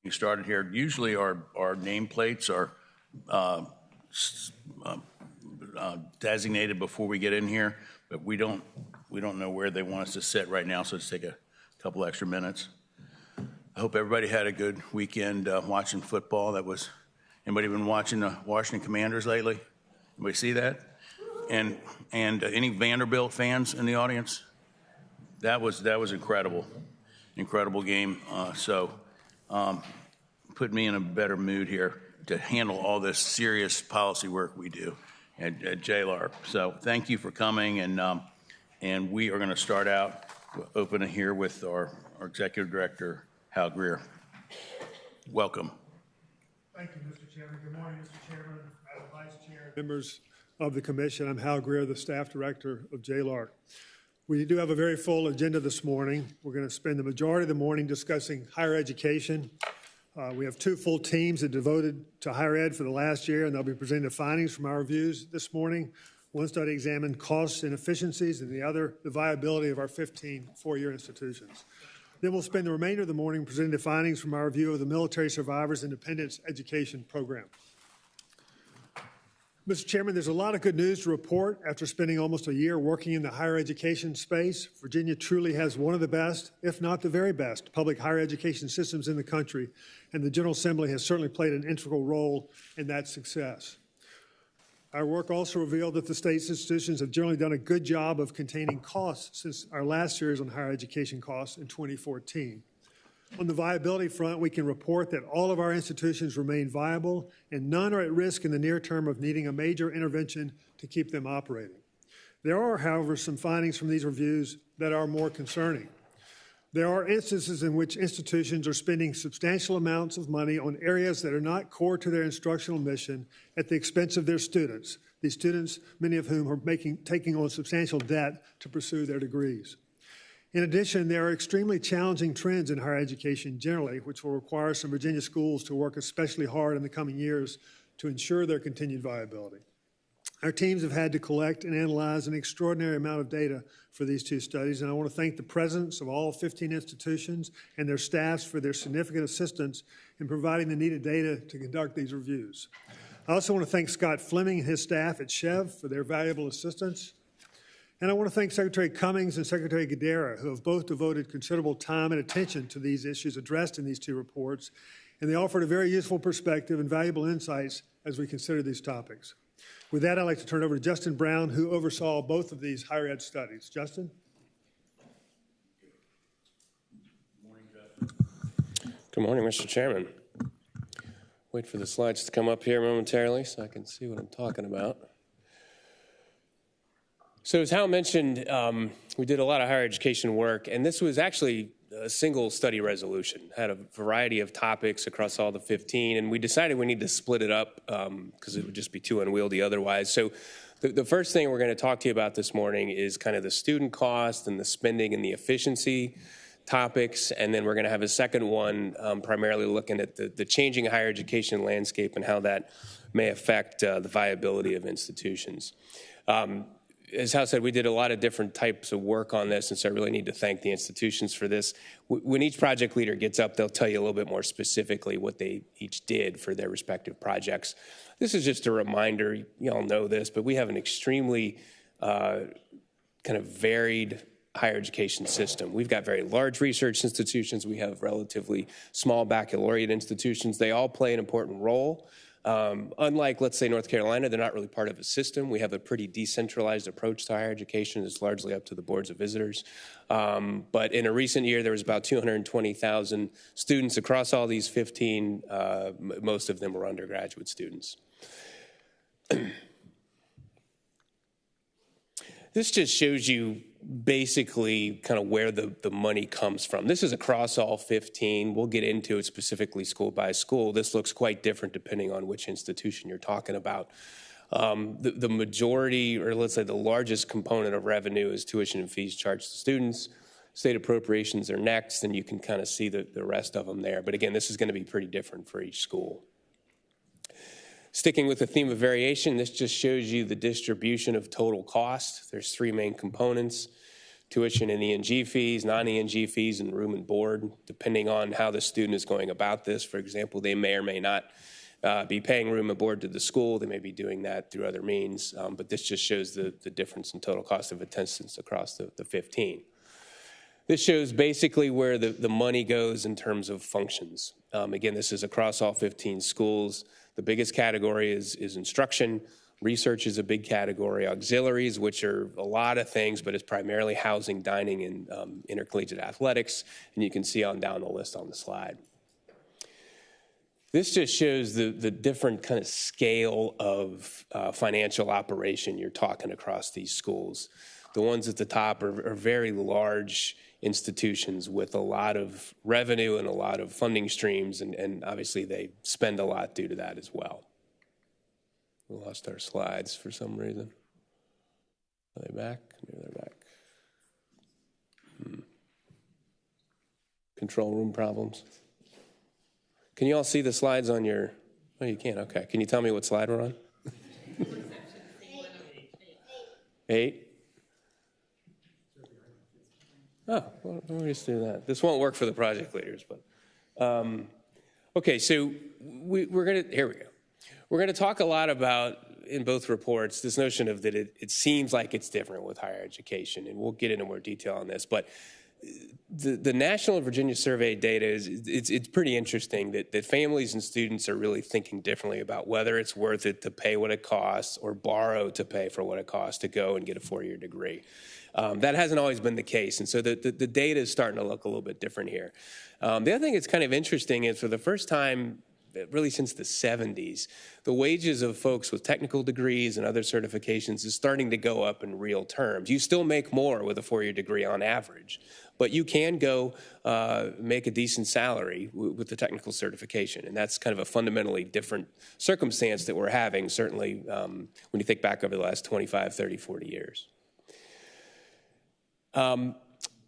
Started here. Usually our nameplates are designated before we get in here, but we don't know where they want us to sit right now, so let's take a couple extra minutes. I hope everybody had a good weekend watching football. Anybody been watching the Washington Commanders lately? Anybody see that? And any Vanderbilt fans in the audience? That was incredible game. Put me in a better mood here to handle all this serious policy work we do at JLARC. So thank you for coming, and we are going to start out open here with our Executive Director, Hal Greer. Welcome. Thank you, Mr. Chairman. Good morning, Mr. Chairman, Madam Vice Chair, members of the Commission. I'm Hal Greer, the Staff Director of JLARC. We do have a very full agenda this morning. We're going to spend the majority of the morning discussing higher education. We have two full teams that devoted to higher ed for the last year, and they'll be presenting the findings from our reviews this morning. One study examined costs and efficiencies, and the other, the viability of our 15 four-year institutions. Then we'll spend the remainder of the morning presenting the findings from our review of the Military Survivors Independence Education Program. Mr. Chairman, there's a lot of good news to report after spending almost a year working in the higher education space. Virginia truly has one of the best, if not the very best, public higher education systems in the country, and the General Assembly has certainly played an integral role in that success. Our work also revealed that the state's institutions have generally done a good job of containing costs since our last series on higher education costs in 2014. On the viability front, we can report that all of our institutions remain viable and none are at risk in the near term of needing a major intervention to keep them operating. There are, however, some findings from these reviews that are more concerning. There are instances in which institutions are spending substantial amounts of money on areas that are not core to their instructional mission at the expense of their students. These students, many of whom are taking on substantial debt to pursue their degrees. In addition, there are extremely challenging trends in higher education generally, which will require some Virginia schools to work especially hard in the coming years to ensure their continued viability. Our teams have had to collect and analyze an extraordinary amount of data for these two studies, and I want to thank the presidents of all 15 institutions and their staffs for their significant assistance in providing the needed data to conduct these reviews. I also want to thank Scott Fleming and his staff at Chev for their valuable assistance. And I want to thank Secretary Cummings and Secretary Gadara, who have both devoted considerable time and attention to these issues addressed in these two reports, and they offered a very useful perspective and valuable insights as we consider these topics. With that, I'd like to turn it over to Justin Brown, who oversaw both of these higher ed studies. Justin? Good morning, Justin. Good morning, Mr. Chairman. Wait for the slides to come up here momentarily so I can see what I'm talking about. So as Hal mentioned, we did a lot of higher education work, and this was actually a single study resolution, had a variety of topics across all the 15, and we decided we need to split it up because it would just be too unwieldy otherwise. So the first thing we're going to talk to you about this morning is kind of the student cost and the spending and the efficiency topics, and then we're going to have a second one primarily looking at the changing higher education landscape and how that may affect the viability of institutions. As Hal said, we did a lot of different types of work on this, and so I really need to thank the institutions for this. When each project leader gets up, they'll tell you a little bit more specifically what they each did for their respective projects. This is just a reminder, you all know this, but we have an extremely kind of varied higher education system. We've got very large research institutions. We have relatively small baccalaureate institutions. They all play an important role. Unlike, let's say, North Carolina, they're not really part of a system. We have a pretty decentralized approach to higher education. It's largely up to the boards of visitors. But in a recent year, there was about 220,000 students across all these 15. Most of them were undergraduate students. This just shows you basically kind of where the money comes from. This is across all 15. We'll get into it specifically school by school. This looks quite different depending on which institution you're talking about. The majority, or let's say the largest component of revenue is tuition and fees charged to students. State appropriations are next, and you can kind of see the rest of them there. But again, this is going to be pretty different for each school. Sticking with the theme of variation, this just shows you the distribution of total cost. There's three main components: tuition and E&G fees, non-E&G fees, and room and board, depending on how the student is going about this. For example, they may or may not be paying room and board to the school. They may be doing that through other means, but this just shows the difference in total cost of attendance across the 15. This shows basically where the money goes in terms of functions. Again, this is across all 15 schools. The biggest category is instruction. Research is a big category. Auxiliaries, which are a lot of things, but it's primarily housing, dining, and intercollegiate athletics. And you can see on down the list on the slide. This just shows the different kind of scale of financial operation you're talking across these schools. The ones at the top are very large institutions with a lot of revenue and a lot of funding streams, and obviously they spend a lot due to that as well. We lost our slides for some reason. Are they back? Maybe they're back. Control room problems. Can you all see the slides on your, oh, you can, okay. Can you tell me what slide we're on? 8? Oh, well, let me just do that. This won't work for the project leaders, but, okay, so we're gonna, here we go. We're gonna talk a lot about, in both reports, this notion of that it seems like it's different with higher education, and we'll get into more detail on this, but the National Virginia Survey data it's pretty interesting that families and students are really thinking differently about whether it's worth it to pay what it costs or borrow to pay for what it costs to go and get a 4-year degree. That hasn't always been the case, and so the data is starting to look a little bit different here. The other thing that's kind of interesting is for the first time, really since the 70s, the wages of folks with technical degrees and other certifications is starting to go up in real terms. You still make more with a 4-year degree on average, but you can go make a decent salary with the technical certification, and that's kind of a fundamentally different circumstance that we're having, certainly when you think back over the last 25, 30, 40 years.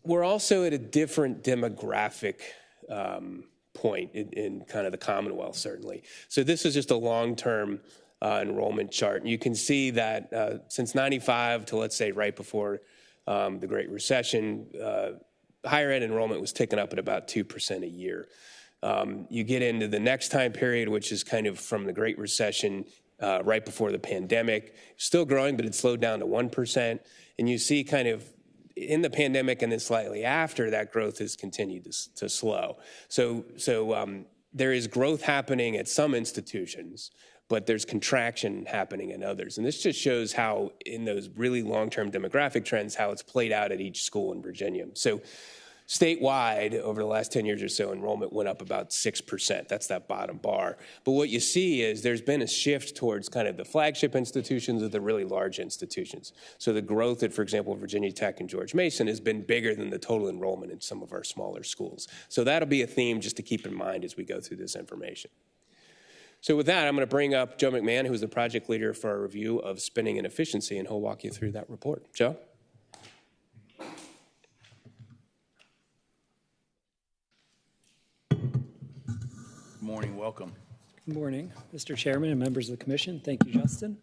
We're also at a different demographic point in kind of the Commonwealth, certainly. So this is just a long-term enrollment chart. And you can see that since 95 to, let's say, right before the Great Recession, higher ed enrollment was ticking up at about 2% a year. You get into the next time period, which is kind of from the Great Recession right before the pandemic, still growing, but it slowed down to 1%. And you see kind of in the pandemic and then slightly after, that growth has continued to slow. So there is growth happening at some institutions, but there's contraction happening in others. And this just shows how in those really long-term demographic trends, how it's played out at each school in Virginia. So statewide, over the last 10 years or so, enrollment went up about 6%. That's that bottom bar. But what you see is there's been a shift towards kind of the flagship institutions of the really large institutions. So the growth at, for example, Virginia Tech and George Mason has been bigger than the total enrollment in some of our smaller schools. So that'll be a theme just to keep in mind as we go through this information. So with that, I'm going to bring up Joe McMahon, who is the project leader for our review of spending and efficiency, and he'll walk you through that report. Joe? Good morning, welcome. Good morning, Mr. Chairman and members of the Commission. Thank you, Justin.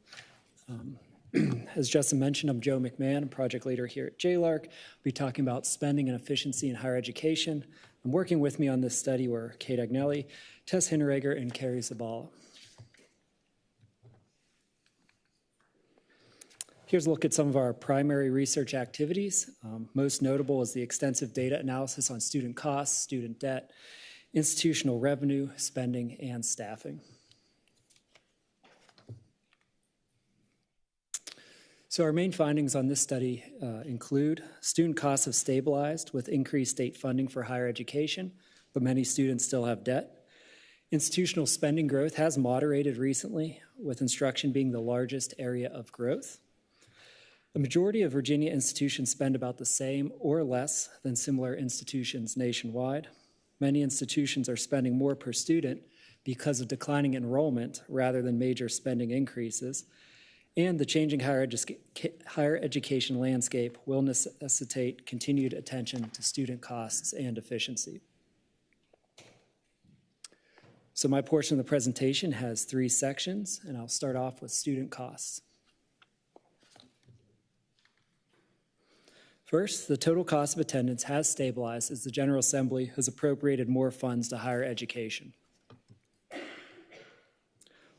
As Justin mentioned, I'm Joe McMahon, I'm project leader here at JLARC. I'll be talking about spending and efficiency in higher education. And working with me on this study were Kate Agnelli, Tess Hinneregger, and Carrie Zabala. Here's a look at some of our primary research activities. Most notable is the extensive data analysis on student costs, student debt, institutional revenue, spending, and staffing. So our main findings on this study include student costs have stabilized with increased state funding for higher education, but many students still have debt. Institutional spending growth has moderated recently, with instruction being the largest area of growth. The majority of Virginia institutions spend about the same or less than similar institutions nationwide. Many institutions are spending more per student because of declining enrollment rather than major spending increases. And the changing higher education landscape will necessitate continued attention to student costs and efficiency. So my portion of the presentation has 3 sections, and I'll start off with student costs. First, the total cost of attendance has stabilized as the General Assembly has appropriated more funds to higher education.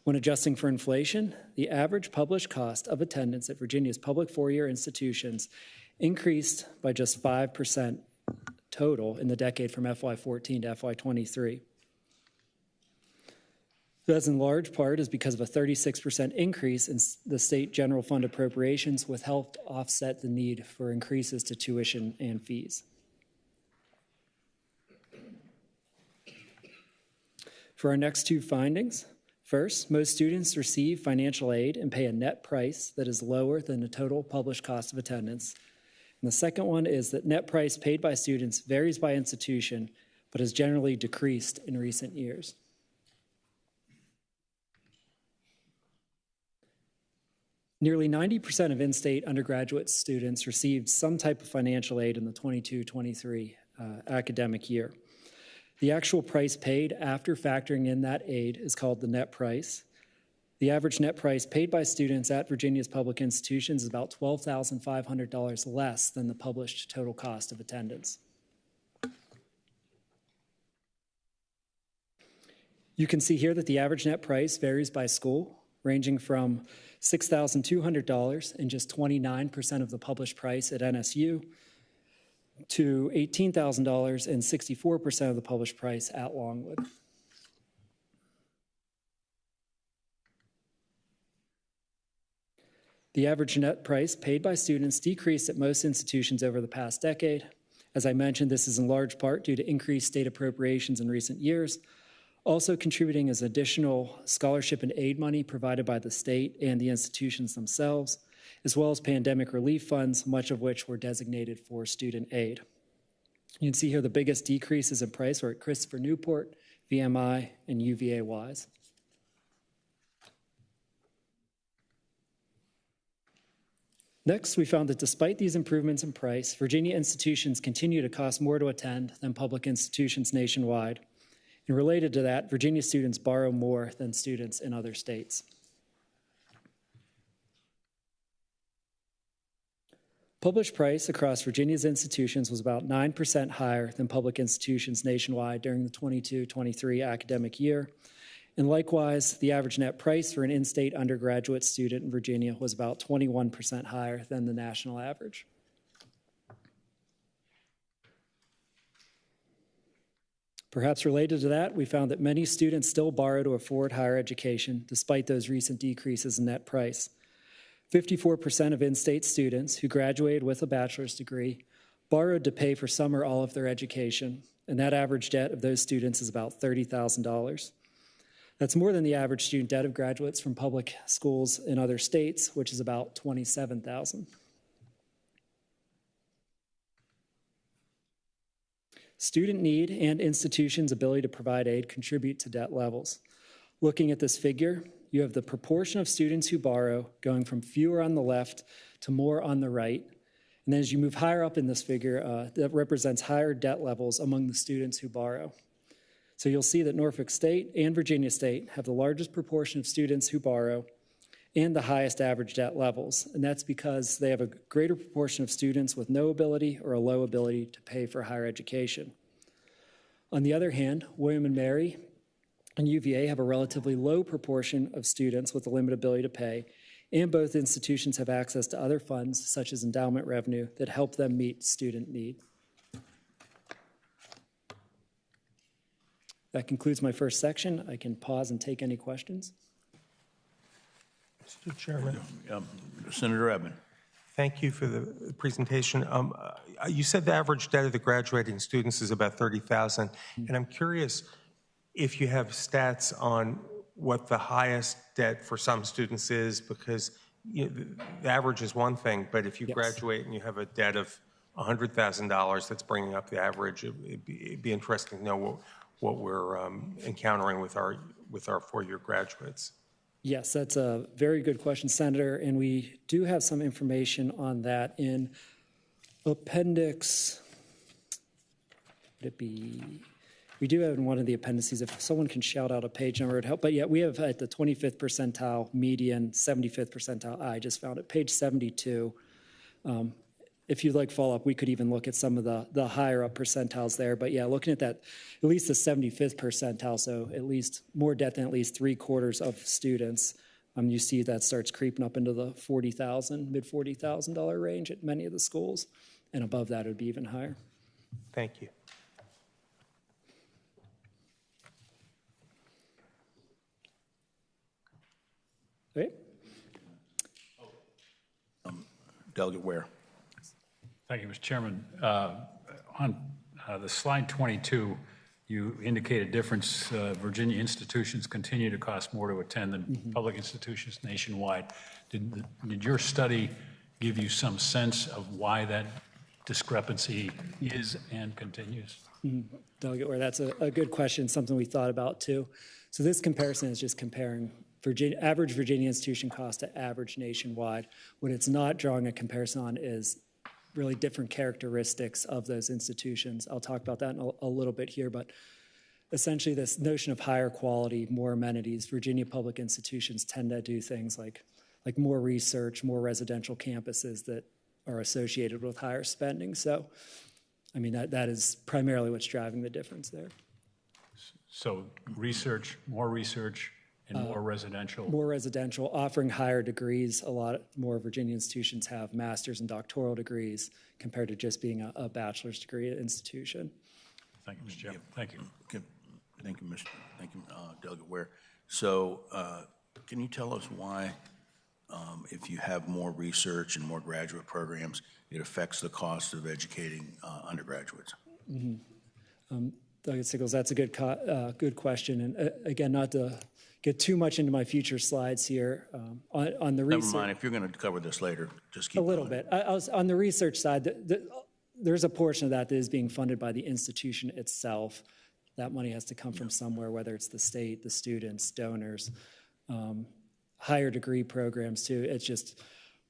When adjusting for inflation, the average published cost of attendance at Virginia's public four-year institutions increased by just 5% total in the decade from FY14 to FY23. That's in large part is because of a 36% increase in the state general fund appropriations, which helped offset the need for increases to tuition and fees. For our next two findings, first, most students receive financial aid and pay a net price that is lower than the total published cost of attendance. And the second one is that net price paid by students varies by institution, but has generally decreased in recent years. Nearly 90% of in-state undergraduate students received some type of financial aid in the 22-23 academic year. The actual price paid after factoring in that aid is called the net price. The average net price paid by students at Virginia's public institutions is about $12,500 less than the published total cost of attendance. You can see here that the average net price varies by school, ranging from $6,200 and just 29% of the published price at NSU to $18,000 and 64% of the published price at Longwood. The average net price paid by students decreased at most institutions over the past decade. As I mentioned, this is in large part due to increased state appropriations in recent years. Also contributing is additional scholarship and aid money provided by the state and the institutions themselves, as well as pandemic relief funds, much of which were designated for student aid. You can see here the biggest decreases in price were at Christopher Newport, VMI, and UVA-Wise. Next, we found that despite these improvements in price, Virginia institutions continue to cost more to attend than public institutions nationwide. And related to that, Virginia students borrow more than students in other states. Published price across Virginia's institutions was about 9% higher than public institutions nationwide during the 22-23 academic year. And likewise, the average net price for an in-state undergraduate student in Virginia was about 21% higher than the national average. Perhaps related to that, we found that many students still borrow to afford higher education despite those recent decreases in net price. 54% of in-state students who graduated with a bachelor's degree borrowed to pay for some or all of their education, and that average debt of those students is about $30,000. That's more than the average student debt of graduates from public schools in other states, which is about $27,000. Student need and institutions' ability to provide aid contribute to debt levels. Looking at this figure, you have the proportion of students who borrow going from fewer on the left to more on the right. And then as you move higher up in this figure, that represents higher debt levels among the students who borrow. So you'll see that Norfolk State and Virginia State have the largest proportion of students who borrow and the highest average debt levels. And that's because they have a greater proportion of students with no ability or a low ability to pay for higher education. On the other hand, William & Mary and UVA have a relatively low proportion of students with a limited ability to pay, and both institutions have access to other funds, such as endowment revenue, that help them meet student need. That concludes my first section. I can pause and take any questions. Mr. Chairman. Senator Edmund. Thank you for the presentation. You said the average debt of the graduating students is about $30,000, and I'm curious if you have stats on what the highest debt for some students is, because the average is one thing, but if you graduate and you have a debt of $100,000, that's bringing up the average. It'd be interesting to know what we're encountering with our four-year graduates. Yes, that's a very good question, Senator, and we do have some information on that in appendix, would it be, we do have in one of the appendices, if someone can shout out a page number, it would help, but yeah, we have at the 25th percentile median, 75th percentile, I just found it, page 72. if you'd like follow-up, we could even look at some of the higher up percentiles there. But yeah, looking at that, at least the 75th percentile, so at least more debt than at least 3/4 of students, you see that starts creeping up into the $40,000, mid $40,000 range at many of the schools. And above that, it would be even higher. Thank you. Okay. Delegate Ware. Thank you, Mr. Chairman. On the slide 22, you indicate a difference. Virginia institutions continue to cost more to attend than public institutions nationwide. Did your study give you some sense of why that discrepancy is and continues? Delegate Ware, that's a good question, something we thought about too. So this comparison is just comparing average Virginia institution cost to average nationwide. What it's not drawing a comparison on is really different characteristics of those institutions. I'll talk about that in a little bit here, but essentially this notion of higher quality, more amenities, Virginia public institutions tend to do things like more research, more residential campuses that are associated with higher spending. So, I mean, that is primarily what's driving the difference there. So research, and more residential? More residential, offering higher degrees. A lot more Virginia institutions have master's and doctoral degrees compared to just being a bachelor's degree institution. Thank you, Mr. Chairman. Thank you. Okay. Thank you, Delegate Ware. So can you tell us why, if you have more research and more graduate programs, it affects the cost of educating undergraduates? Delegate Sickles, that's a good question. And again, not to get too much into my future slides here. On the research, Never mind, if you're going to cover this later, just keep a little going. bit. I was on the research side. There's a portion of that is being funded by the institution itself. That money has to come from somewhere, whether it's the state, the students, donors, higher degree programs too. It's just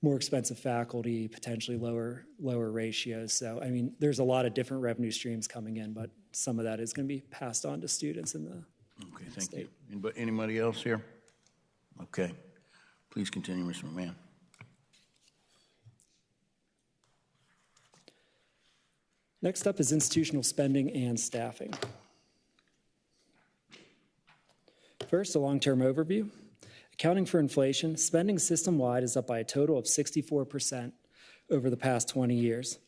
more expensive faculty, potentially lower ratios. So, I mean, there's a lot of different revenue streams coming in, but some of that is going to be passed on to students in the Okay, thank you. Anybody else here? Okay. Please continue, Mr. McMahon. Next up is institutional spending and staffing. First, a long-term overview. Accounting for inflation, spending system-wide is up by a total of 64% over the past 20 years.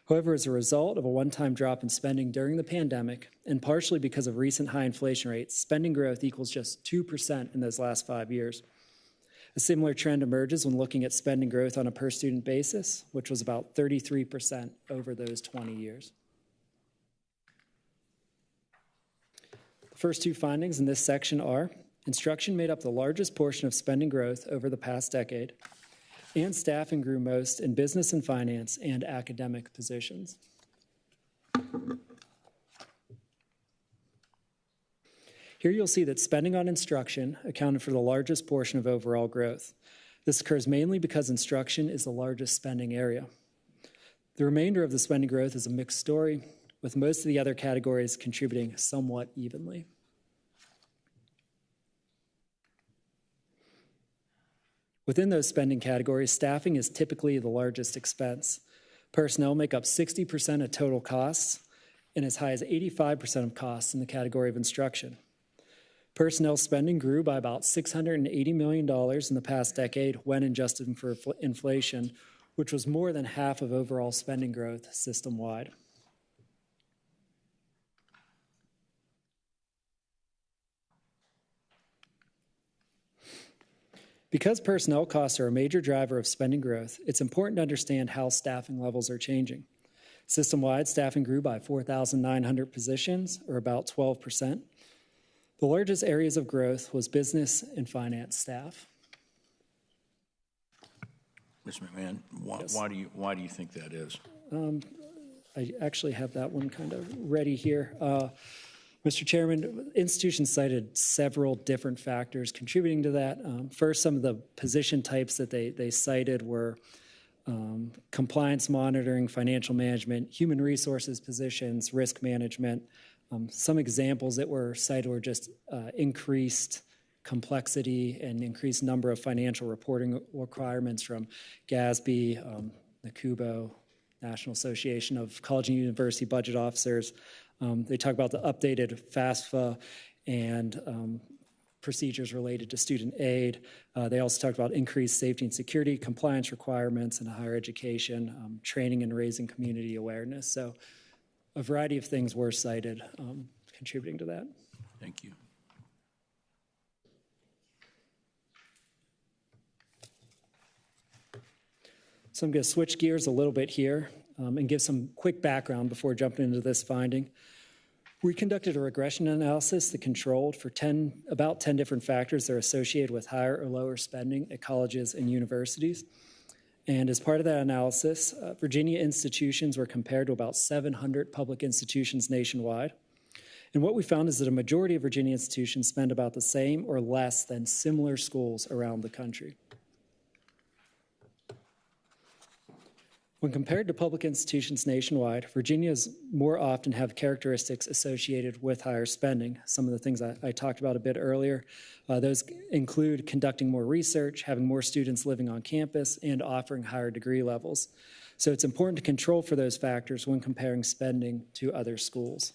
However, as a result of a one-time drop in spending during the pandemic, and partially because of recent high inflation rates, spending growth equals just 2% in those last 5 years. A similar trend emerges when looking at spending growth on a per-student basis, which was about 33% over those 20 years. The first two findings in this section are: instruction made up the largest portion of spending growth over the past decade, and staffing grew most in business and finance and academic positions. Here you'll see that spending on instruction accounted for the largest portion of overall growth. This occurs mainly because instruction is the largest spending area. The remainder of the spending growth is a mixed story, with most of the other categories contributing somewhat evenly. Within those spending categories, staffing is typically the largest expense. Personnel make up 60% of total costs and as high as 85% of costs in the category of instruction. Personnel spending grew by about $680 million in the past decade when adjusted for inflation, which was more than half of overall spending growth system-wide. Because personnel costs are a major driver of spending growth, it's important to understand how staffing levels are changing. System-wide, staffing grew by 4,900 positions, or about 12%. The largest areas of growth was business and finance staff. Mr. McMahon, Yes. why do you think that is? I actually have that one kind of ready here. Mr. Chairman, institutions cited several different factors contributing to that. First, some of the position types that they cited were compliance monitoring, financial management, human resources positions, risk management. Some examples that were cited were just increased complexity and increased number of financial reporting requirements from GASB, NACUBO, National Association of College and University Budget Officers. They talk about the updated FAFSA and procedures related to student aid. They also talked about increased safety and security, compliance requirements in higher education, training and raising community awareness. So a variety of things were cited contributing to that. Thank you. So I'm going to switch gears a little bit here and give some quick background before jumping into this finding. We conducted a regression analysis that controlled for about 10 different factors that are associated with higher or lower spending at colleges and universities. And as part of that analysis, Virginia institutions were compared to about 700 public institutions nationwide. And what we found is that a majority of Virginia institutions spend about the same or less than similar schools around the country. When compared to public institutions nationwide, Virginia's more often have characteristics associated with higher spending. Some of the things I talked about a bit earlier, those include conducting more research, having more students living on campus, and offering higher degree levels. So it's important to control for those factors when comparing spending to other schools.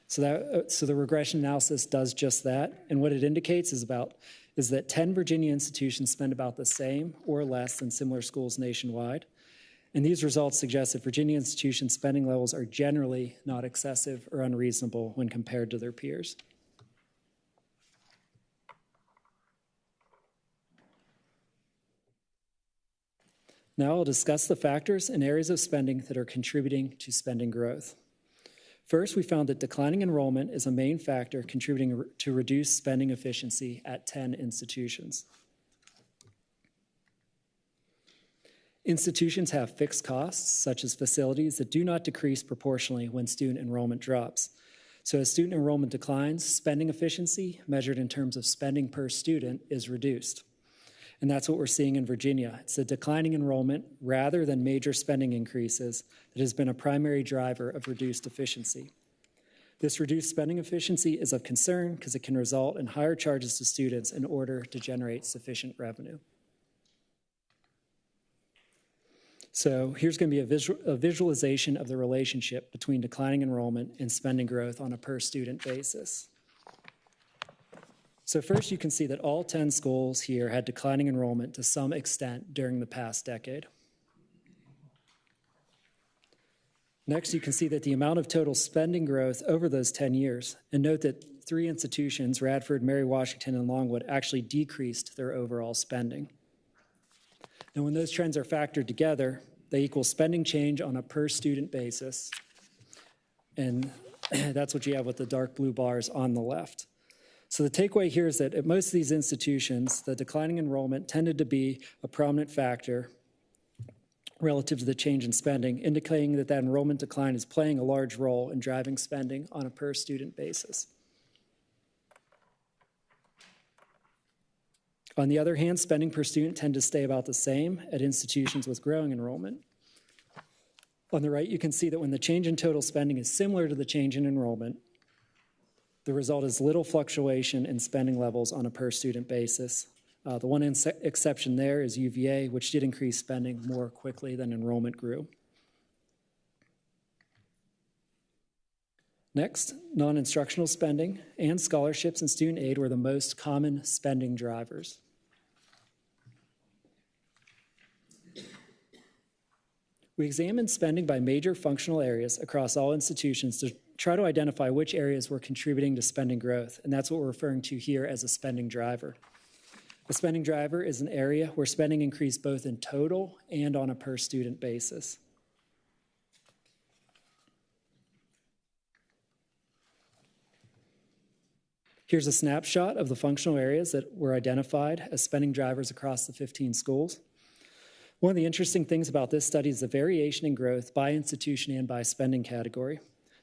So the regression analysis does just that, and what it indicates is that 10 Virginia institutions spend about the same or less than similar schools nationwide. And these results suggest that Virginia institution spending levels are generally not excessive or unreasonable when compared to their peers. Now I'll discuss the factors and areas of spending that are contributing to spending growth. First, we found that declining enrollment is a main factor contributing to reduced spending efficiency at 10 institutions. Institutions have fixed costs, such as facilities, that do not decrease proportionally when student enrollment drops. So as student enrollment declines, spending efficiency, measured in terms of spending per student, is reduced. And that's what we're seeing in Virginia. It's a declining enrollment rather than major spending increases that has been a primary driver of reduced efficiency. This reduced spending efficiency is of concern because it can result in higher charges to students in order to generate sufficient revenue. So here's going to be a visualization of the relationship between declining enrollment and spending growth on a per student basis. So first, you can see that all 10 schools here had declining enrollment to some extent during the past decade. Next, you can see that the amount of total spending growth over those 10 years, and note that 3 institutions, Radford, Mary Washington, and Longwood, actually decreased their overall spending. And when those trends are factored together, they equal spending change on a per student basis, and that's what you have with the dark blue bars on the left. So the takeaway here is that at most of these institutions, the declining enrollment tended to be a prominent factor relative to the change in spending, indicating that enrollment decline is playing a large role in driving spending on a per student basis. On the other hand, spending per student tend to stay about the same at institutions with growing enrollment. On the right, you can see that when the change in total spending is similar to the change in enrollment, the result is little fluctuation in spending levels on a per student basis. The one exception there is UVA, which did increase spending more quickly than enrollment grew. Next, non-instructional spending and scholarships and student aid were the most common spending drivers. We examined spending by major functional areas across all institutions to try to identify which areas were contributing to spending growth, and that's what we're referring to here as a spending driver. A spending driver is an area where spending increased both in total and on a per student basis. Here's a snapshot of the functional areas that were identified as spending drivers across the 15 schools. One of the interesting things about this study is the variation in growth by institution and by spending category.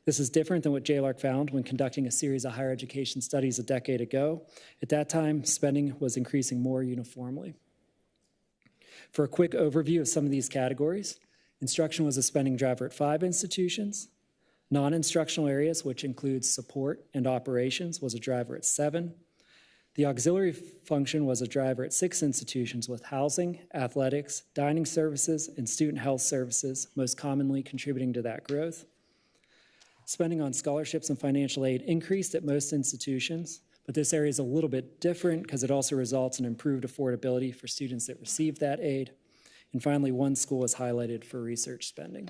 This is different than what JLARC found when conducting a series of higher education studies a decade ago. At that time, spending was increasing more uniformly. For a quick overview of some of these categories, instruction was a spending driver at 5 institutions. Non-instructional areas, which includes support and operations, was a driver at 7. The auxiliary function was a driver at 6 institutions with housing, athletics, dining services, and student health services, most commonly contributing to that growth. Spending on scholarships and financial aid increased at most institutions, but this area is a little bit different because it also results in improved affordability for students that receive that aid. And finally, one school is highlighted for research spending.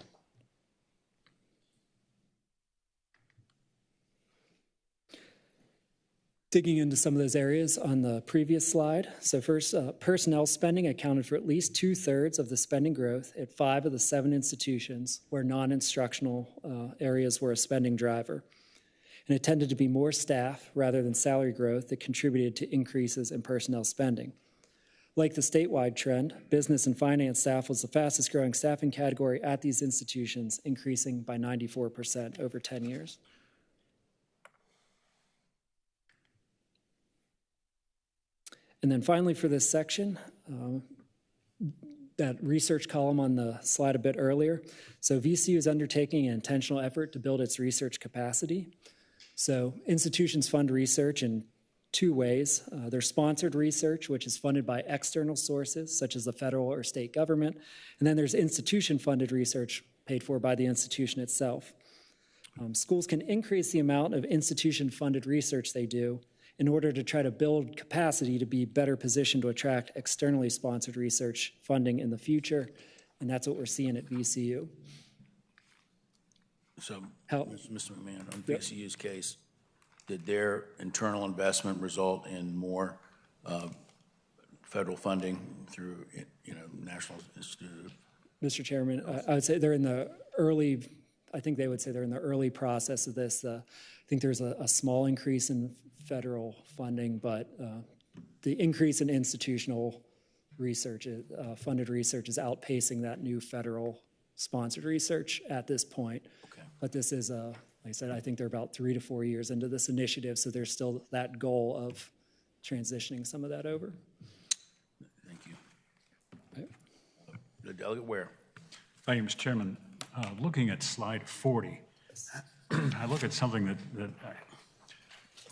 Digging into some of those areas on the previous slide. So first, personnel spending accounted for at least 2/3 of the spending growth at 5 of the 7 institutions where non-instructional areas were a spending driver. And it tended to be more staff rather than salary growth that contributed to increases in personnel spending. Like the statewide trend, business and finance staff was the fastest growing staffing category at these institutions, increasing by 94% over 10 years. And then finally for this section, that research column on the slide a bit earlier. So VCU is undertaking an intentional effort to build its research capacity. So institutions fund research in 2 ways. There's sponsored research, which is funded by external sources, such as the federal or state government. And then there's institution-funded research paid for by the institution itself. Schools can increase the amount of institution-funded research they do in order to try to build capacity to be better positioned to attract externally sponsored research funding in the future, and that's what we're seeing at VCU. So, Mr. McMahon, on VCU's case, did their internal investment result in more federal funding through, National Institute? Mr. Chairman, I would say they're in the early, I think they would say they're in the early process of this. I think there's a small increase in federal funding, but the increase in institutional research, funded research, is outpacing that new federal sponsored research at this point. Okay. But this is, like I said, I think they're about 3 to 4 years into this initiative, so there's still that goal of transitioning some of that over. Thank you. Okay. The Delegate Ware. Thank you, Mr. Chairman. Looking at slide 40, I look at something that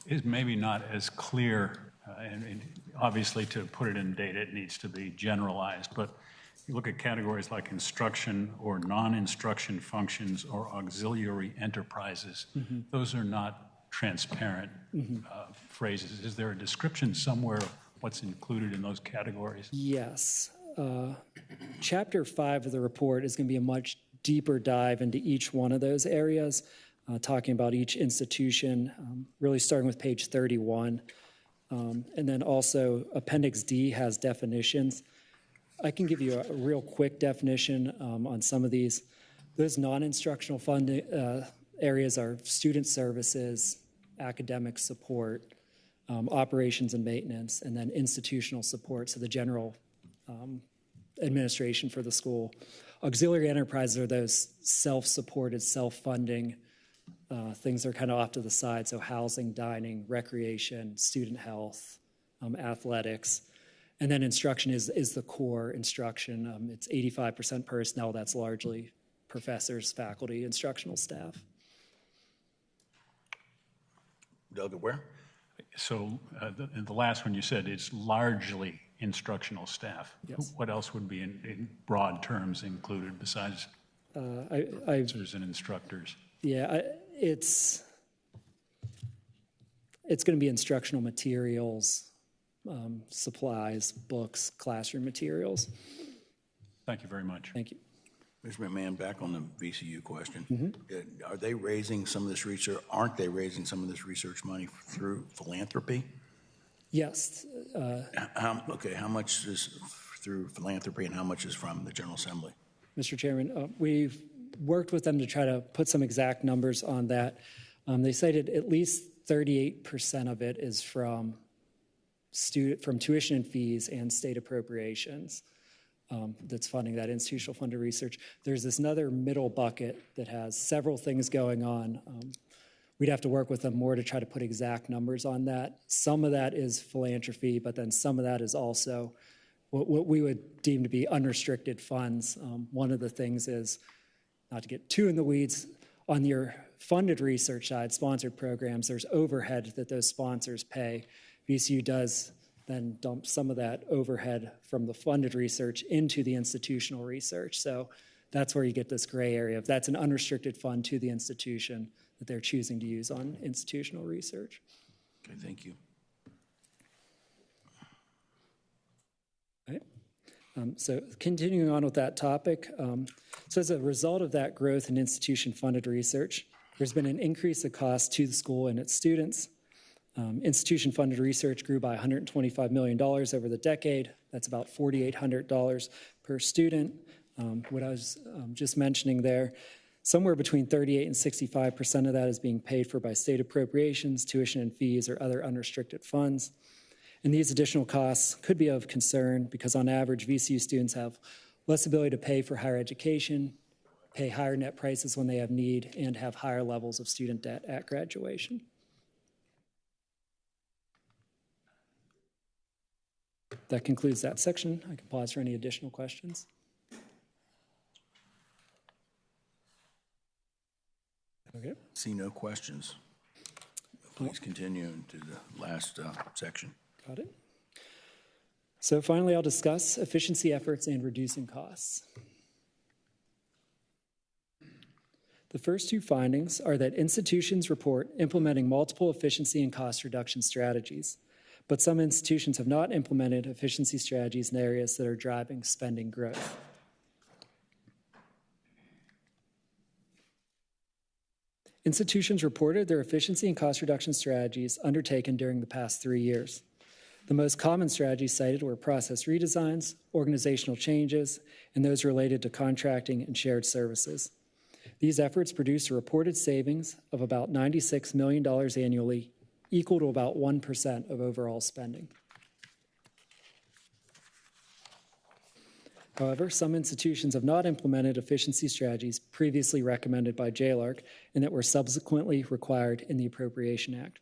is maybe not as clear, and obviously to put it in data, it needs to be generalized, but you look at categories like instruction or non-instruction functions or auxiliary enterprises. Mm-hmm. Those are not transparent phrases. Is there a description somewhere of what's included in those categories? Yes. Chapter 5 of the report is going to be a much deeper dive into each one of those areas, talking about each institution, really starting with page 31. And then also Appendix D has definitions. I can give you a real quick definition on some of these. Those non-instructional funding areas are student services, academic support, operations and maintenance, and then institutional support, so the general administration for the school. Auxiliary enterprises are those self-supported, self-funding things that are kind of off to the side, so housing, dining, recreation, student health, athletics. And then instruction is the core instruction. It's 85% personnel. That's largely professors, faculty, instructional staff. Delegate Ware? So in the last one you said it's largely instructional staff. Yes. What else would be in broad terms included besides professors and instructors? Yeah, it's going to be instructional materials, supplies, books, classroom materials. Thank you very much. Thank you. Mr. McMahon, back on the VCU question. Are they raising some of this research, aren't they raising some of this research money through philanthropy? Yes. Okay, how much is through philanthropy and how much is from the General Assembly? Mr. Chairman, we've worked with them to try to put some exact numbers on that. They cited at least 38% of it is from tuition and fees and state appropriations that's funding that institutional funded research. There's this another middle bucket that has several things going on. We'd have to work with them more to try to put exact numbers on that. Some of that is philanthropy, but then some of that is also what we would deem to be unrestricted funds. One of the things is, not to get too in the weeds, on your funded research side, sponsored programs, there's overhead that those sponsors pay VCU does then dump some of that overhead from the funded research into the institutional research. So that's where you get this gray area. If that's an unrestricted fund to the institution that they're choosing to use on institutional research. Okay, thank you. Right. So continuing on with that topic, so as a result of that growth in institution-funded research, there's been an increase of cost to the school and its students. Institution-funded research grew by $125 million over the decade. That's about $4,800 per student. What I was just mentioning there, somewhere between 38 and 65% of that is being paid for by state appropriations, tuition and fees, or other unrestricted funds. And these additional costs could be of concern because on average, VCU students have less ability to pay for higher education, pay higher net prices when they have need, and have higher levels of student debt at graduation. That concludes that section. I can pause for any additional questions. Okay. See no questions. Please continue into the last section. Got it. So finally, I'll discuss efficiency efforts and reducing costs. The first two findings are that institutions report implementing multiple efficiency and cost reduction strategies, but some institutions have not implemented efficiency strategies in areas that are driving spending growth. Institutions reported their efficiency and cost reduction strategies undertaken during the past 3 years. The most common strategies cited were process redesigns, organizational changes, and those related to contracting and shared services. These efforts produced a reported savings of about $96 million annually, equal to about 1% of overall spending. However, some institutions have not implemented efficiency strategies previously recommended by JLARC and that were subsequently required in the Appropriation Act.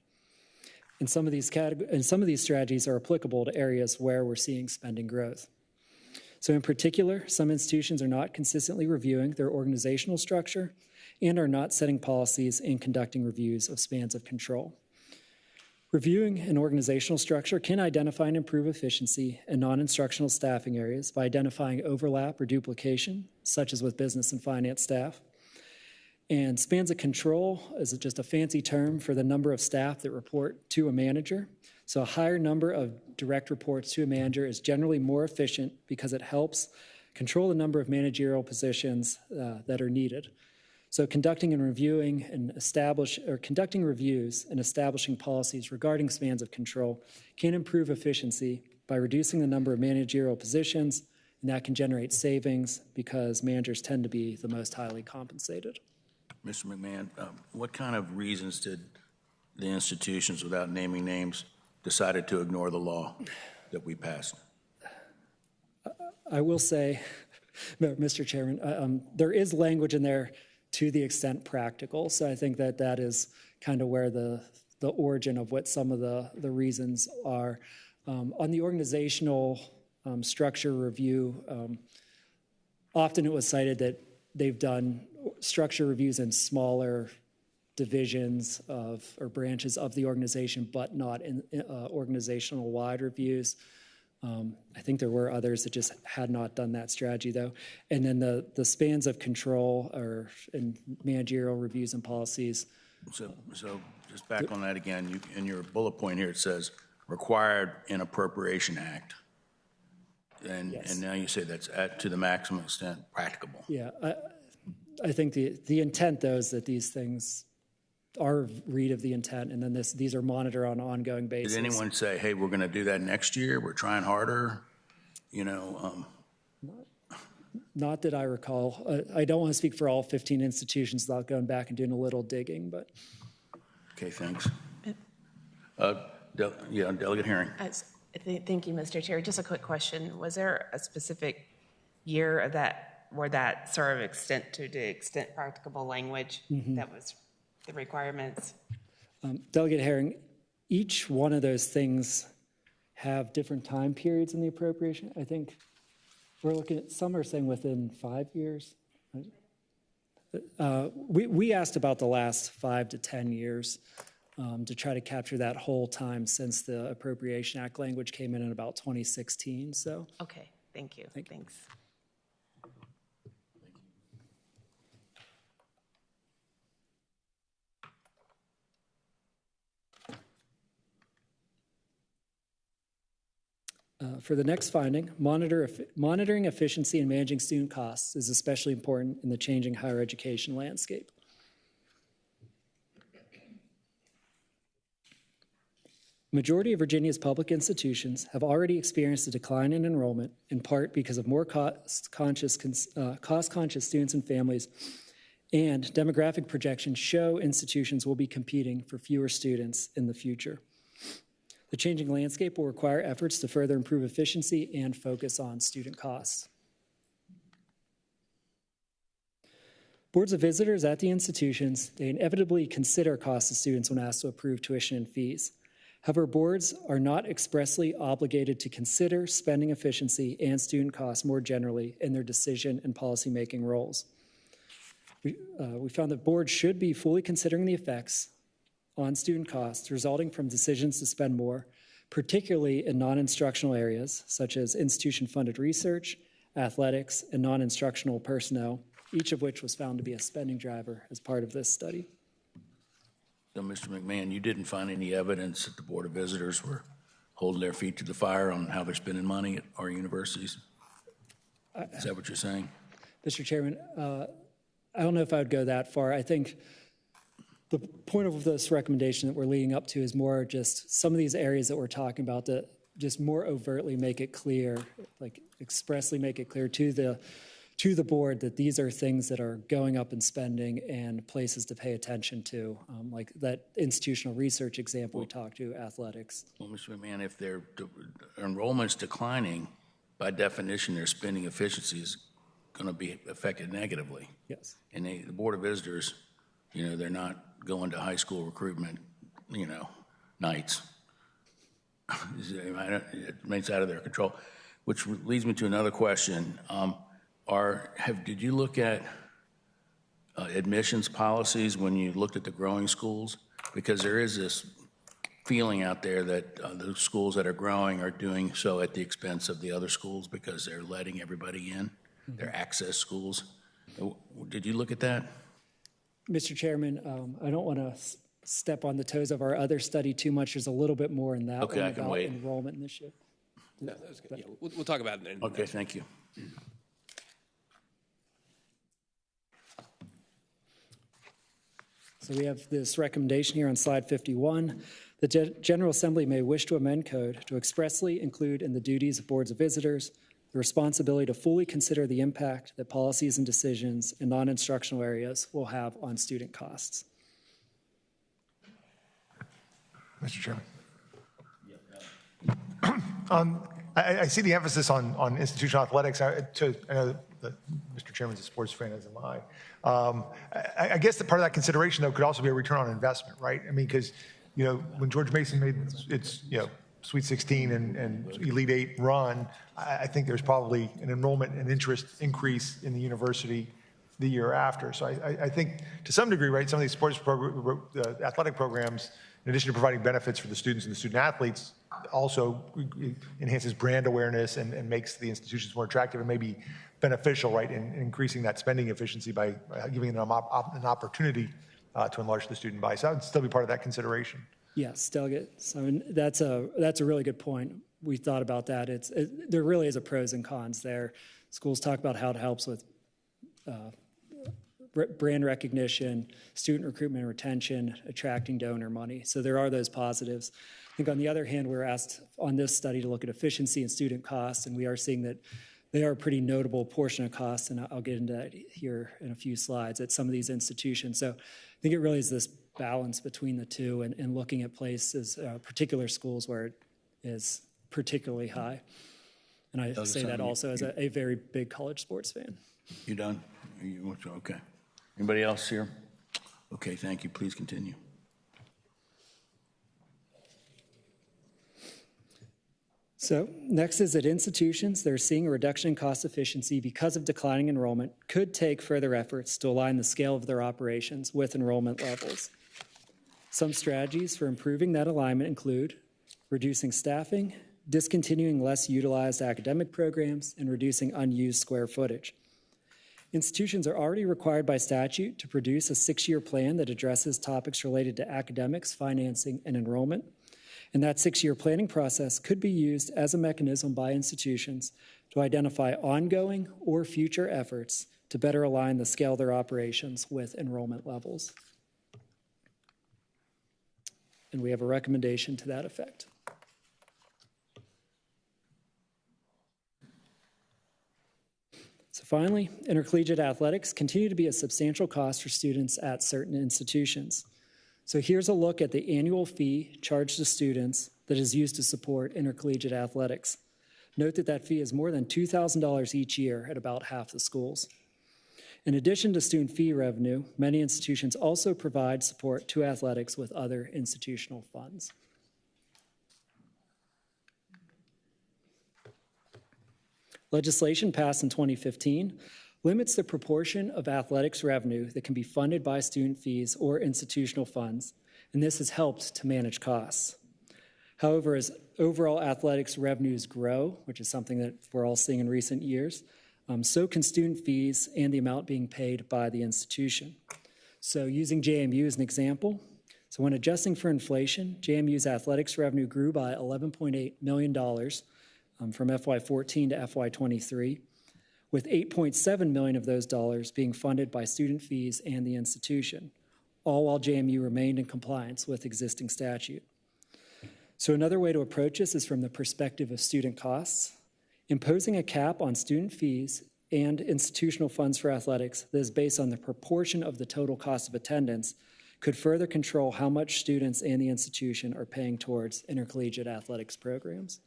And some of these strategies are applicable to areas where we're seeing spending growth. So in particular, some institutions are not consistently reviewing their organizational structure and are not setting policies and conducting reviews of spans of control. Reviewing an organizational structure can identify and improve efficiency in non-instructional staffing areas by identifying overlap or duplication, such as with business and finance staff. And spans of control is just a fancy term for the number of staff that report to a manager. So a higher number of direct reports to a manager is generally more efficient because it helps control the number of managerial positions that are needed. So conducting reviews and establishing policies regarding spans of control can improve efficiency by reducing the number of managerial positions, and that can generate savings because managers tend to be the most highly compensated. Mr. McMahon, what kind of reasons did the institutions, without naming names, decided to ignore the law that we passed? I will say, Mr. Chairman, there is language in there to the extent practical. So I think that that is kind of where the origin of what some of the reasons are. On the organizational structure review, often it was cited that they've done structure reviews in smaller divisions of or branches of the organization, but not in organizational wide reviews. I think there were others that just had not done that strategy, though. And then the spans of control or in managerial reviews and policies. So just back on that again, in your bullet point here, it says required in Appropriation Act. And, Yes. and now you say that's to the maximum extent practicable. Yeah, I think the intent, though, is that these things are read of the intent, and then these are monitored on an ongoing basis. Did anyone say, hey, we're going to do that next year, we're trying harder? Not that I recall. I don't want to speak for all 15 institutions without going back and doing a little digging, but. Okay, thanks. Delegate Herring. Thank you, Mr. Chair. Just a quick question. Was there a specific year of where that sort of extent practicable language that was the requirements? Delegate Herring, each one of those things have different time periods in the appropriation. I think we're looking at, some are saying within 5 years. We asked about the last 5 to 10 years. to try to capture that whole time since the Appropriation Act language came in about 2016. So, Okay, thank you. Thanks. For the next finding, monitoring efficiency and managing student costs is especially important in the changing higher education landscape. Majority of Virginia's public institutions have already experienced a decline in enrollment, in part because of more cost-conscious students and families, and demographic projections show institutions will be competing for fewer students in the future. The changing landscape will require efforts to further improve efficiency and focus on student costs. Boards of visitors at the institutions, they inevitably consider costs of students when asked to approve tuition and fees. However, boards are not expressly obligated to consider spending efficiency and student costs more generally in their decision and policymaking roles. We found that boards should be fully considering the effects on student costs resulting from decisions to spend more, particularly in non-instructional areas such as institution-funded research, athletics, and non-instructional personnel, each of which was found to be a spending driver as part of this study. So, Mr. McMahon, you didn't find any evidence that the Board of Visitors were holding their feet to the fire on how they're spending money at our universities? Is that what you're saying? Mr. Chairman, I don't know if I would go that far. I think the point of this recommendation that we're leading up to is more just some of these areas that we're talking about to just more overtly make it clear, like expressly make it clear to the board that these are things that are going up in spending and places to pay attention to, like that institutional research example we talked to, athletics. Well, Mr. McMahon, if their enrollment's declining, by definition, their spending efficiency is going to be affected negatively. Yes. And the Board of Visitors, they're not going to high school recruitment, nights. It's out of their control, which leads me to another question. Did you look at admissions policies when you looked at the growing schools? Because there is this feeling out there that the schools that are growing are doing so at the expense of the other schools because they're letting everybody in. They're access schools. Did you look at that? Mr. Chairman, I don't want to step on the toes of our other study too much. There's a little bit more in that Okay, one I can about wait. enrollment this year. No, that was good. Yeah, we'll talk about it. Okay, thank you. So we have this recommendation here on slide 51. The General Assembly may wish to amend code to expressly include in the duties of boards of visitors the responsibility to fully consider the impact that policies and decisions in non-instructional areas will have on student costs. Mr. Chairman. I see the emphasis on institutional athletics. I know that Mr. Chairman's a sports fan, as am I. I guess that part of that consideration, though, could also be a return on investment, right? I mean, because, when George Mason made its, Sweet 16 and Elite Eight run, I think there's probably an enrollment and interest increase in the university the year after. So I think to some degree, right, some of these sports athletic programs, in addition to providing benefits for the students and the student athletes, also enhances brand awareness and makes the institutions more attractive and maybe beneficial, right, in increasing that spending efficiency by giving them an opportunity to enlarge the student body. So that would still be part of that consideration. Yes, delegates. I mean, that's a really good point. We thought about that. There really is a pros and cons there. Schools talk about how it helps with brand recognition, student recruitment and retention, attracting donor money. So there are those positives. I think on the other hand, we were asked on this study to look at efficiency and student costs, and we are seeing that they are a pretty notable portion of costs, and I'll get into that here in a few slides at some of these institutions. So I think it really is this balance between the two and looking at places, particular schools where it is particularly high. And I say that also as a very big college sports fan. You done? Okay. Anybody else here? Okay, thank you. Please continue. So next is that institutions that are seeing a reduction in cost efficiency because of declining enrollment could take further efforts to align the scale of their operations with enrollment levels. Some strategies for improving that alignment include reducing staffing, discontinuing less utilized academic programs, and reducing unused square footage. Institutions are already required by statute to produce a 6-year plan that addresses topics related to academics, financing, and enrollment. And that 6-year planning process could be used as a mechanism by institutions to identify ongoing or future efforts to better align the scale of their operations with enrollment levels. And we have a recommendation to that effect. So finally, intercollegiate athletics continue to be a substantial cost for students at certain institutions. So here's a look at the annual fee charged to students that is used to support intercollegiate athletics. Note that that fee is more than $2,000 each year at about half the schools. In addition to student fee revenue, many institutions also provide support to athletics with other institutional funds. Legislation passed in 2015 limits the proportion of athletics revenue that can be funded by student fees or institutional funds, and this has helped to manage costs. However, as overall athletics revenues grow, which is something that we're all seeing in recent years, so can student fees and the amount being paid by the institution. So using JMU as an example, so when adjusting for inflation, JMU's athletics revenue grew by $11.8 million from FY14 to FY23, with $8.7 million of those dollars being funded by student fees and the institution, all while JMU remained in compliance with existing statute. So another way to approach this is from the perspective of student costs. Imposing a cap on student fees and institutional funds for athletics that is based on the proportion of the total cost of attendance could further control how much students and the institution are paying towards intercollegiate athletics programs.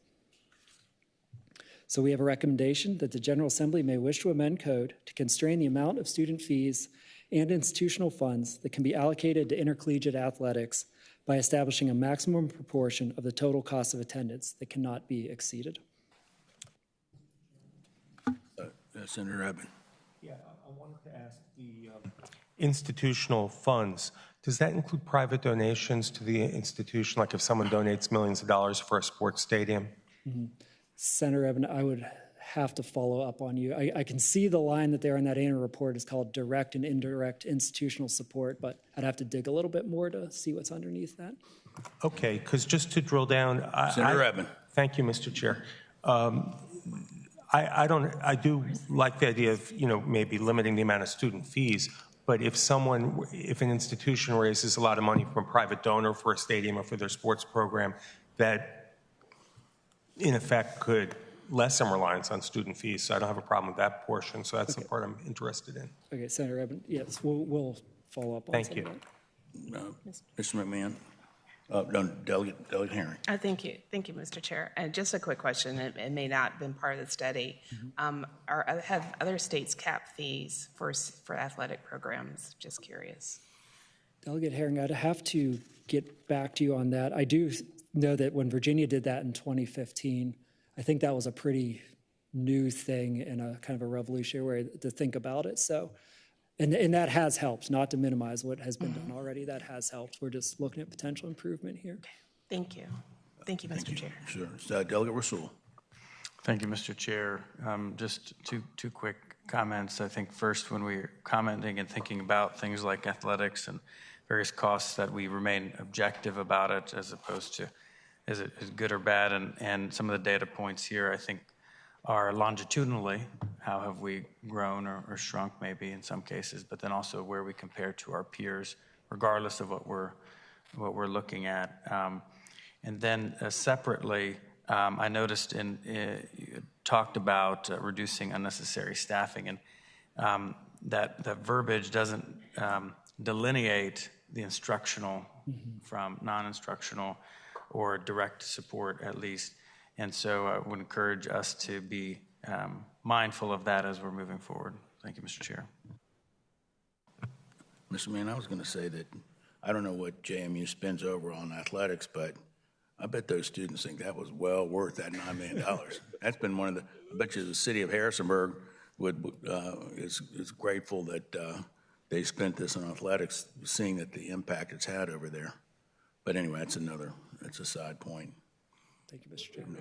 So we have a recommendation that the General Assembly may wish to amend code to constrain the amount of student fees and institutional funds that can be allocated to intercollegiate athletics by establishing a maximum proportion of the total cost of attendance that cannot be exceeded. Senator Abbott. Yeah, I wanted to ask the institutional funds, does that include private donations to the institution, like if someone donates millions of dollars for a sports stadium? Mm-hmm. Senator Evan, I would have to follow up on you. I can see the line that there in that annual report is called direct and indirect institutional support, but I'd have to dig a little bit more to see what's underneath that. Okay, because just to drill down, Senator Evan. Thank you, Mr. Chair. I do like the idea of, maybe limiting the amount of student fees, but if an institution raises a lot of money from a private donor for a stadium or for their sports program, that in effect could lessen reliance on student fees. So I don't have a problem with that portion. So that's the part I'm interested in. Okay, Senator Evan, yes, we'll follow up on Thank you. Mr. McMahon. No, Delegate Herring. Thank you, Mr. Chair. And just a quick question, it may not have been part of the study. Have other states capped fees for athletic programs? Just curious. Delegate Herring, I'd have to get back to you on that. I do know that when Virginia did that in 2015, I think that was a pretty new thing and a kind of a revolutionary way to think about it. So, and that has helped, not to minimize what has been done already. That has helped. We're just looking at potential improvement here. Okay. Thank you. Thank you, Mr. Chair. Sure. Delegate Rasool. Thank you, Mr. Chair. Just two quick comments. I think first, when we're commenting and thinking about things like athletics and various costs, that we remain objective about it as opposed to is it good or bad. And some of the data points here, I think, are longitudinally, how have we grown or shrunk maybe in some cases, but then also where we compare to our peers, regardless of what we're looking at. And then separately, I noticed you talked about reducing unnecessary staffing, and that the verbiage doesn't delineate the instructional from non-instructional or direct support, at least. And so I would encourage us to be mindful of that as we're moving forward. Thank you, Mr. Chair. Mr. Mann, I was going to say that I don't know what JMU spends over on athletics, but I bet those students think that was well worth that $9 million. That's been one of the, I bet you the city of Harrisonburg is grateful that they spent this on athletics, seeing that the impact it's had over there. But anyway, that's a side point. Thank you, Mr. Chairman.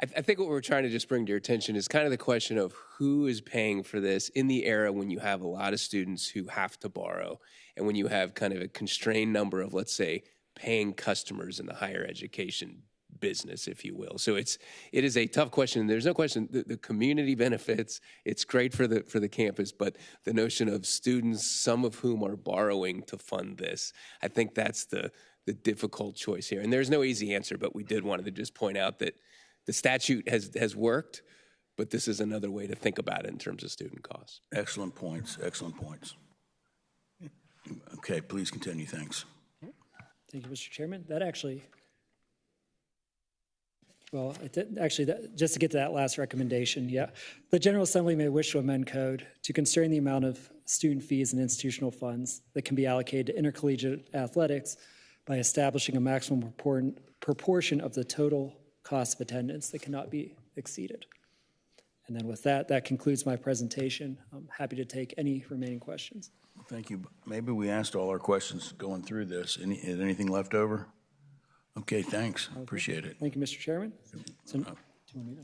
I think what we're trying to just bring to your attention is kind of the question of who is paying for this in the era when you have a lot of students who have to borrow and when you have kind of a constrained number of, let's say, paying customers in the higher education business, if you will. So it is a tough question. There's no question the community benefits. It's great for the campus, but the notion of students, some of whom are borrowing to fund this, I think that's the difficult choice here. And there's no easy answer, but we did want to just point out that the statute has worked, but this is another way to think about it in terms of student costs. Excellent points, excellent points. Okay, please continue, thanks. Thank you, Mr. Chairman. That actually, just to get to that last recommendation, yeah. The General Assembly may wish to amend code to constrain the amount of student fees and institutional funds that can be allocated to intercollegiate athletics by establishing a maximum proportion of the total cost of attendance that cannot be exceeded. And then with that, that concludes my presentation. I'm happy to take any remaining questions. Thank you. Maybe we asked all our questions going through this. Anything left over? Okay, thanks. Appreciate it. Thank you, Mr. Chairman. So, do you want me to?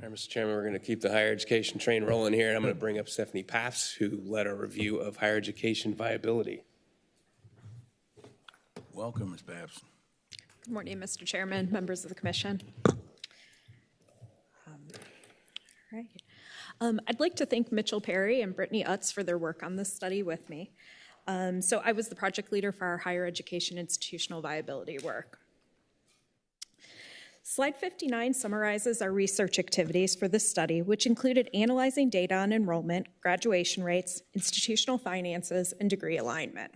All right, Mr. Chairman, we're going to keep the higher education train rolling here, and I'm going to bring up Stephanie Paffs, who led our review of higher education viability. Welcome, Ms. Babs. Good morning, Mr. Chairman, members of the commission. I'd like to thank Mitchell Perry and Brittany Utz for their work on this study with me. So I was the project leader for our higher education institutional viability work. Slide 59 summarizes our research activities for this study, which included analyzing data on enrollment, graduation rates, institutional finances, and degree alignment.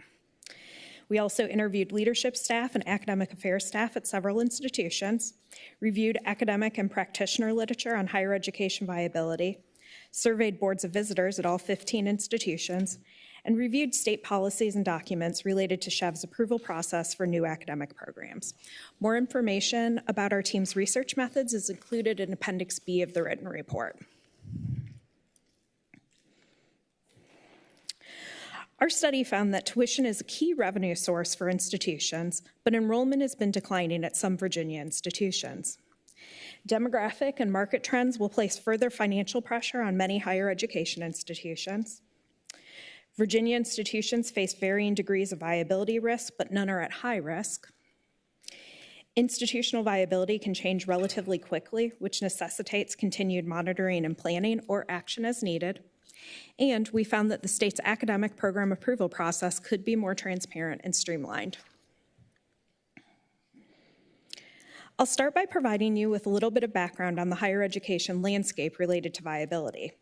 We also interviewed leadership staff and academic affairs staff at several institutions, reviewed academic and practitioner literature on higher education viability, surveyed boards of visitors at all 15 institutions, and reviewed state policies and documents related to SCHEV's approval process for new academic programs. More information about our team's research methods is included in Appendix B of the written report. Our study found that tuition is a key revenue source for institutions, but enrollment has been declining at some Virginia institutions. Demographic and market trends will place further financial pressure on many higher education institutions. Virginia institutions face varying degrees of viability risk, but none are at high risk. Institutional viability can change relatively quickly, which necessitates continued monitoring and planning or action as needed. And we found that the state's academic program approval process could be more transparent and streamlined. I'll start by providing you with a little bit of background on the higher education landscape related to viability.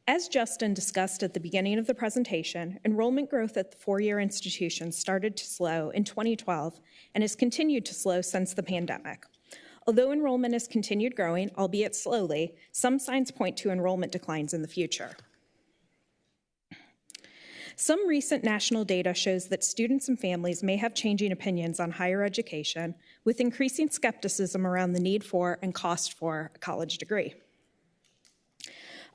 As Justin discussed at the beginning of the presentation, enrollment growth at the four-year institutions started to slow in 2012 and has continued to slow since the pandemic. Although enrollment has continued growing, albeit slowly, some signs point to enrollment declines in the future. Some recent national data shows that students and families may have changing opinions on higher education, with increasing skepticism around the need for and cost for a college degree.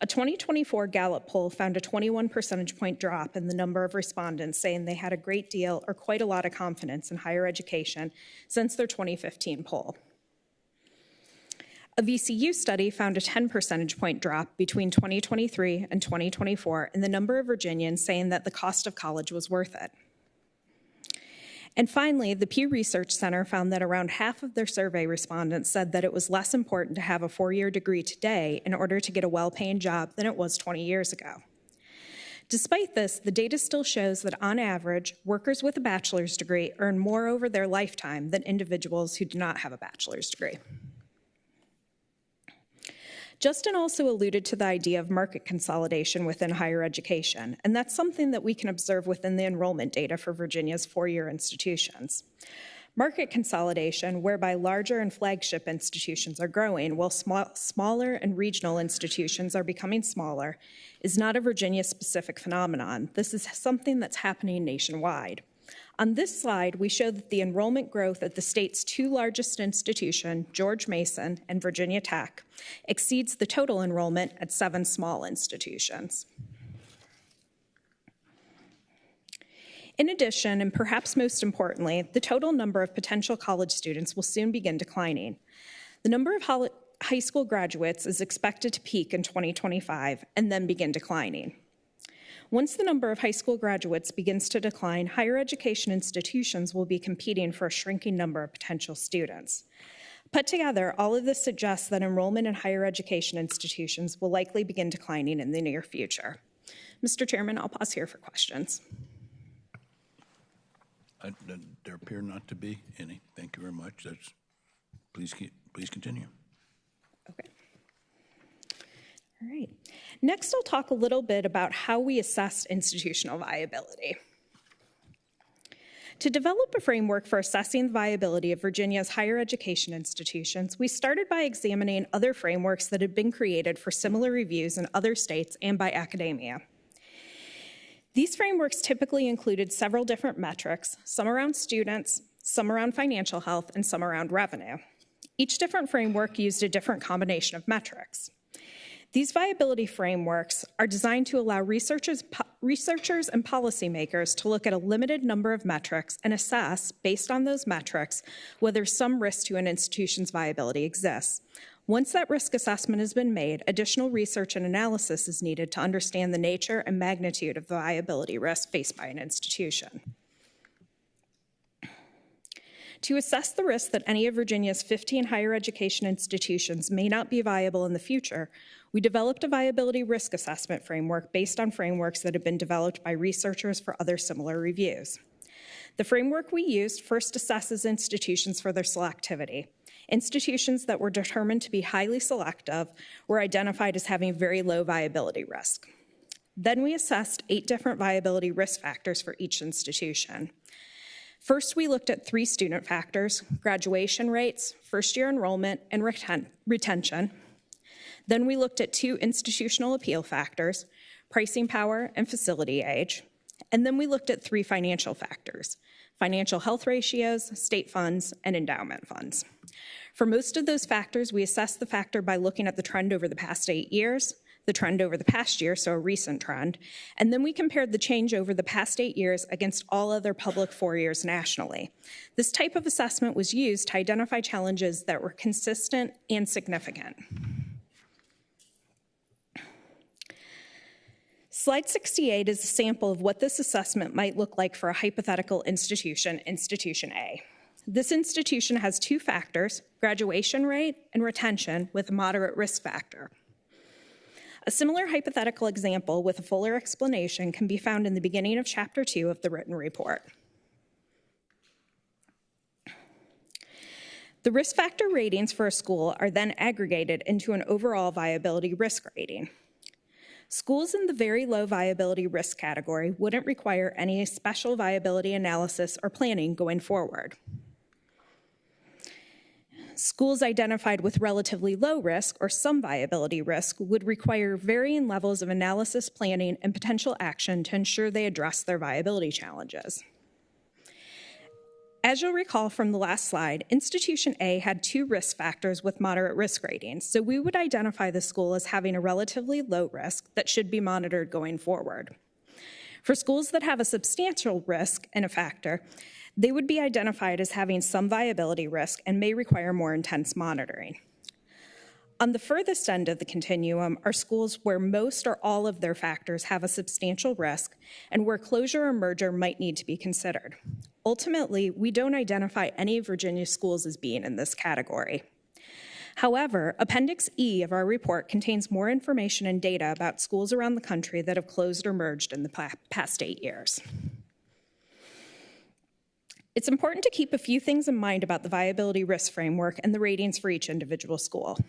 A 2024 Gallup poll found a 21 percentage point drop in the number of respondents saying they had a great deal or quite a lot of confidence in higher education since their 2015 poll. A VCU study found a 10 percentage point drop between 2023 and 2024 in the number of Virginians saying that the cost of college was worth it. And finally, the Pew Research Center found that around half of their survey respondents said that it was less important to have a four-year degree today in order to get a well-paying job than it was 20 years ago. Despite this, the data still shows that on average, workers with a bachelor's degree earn more over their lifetime than individuals who do not have a bachelor's degree. Justin also alluded to the idea of market consolidation within higher education, and that's something that we can observe within the enrollment data for Virginia's four-year institutions. Market consolidation, whereby larger and flagship institutions are growing while smaller and regional institutions are becoming smaller, is not a Virginia-specific phenomenon. This is something that's happening nationwide. On this slide, we show that the enrollment growth at the state's two largest institutions, George Mason and Virginia Tech, exceeds the total enrollment at 7 small institutions. In addition, and perhaps most importantly, the total number of potential college students will soon begin declining. The number of high school graduates is expected to peak in 2025 and then begin declining. Once the number of high school graduates begins to decline, higher education institutions will be competing for a shrinking number of potential students. Put together, all of this suggests that enrollment in higher education institutions will likely begin declining in the near future. Mr. Chairman, I'll pause here for questions. There appear not to be any. Thank you very much. Please continue. Okay. All right. Next, I'll talk a little bit about how we assess institutional viability. To develop a framework for assessing the viability of Virginia's higher education institutions, we started by examining other frameworks that had been created for similar reviews in other states and by academia. These frameworks typically included several different metrics, some around students, some around financial health, and some around revenue. Each different framework used a different combination of metrics. These viability frameworks are designed to allow researchers and policymakers to look at a limited number of metrics and assess, based on those metrics, whether some risk to an institution's viability exists. Once that risk assessment has been made, additional research and analysis is needed to understand the nature and magnitude of the viability risk faced by an institution. To assess the risk that any of Virginia's 15 higher education institutions may not be viable in the future, we developed a viability risk assessment framework based on frameworks that have been developed by researchers for other similar reviews. The framework we used first assesses institutions for their selectivity. Institutions that were determined to be highly selective were identified as having very low viability risk. Then we assessed 8 different viability risk factors for each institution. First, we looked at 3 student factors: graduation rates, first-year enrollment, and retention. Then we looked at 2 institutional appeal factors: pricing power and facility age. And then we looked at 3 financial factors: financial health ratios, state funds, and endowment funds. For most of those factors, we assessed the factor by looking at the trend over the past 8 years, the trend over the past year, so a recent trend, and then we compared the change over the past 8 years against all other public 4 years nationally. This type of assessment was used to identify challenges that were consistent and significant. Slide 68 is a sample of what this assessment might look like for a hypothetical institution, Institution A. This institution has 2 factors, graduation rate and retention, with a moderate risk factor. A similar hypothetical example with a fuller explanation can be found in the beginning of Chapter 2 of the written report. The risk factor ratings for a school are then aggregated into an overall viability risk rating. Schools in the very low viability risk category wouldn't require any special viability analysis or planning going forward. Schools identified with relatively low risk or some viability risk would require varying levels of analysis, planning, and potential action to ensure they address their viability challenges. As you'll recall from the last slide, Institution A had 2 risk factors with moderate risk ratings, so we would identify the school as having a relatively low risk that should be monitored going forward. For schools that have a substantial risk in a factor, they would be identified as having some viability risk and may require more intense monitoring. On the furthest end of the continuum are schools where most or all of their factors have a substantial risk and where closure or merger might need to be considered. Ultimately, we don't identify any of Virginia schools as being in this category. However, Appendix E of our report contains more information and data about schools around the country that have closed or merged in the past 8 years. It's important to keep a few things in mind about the viability risk framework and the ratings for each individual school.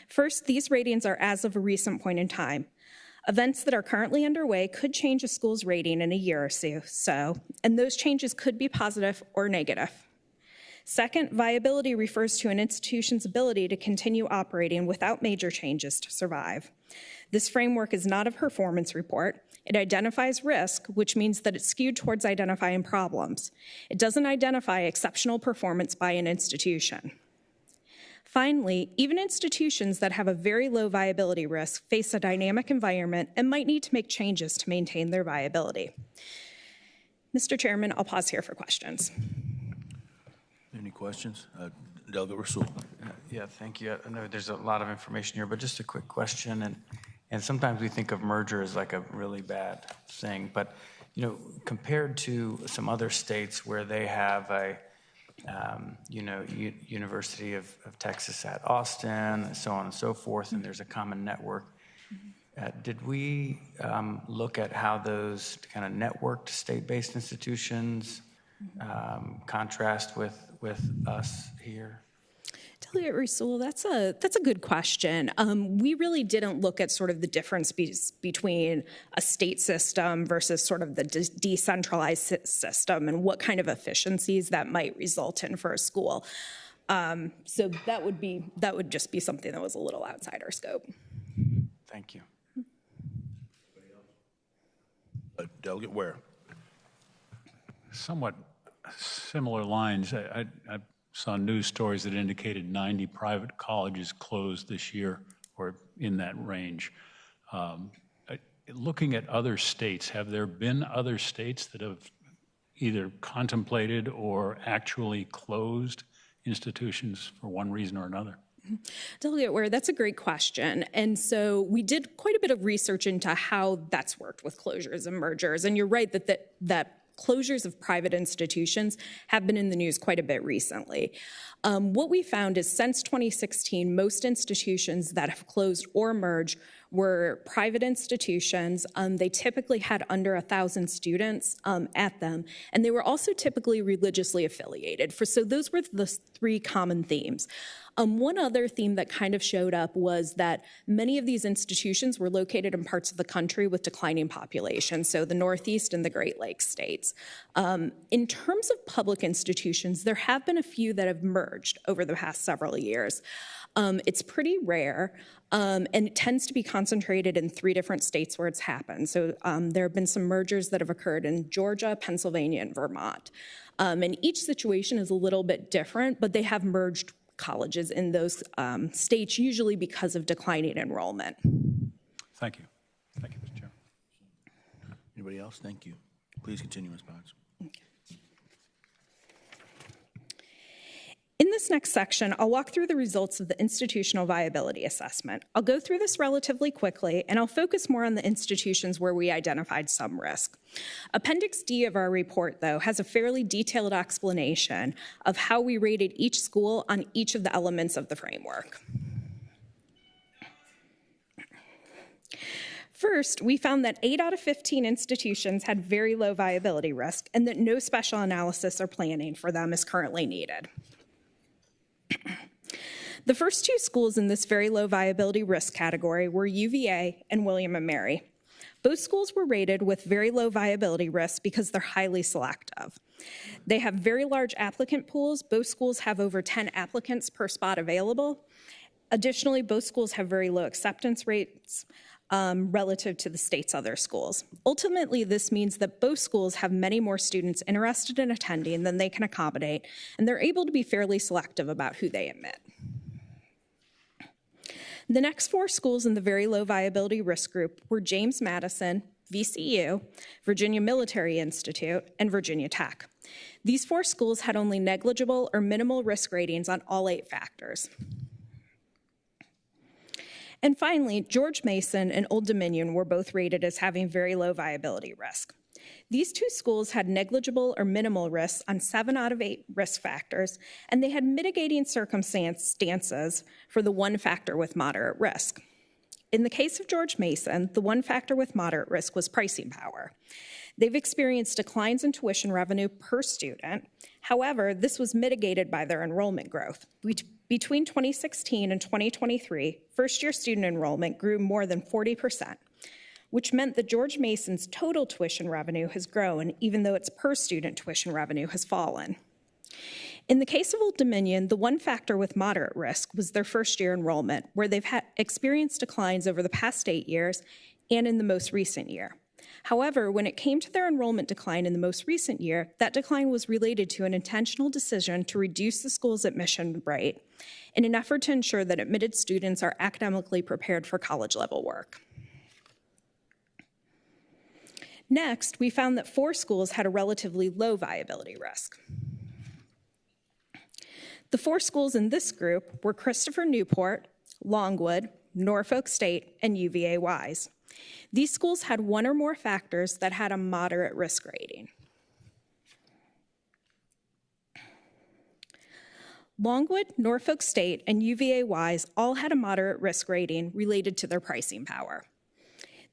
First, these ratings are as of a recent point in time. Events that are currently underway could change a school's rating in a year or so, and those changes could be positive or negative. Second, viability refers to an institution's ability to continue operating without major changes to survive. This framework is not a performance report. It identifies risk, which means that it's skewed towards identifying problems. It doesn't identify exceptional performance by an institution. Finally, even institutions that have a very low viability risk face a dynamic environment and might need to make changes to maintain their viability. Mr. Chairman, I'll pause here for questions. Any questions? Delegate Rasul. Yeah, thank you. I know there's a lot of information here, but just a quick question. And sometimes we think of merger as like a really bad thing, but compared to some other states where they have a University of Texas at Austin, so on and so forth, and there's a common network. Did we look at how those kind of networked state-based institutions contrast with us here? Delegate Rasul, that's a good question. We really didn't look at sort of the difference between a state system versus sort of the decentralized system and what kind of efficiencies that might result in for a school. So that would just be something that was a little outside our scope. Thank you. Delegate Ware. Somewhat similar lines. I saw news stories that indicated 90 private colleges closed this year or in that range. Looking at other states, have there been other states that have either contemplated or actually closed institutions for one reason or another? Delegate Ware, that's a great question. And so we did quite a bit of research into how that's worked with closures and mergers. And you're right that closures of private institutions have been in the news quite a bit recently. What we found is since 2016, most institutions that have closed or merged were private institutions. They typically had under 1,000 students at them, and they were also typically religiously affiliated. So those were the three common themes. One other theme that kind of showed up was that many of these institutions were located in parts of the country with declining populations, so the Northeast and the Great Lakes states. In terms of public institutions, there have been a few that have merged over the past several years. It's pretty rare, and it tends to be concentrated in 3 different states where it's happened. So there have been some mergers that have occurred in Georgia, Pennsylvania, and Vermont. And each situation is a little bit different, but they have merged colleges in those states, usually because of declining enrollment. Thank you. Thank you, Mr. Chairman. Anybody else? Thank you. Please continue, Ms. Potts. In this next section, I'll walk through the results of the institutional viability assessment. I'll go through this relatively quickly, and I'll focus more on the institutions where we identified some risk. Appendix D of our report, though, has a fairly detailed explanation of how we rated each school on each of the elements of the framework. First, we found that 8 out of 15 institutions had very low viability risk and that no special analysis or planning for them is currently needed. The first 2 schools in this very low viability risk category were UVA and William & Mary. Both schools were rated with very low viability risk because they're highly selective. They have very large applicant pools. Both schools have over 10 applicants per spot available. Additionally, both schools have very low acceptance rates relative to the state's other schools. Ultimately, this means that both schools have many more students interested in attending than they can accommodate, and they're able to be fairly selective about who they admit. The next 4 schools in the very low viability risk group were James Madison, VCU, Virginia Military Institute, and Virginia Tech. These 4 schools had only negligible or minimal risk ratings on all 8 factors. And finally, George Mason and Old Dominion were both rated as having very low viability risk. These 2 schools had negligible or minimal risks on 7 out of 8 risk factors, and they had mitigating circumstances for the 1 factor with moderate risk. In the case of George Mason, the 1 factor with moderate risk was pricing power. They've experienced declines in tuition revenue per student. However, this was mitigated by their enrollment growth. Between 2016 and 2023, first-year student enrollment grew more than 40%, which meant that George Mason's total tuition revenue has grown, even though its per-student tuition revenue has fallen. In the case of Old Dominion, the 1 factor with moderate risk was their first-year enrollment, where they've experienced declines over the past 8 years and in the most recent year. However, when it came to their enrollment decline in the most recent year, that decline was related to an intentional decision to reduce the school's admission rate in an effort to ensure that admitted students are academically prepared for college-level work. Next, we found that 4 schools had a relatively low viability risk. The 4 schools in this group were Christopher Newport, Longwood, Norfolk State, and UVA Wise. These schools had 1 or more factors that had a moderate risk rating. Longwood, Norfolk State, and UVA Wise all had a moderate risk rating related to their pricing power.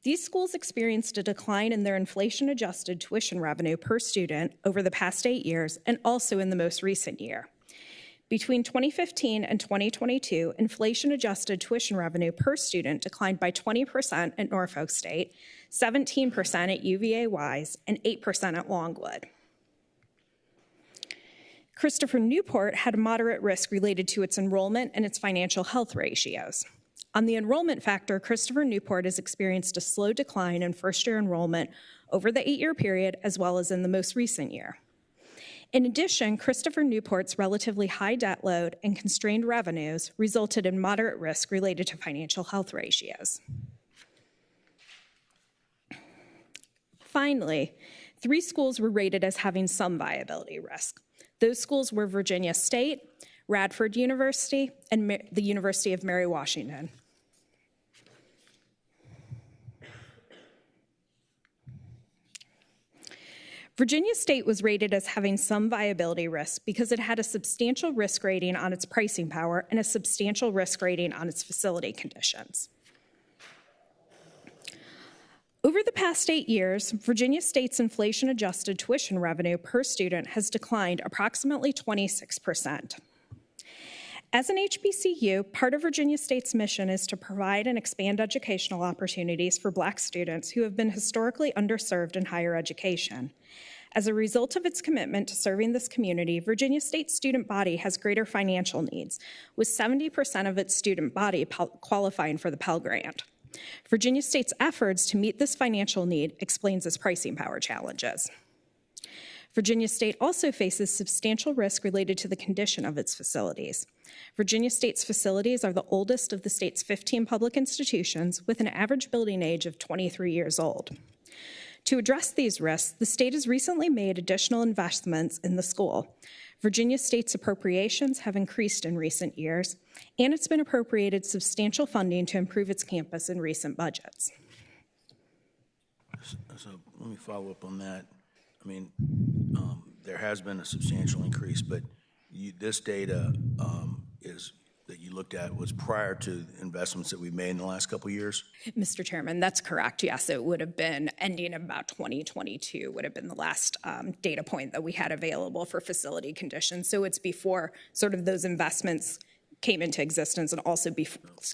These schools experienced a decline in their inflation-adjusted tuition revenue per student over the past 8 years and also in the most recent year. Between 2015 and 2022, inflation-adjusted tuition revenue per student declined by 20% at Norfolk State, 17% at UVA Wise, and 8% at Longwood. Christopher Newport had a moderate risk related to its enrollment and its financial health ratios. On the enrollment factor, Christopher Newport has experienced a slow decline in first-year enrollment over the 8-year period as well as in the most recent year. In addition, Christopher Newport's relatively high debt load and constrained revenues resulted in moderate risk related to financial health ratios. Finally, 3 schools were rated as having some viability risk. Those schools were Virginia State, Radford University, and the University of Mary Washington. Virginia State was rated as having some viability risk because it had a substantial risk rating on its pricing power and a substantial risk rating on its facility conditions. Over the past 8 years, Virginia State's inflation-adjusted tuition revenue per student has declined approximately 26%. As an HBCU, part of Virginia State's mission is to provide and expand educational opportunities for Black students who have been historically underserved in higher education. As a result of its commitment to serving this community, Virginia State's student body has greater financial needs, with 70% of its student body qualifying for the Pell Grant. Virginia State's efforts to meet this financial need explains its pricing power challenges. Virginia State also faces substantial risk related to the condition of its facilities. Virginia State's facilities are the oldest of the state's 15 public institutions, with an average building age of 23 years old. To address these risks, the state has recently made additional investments in the school. Virginia State's appropriations have increased in recent years, and it's been appropriated substantial funding to improve its campus in recent budgets. So let me follow up on that. I mean, there has been a substantial increase, but this data that you looked at was prior to investments that we made in the last couple of years? Mr. Chairman, that's correct. Yes, it would have been ending about 2022 would have been the last data point that we had available for facility conditions. So it's before sort of those investments came into existence and also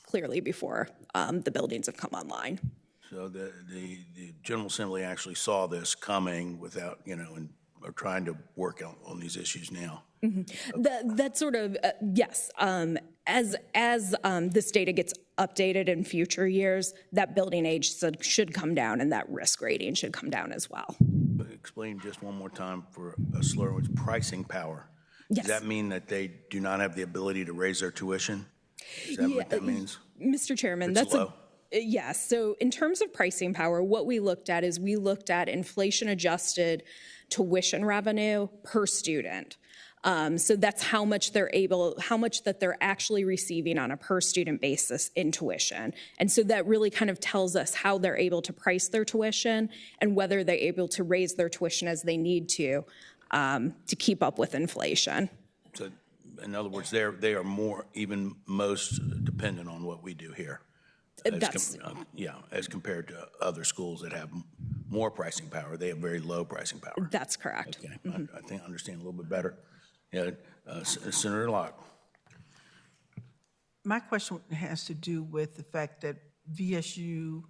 clearly before the buildings have come online. So the General Assembly actually saw this coming without, and are trying to work on these issues now. Mm-hmm. That sort of, yes. As this data gets updated in future years, that building age should come down and that risk rating should come down as well. Explain just one more time for a slur, what's pricing power? Yes. Does that mean that they do not have the ability to raise their tuition? Is that what that means? Mr. Chairman, It's low. Yes. So in terms of pricing power, what we looked at is we looked at inflation-adjusted tuition revenue per student. So that's how much that they're actually receiving on a per student basis in tuition. And so that really kind of tells us how they're able to price their tuition and whether they're able to raise their tuition as they need to keep up with inflation. So in other words, they are even most dependent on what we do here. As compared to other schools that have more pricing power, they have very low pricing power. That's correct. Okay, mm-hmm. I think I understand a little bit better. Yeah, Senator Locke. My question has to do with the fact that VSU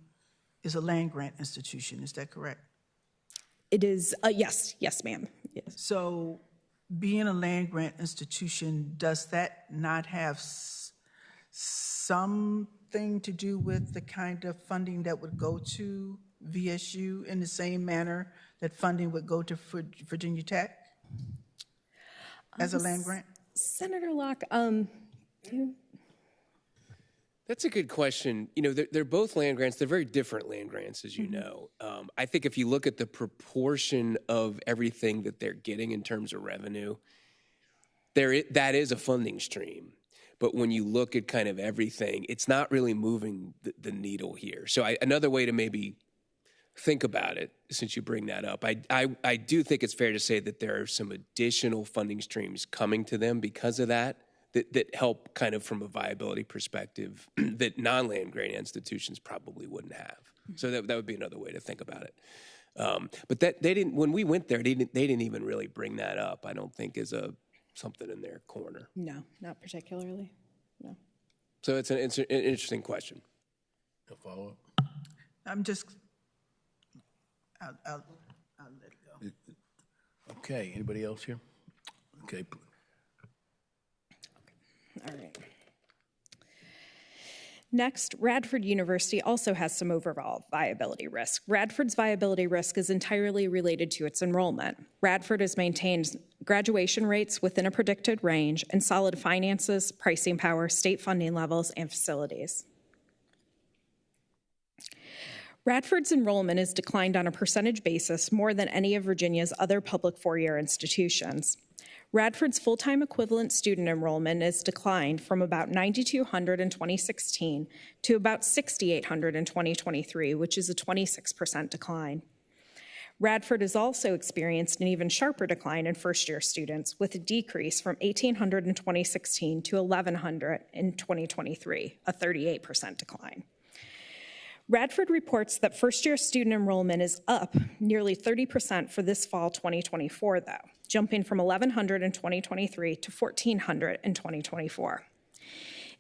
is a land-grant institution. Is that correct? It is. Yes, ma'am. Yes. So, being a land-grant institution, does that not have something to do with the kind of funding that would go to VSU in the same manner that funding would go to Virginia Tech as a land grant? Senator Locke, That's a good question. You know, they're both land grants. They're very different land grants, as you know. I think if you look at the proportion of everything that they're getting in terms of revenue, that is a funding stream. But when you look at kind of everything, it's not really moving the needle here. So another way to maybe think about it, since you bring that up, I do think it's fair to say that there are some additional funding streams coming to them because of that help kind of from a viability perspective that non-land grant institutions probably wouldn't have. So that would be another way to think about it. But that they didn't, when we went there, they didn't even really bring that up, I don't think, as something in their corner. no, not particularly, no. So it's an interesting question. A follow-up? I'm just, I'll let it go. Okay, anybody else here? Okay. All right. Next, Radford University also has some overall viability risk. Radford's viability risk is entirely related to its enrollment. Radford has maintained graduation rates within a predicted range and solid finances, pricing power, state funding levels, and facilities. Radford's enrollment has declined on a percentage basis more than any of Virginia's other public four-year institutions. Radford's full-time equivalent student enrollment has declined from about 9,200 in 2016 to about 6,800 in 2023, which is a 26% decline. Radford has also experienced an even sharper decline in first-year students, with a decrease from 1,800 in 2016 to 1,100 in 2023, a 38% decline. Radford reports that first-year student enrollment is up nearly 30% for this fall 2024, though, jumping from 1,100 in 2023 to 1,400 in 2024.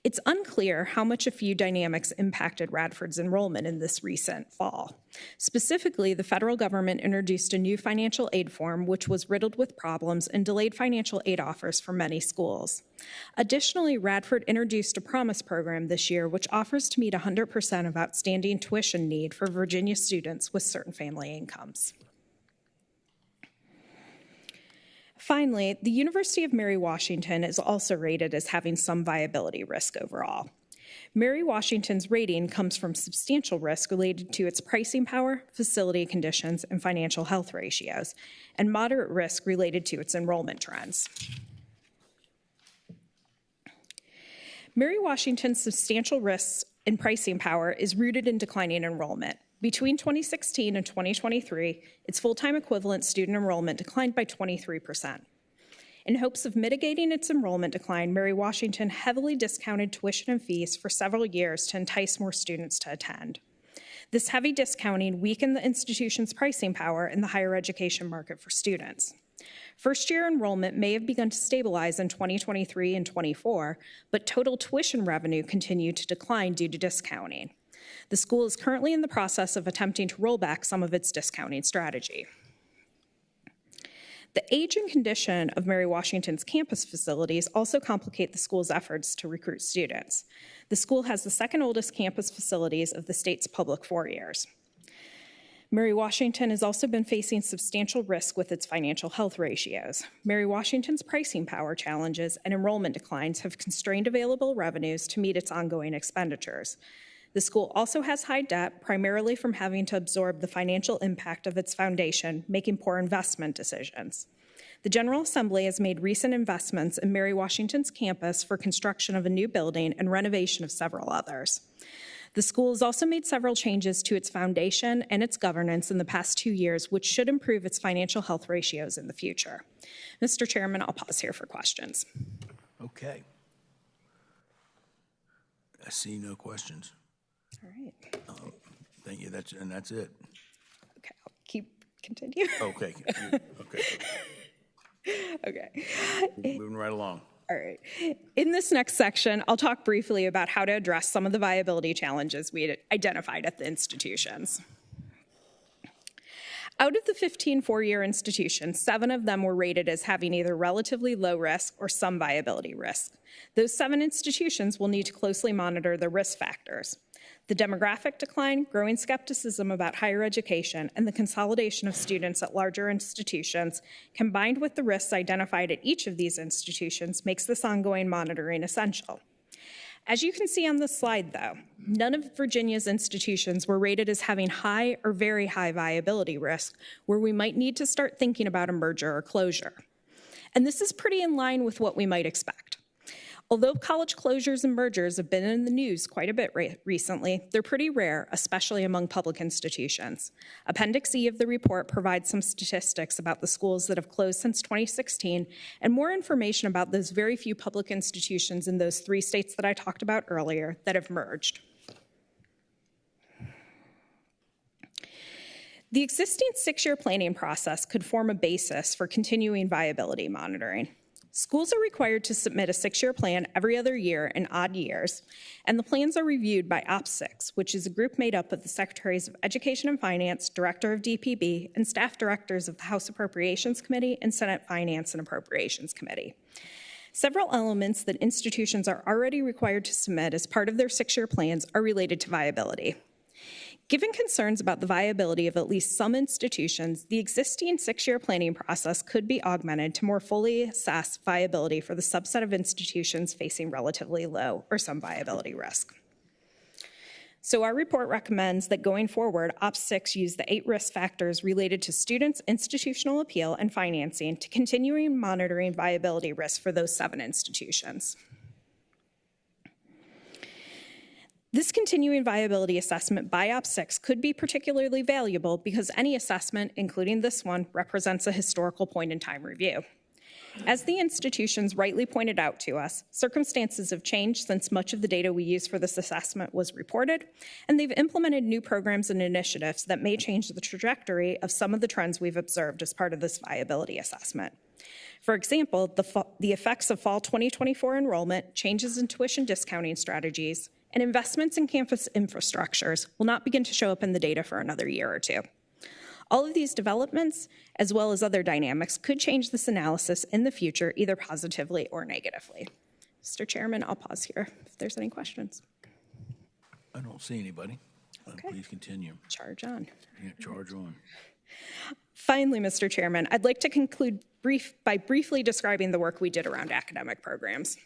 It's unclear how much a few dynamics impacted Radford's enrollment in this recent fall. Specifically, the federal government introduced a new financial aid form, which was riddled with problems and delayed financial aid offers for many schools. Additionally, Radford introduced a promise program this year, which offers to meet 100% of outstanding tuition need for Virginia students with certain family incomes. Finally, the University of Mary Washington is also rated as having some viability risk overall. Mary Washington's rating comes from substantial risk related to its pricing power, facility conditions, and financial health ratios, and moderate risk related to its enrollment trends. Mary Washington's substantial risks in pricing power is rooted in declining enrollment. Between 2016 and 2023, its full-time equivalent student enrollment declined by 23%. In hopes of mitigating its enrollment decline, Mary Washington heavily discounted tuition and fees for several years to entice more students to attend. This heavy discounting weakened the institution's pricing power in the higher education market for students. First-year enrollment may have begun to stabilize in 2023 and 24, but total tuition revenue continued to decline due to discounting. The school is currently in the process of attempting to roll back some of its discounting strategy. The age and condition of Mary Washington's campus facilities also complicate the school's efforts to recruit students. The school has the second oldest campus facilities of the state's public four-years. Mary Washington has also been facing substantial risk with its financial health ratios. Mary Washington's pricing power challenges and enrollment declines have constrained available revenues to meet its ongoing expenditures. The school also has high debt, primarily from having to absorb the financial impact of its foundation, making poor investment decisions. The General Assembly has made recent investments in Mary Washington's campus for construction of a new building and renovation of several others. The school has also made several changes to its foundation and its governance in the past 2 years, which should improve its financial health ratios in the future. Mr. Chairman, I'll pause here for questions. Okay. I see no questions. All right. Thank you. That's it. Okay, I'll continue. Okay. Okay. Okay. Moving right along. All right. In this next section, I'll talk briefly about how to address some of the viability challenges we had identified at the institutions. Out of the 15 four-year institutions, 7 of them were rated as having either relatively low risk or some viability risk. Those 7 institutions will need to closely monitor the risk factors. The demographic decline, growing skepticism about higher education, and the consolidation of students at larger institutions, combined with the risks identified at each of these institutions, makes this ongoing monitoring essential. As you can see on this slide, though, none of Virginia's institutions were rated as having high or very high viability risk, where we might need to start thinking about a merger or closure. And this is pretty in line with what we might expect. Although college closures and mergers have been in the news quite a bit recently, they're pretty rare, especially among public institutions. Appendix E of the report provides some statistics about the schools that have closed since 2016 and more information about those very few public institutions in those 3 states that I talked about earlier that have merged. The existing 6-year planning process could form a basis for continuing viability monitoring. Schools are required to submit a 6-year plan every other year in odd years, and the plans are reviewed by OP6, which is a group made up of the Secretaries of Education and Finance, Director of DPB, and staff directors of the House Appropriations Committee and Senate Finance and Appropriations Committee. Several elements that institutions are already required to submit as part of their 6-year plans are related to viability. Given concerns about the viability of at least some institutions, the existing 6-year planning process could be augmented to more fully assess viability for the subset of institutions facing relatively low or some viability risk. So our report recommends that going forward, OP6 use the 8 risk factors related to students, institutional appeal, and financing to continuing monitoring viability risk for those 7 institutions. This continuing viability assessment by OP6 could be particularly valuable because any assessment, including this one, represents a historical point in time review. As the institutions rightly pointed out to us, circumstances have changed since much of the data we use for this assessment was reported, and they've implemented new programs and initiatives that may change the trajectory of some of the trends we've observed as part of this viability assessment. For example, the effects of fall 2024 enrollment, changes in tuition discounting strategies, and investments in campus infrastructures will not begin to show up in the data for another year or 2. All of these developments, as well as other dynamics, could change this analysis in the future, either positively or negatively. Mr. Chairman, I'll pause here if there's any questions. I don't see anybody. Okay. Please continue. Charge on. Yeah, charge on. Finally, Mr. Chairman, I'd like to conclude by briefly describing the work we did around academic programs.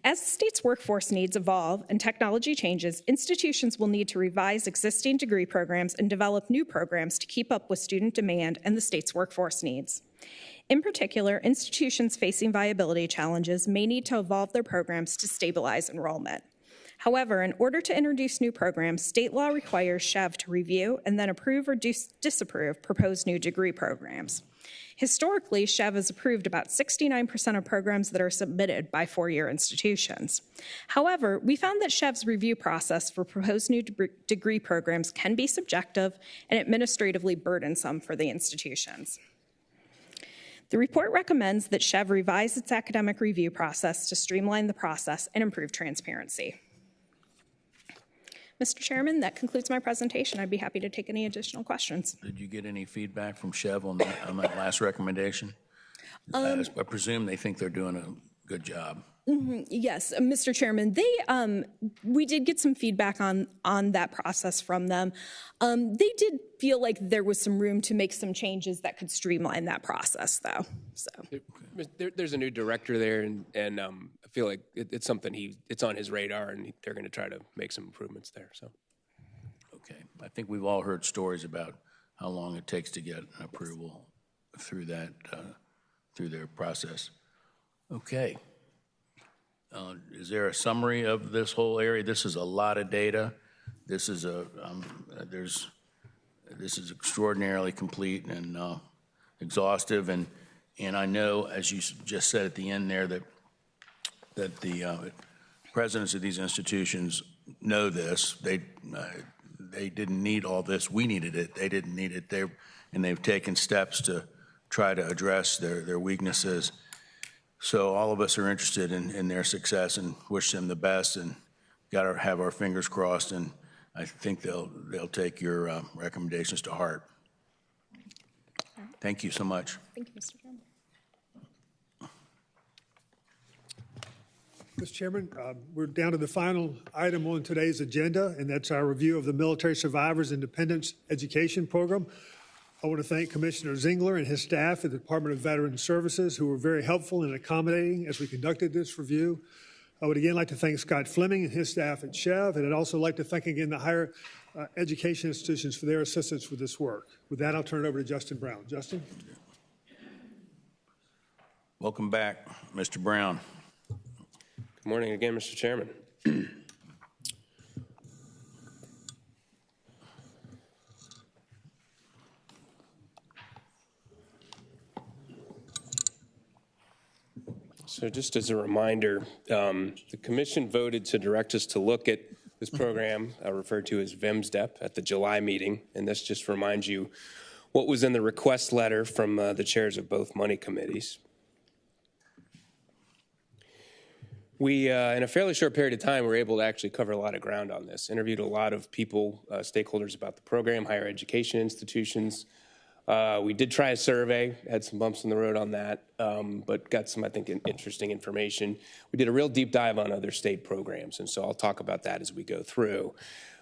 As the state's workforce needs evolve and technology changes, institutions will need to revise existing degree programs and develop new programs to keep up with student demand and the state's workforce needs. In particular, institutions facing viability challenges may need to evolve their programs to stabilize enrollment. However, in order to introduce new programs, state law requires SCHEV to review and then approve or disapprove proposed new degree programs. Historically, SCHEV has approved about 69% of programs that are submitted by 4-year institutions. However, we found that SCHEV's review process for proposed new degree programs can be subjective and administratively burdensome for the institutions. The report recommends that SCHEV revise its academic review process to streamline the process and improve transparency. Mr. Chairman, that concludes my presentation. I'd be happy to take any additional questions. Did you get any feedback from SCHEV on that last recommendation? I presume they think they're doing a good job. Yes, Mr. Chairman, we did get some feedback on that process from them. They did feel like there was some room to make some changes that could streamline that process, though. So there's a new director there, and I feel like it's something it's on his radar, and they're going to try to make some improvements there. So, okay, I think we've all heard stories about how long it takes to get an approval through that through their process. Okay. Is there a summary of this whole area? This is a lot of data. This is this is extraordinarily complete and exhaustive. And I know, as you just said at the end there, that the presidents of these institutions know this. They didn't need all this. We needed it. They didn't need it. They've taken steps to try to address their weaknesses. So all of us are interested in their success and wish them the best, and got to have our fingers crossed. And I think they'll take your recommendations to heart. Thank you so much. thank you, Mr. Chairman. Mr. Chairman, we're down to the final item on today's agenda, and that's our review of the Military Survivors Independence Education Program. I want to thank Commissioner Zingler and his staff at the Department of Veterans Services, who were very helpful and accommodating as we conducted this review. I would again like to thank Scott Fleming and his staff at Chev, and I'd also like to thank again the higher education institutions for their assistance with this work. With that, I'll turn it over to Justin Brown. Justin? Welcome back, Mr. Brown. Good morning again, Mr. Chairman. So just as a reminder, the commission voted to direct us to look at this program referred to as VMSDEP at the July meeting, and this just reminds you what was in the request letter from the chairs of both money committees. We, in a fairly short period of time, were able to actually cover a lot of ground on this, interviewed a lot of people, stakeholders about the program, higher education institutions. We did try a survey, had some bumps in the road on that, but got some, I think, interesting information. We did a real deep dive on other state programs, and so I'll talk about that as we go through.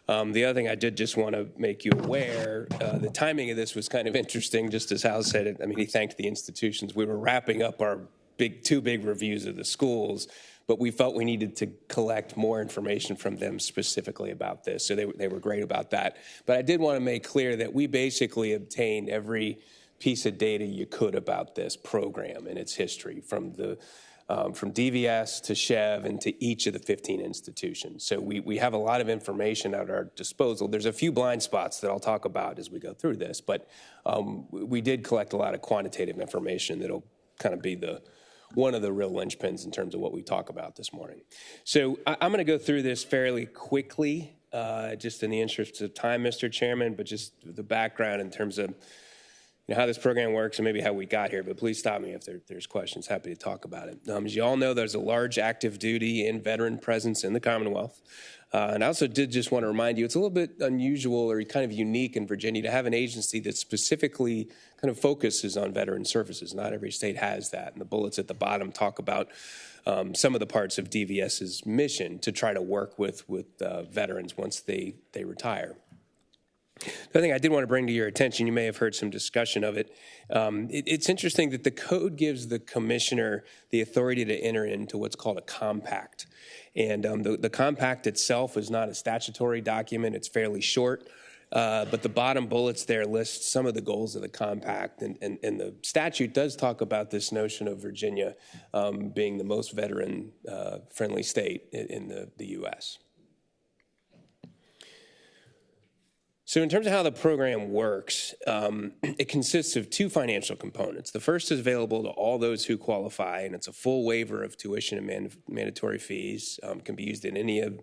The other thing I did just want to make you aware, the timing of this was kind of interesting, just as Hal said it. I mean, he thanked the institutions. We were wrapping up our two big reviews of the schools, but we felt we needed to collect more information from them specifically about this. So they were great about that. But I did want to make clear that we basically obtained every piece of data you could about this program and its history, from DVS to Chev and to each of the 15 institutions. So we have a lot of information at our disposal. There's a few blind spots that I'll talk about as we go through this, but we did collect a lot of quantitative information that'll kind of be one of the real linchpins in terms of what we talk about this morning. So I'm going to go through this fairly quickly, just in the interest of time, Mr. Chairman, but just the background in terms of how this program works and maybe how we got here. But please stop me if there's questions. Happy to talk about it. As you all know, there's a large active duty and veteran presence in the Commonwealth. And I also did just want to remind you, it's a little bit unusual or kind of unique in Virginia to have an agency that specifically kind of focuses on veteran services. Not every state has that. And the bullets at the bottom talk about some of the parts of DVS's mission to try to work with veterans once they retire. The other thing I did want to bring to your attention, you may have heard some discussion of it. It's interesting that the code gives the commissioner the authority to enter into what's called a compact. And the compact itself is not a statutory document. It's fairly short. But the bottom bullets there list some of the goals of the compact. And the statute does talk about this notion of Virginia being the most veteran-friendly state in the U.S. So in terms of how the program works, it consists of two financial components. The first is available to all those who qualify, and it's a full waiver of tuition and mandatory fees. Can be used in any of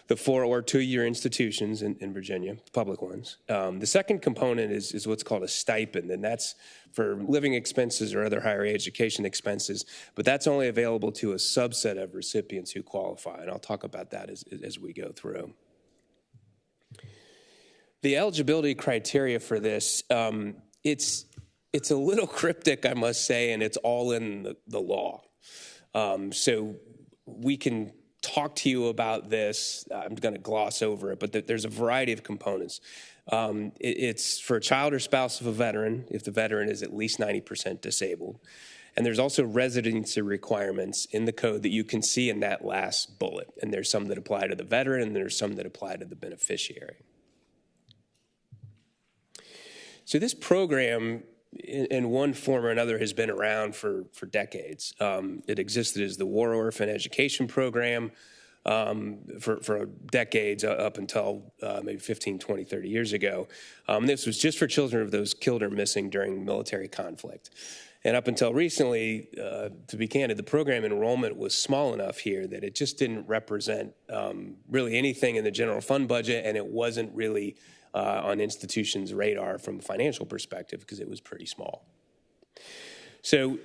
the 4 or 2-year institutions in Virginia, public ones. The second component is what's called a stipend, and that's for living expenses or other higher education expenses, but that's only available to a subset of recipients who qualify, and I'll talk about that as we go through. The eligibility criteria for this, it's a little cryptic, I must say, and it's all in the law. So we can talk to you about this. I'm going to gloss over it, but there's a variety of components. It's for a child or spouse of a veteran, if the veteran is at least 90% disabled. And there's also residency requirements in the code that you can see in that last bullet. And there's some that apply to the veteran, and there's some that apply to the beneficiary. So this program, in one form or another, has been around for decades. It existed as the War Orphan Education Program for decades, up until maybe 15, 20, 30 years ago. This was just for children of those killed or missing during military conflict. And up until recently, to be candid, the program enrollment was small enough here that it just didn't represent really anything in the general fund budget, and it wasn't really on institutions' radar from a financial perspective because it was pretty small. So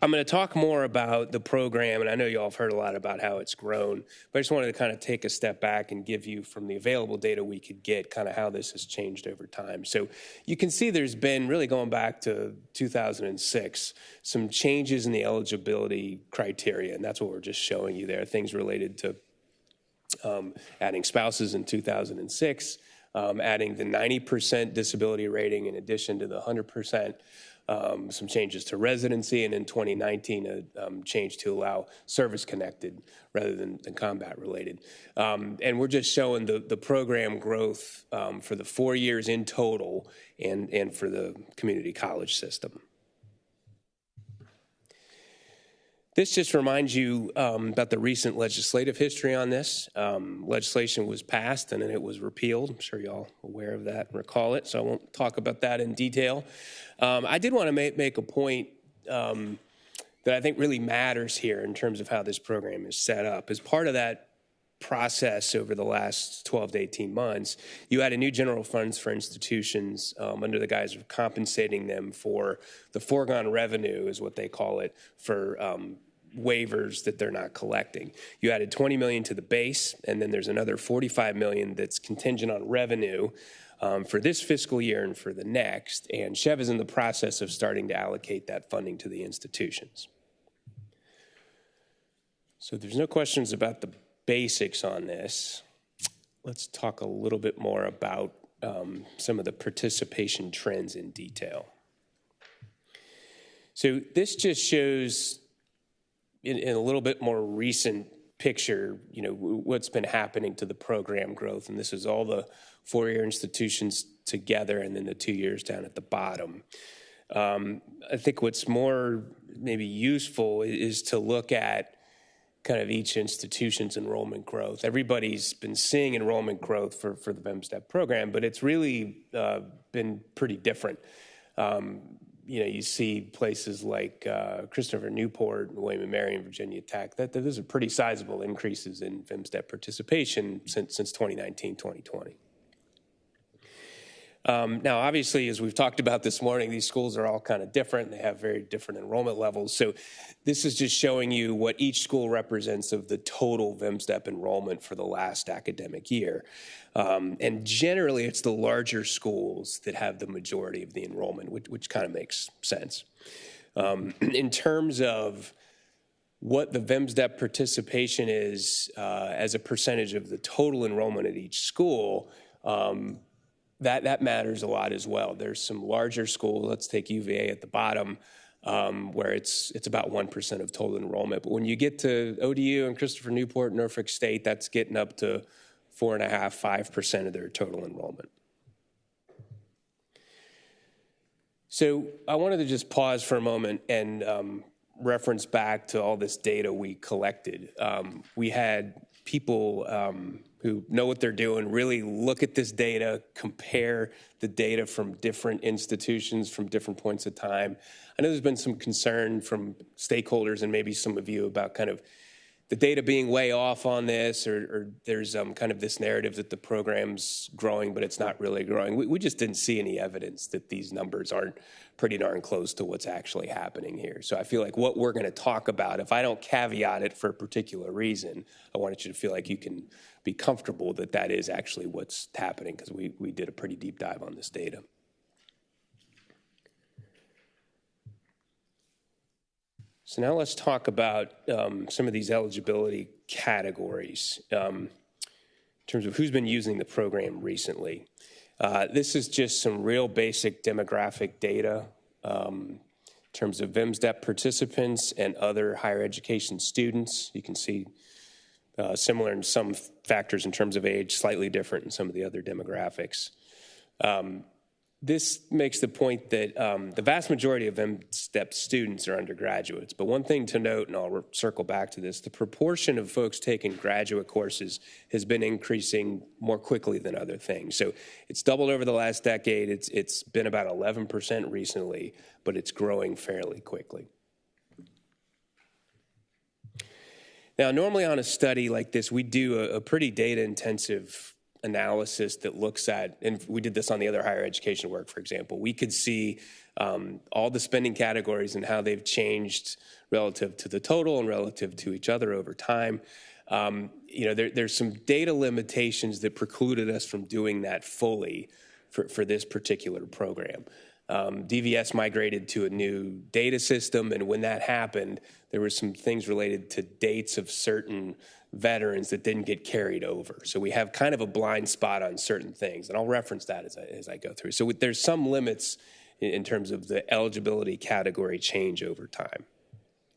I'm going to talk more about the program, and I know you all have heard a lot about how it's grown, but I just wanted to kind of take a step back and give you, from the available data we could get, kind of how this has changed over time. So you can see there's been, really going back to 2006, some changes in the eligibility criteria, and that's what we're just showing you there, things related to adding spouses in 2006, adding the 90% disability rating in addition to the 100%, some changes to residency, and in 2019, a change to allow service-connected rather than combat-related. And we're just showing the program growth for the 4 years in total and for the community college system. This just reminds you about the recent legislative history on this. Legislation was passed and then it was repealed. I'm sure y'all are aware of that and recall it, so I won't talk about that in detail. I did want to make a point that I think really matters here in terms of how this program is set up. As part of that process over the last 12 to 18 months, you added new general funds for institutions under the guise of compensating them for the foregone revenue, is what they call it, for waivers that they're not collecting. You added $20 million to the base, and then there's another $45 million that's contingent on revenue for this fiscal year and for the next, and Chev is in the process of starting to allocate that funding to the institutions. So there's no questions about the basics on this. Let's talk a little bit more about some of the participation trends in detail. So this just shows in a little bit more recent picture, what's been happening to the program growth. And this is all the four-year institutions together and then the 2 years down at the bottom. I think what's more maybe useful is to look at kind of each institution's enrollment growth. Everybody's been seeing enrollment growth for the VMSTEP program, but it's really been pretty different. You see places like Christopher Newport, William & Mary, and Virginia Tech, those are pretty sizable increases in VMSTEP participation since 2019, 2020. Now, obviously, as we've talked about this morning, these schools are all kind of different. They have very different enrollment levels. So this is just showing you what each school represents of the total VMSTEP enrollment for the last academic year. And generally, it's the larger schools that have the majority of the enrollment, which kind of makes sense. In terms of what the VMSTEP participation is as a percentage of the total enrollment at each school, that matters a lot as well. There's some larger schools, let's take UVA at the bottom, where it's about 1% of total enrollment. But when you get to ODU and Christopher Newport, Norfolk State, that's getting up to 4.5%, 5% of their total enrollment. So I wanted to just pause for a moment and reference back to all this data we collected. We had people who know what they're doing really look at this data, compare the data from different institutions from different points of time. I know there's been some concern from stakeholders and maybe some of you about kind of the data being way off on this, or there's kind of this narrative that the program's growing, but it's not really growing. We just didn't see any evidence that these numbers aren't pretty darn close to what's actually happening here. So I feel like what we're going to talk about, if I don't caveat it for a particular reason, I wanted you to feel like you can be comfortable that that is actually what's happening, because we did a pretty deep dive on this data. So now let's talk about some of these eligibility categories in terms of who's been using the program recently. This is just some real basic demographic data in terms of VMSTEP participants and other higher education students. You can see similar in some factors in terms of age, slightly different in some of the other demographics. This makes the point that the vast majority of VMSTEP students are undergraduates. But one thing to note, and I'll circle back to this, the proportion of folks taking graduate courses has been increasing more quickly than other things. So it's doubled over the last decade. It's been about 11% recently, but it's growing fairly quickly. Now, normally on a study like this, we do a pretty data-intensive analysis that looks at, and we did this on the other higher education work, for example, we could see all the spending categories and how they've changed relative to the total and relative to each other over time. There's some data limitations that precluded us from doing that fully for this particular program. DVS migrated to a new data system, and when that happened, there were some things related to dates of certain veterans that didn't get carried over. So we have kind of a blind spot on certain things, and I'll reference that as I go through. So there's some limits in terms of the eligibility category change over time.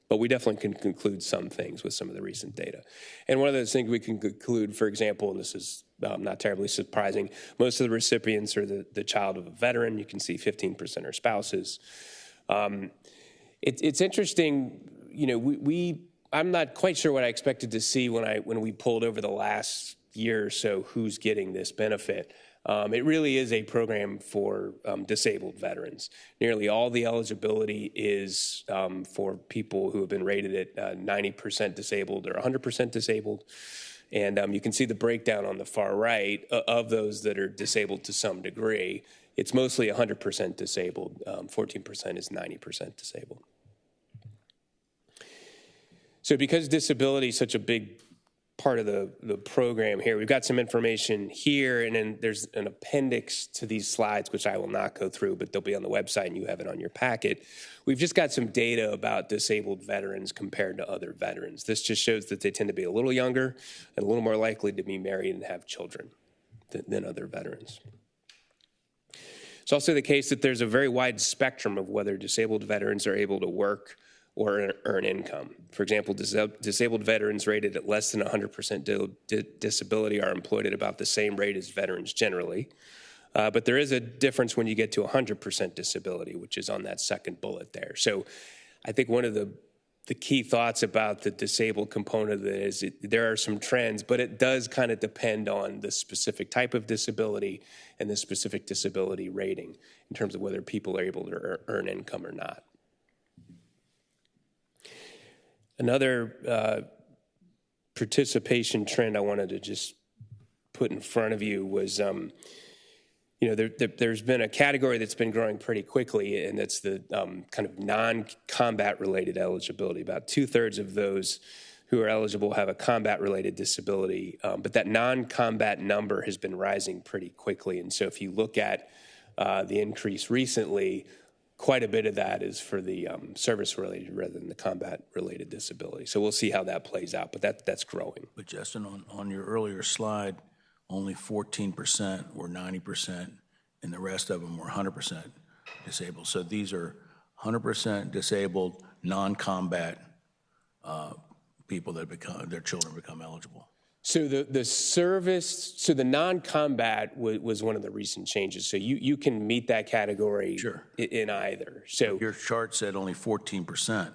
But we definitely can conclude some things with some of the recent data. And one of those things we can conclude, for example, and this is not terribly surprising, most of the recipients are the child of a veteran. You can see 15% are spouses. It's interesting, I'm not quite sure what I expected to see when we pulled over the last year or so who's getting this benefit. It really is a program for disabled veterans. Nearly all the eligibility is for people who have been rated at 90% disabled or 100% disabled. And you can see the breakdown on the far right of those that are disabled to some degree. It's mostly 100% disabled. 14% is 90% disabled. So because disability is such a big part of the program here, we've got some information here, and then there's an appendix to these slides, which I will not go through, but they'll be on the website and you have it on your packet. We've just got some data about disabled veterans compared to other veterans. This just shows that they tend to be a little younger and a little more likely to be married and have children than other veterans. It's also the case that there's a very wide spectrum of whether disabled veterans are able to work or earn income. For example, disabled veterans rated at less than 100% disability are employed at about the same rate as veterans generally. But there is a difference when you get to 100% disability, which is on that second bullet there. So I think one of the key thoughts about the disabled component of it is there are some trends, but it does kind of depend on the specific type of disability and the specific disability rating in terms of whether people are able to earn income or not. Another participation trend I wanted to just put in front of you was, there's been a category that's been growing pretty quickly, and that's the kind of non-combat related eligibility. About 2/3 of those who are eligible have a combat-related disability, but that non-combat number has been rising pretty quickly. And so if you look at the increase recently, quite a bit of that is for the service-related rather than the combat-related disability. So we'll see how that plays out, but that's growing. But Justin, on your earlier slide, only 14% were 90%, and the rest of them were 100% disabled. So these are 100% disabled, non-combat people that their children become eligible. So the non-combat was one of the recent changes. So you can meet that category in either. So your chart said only 14%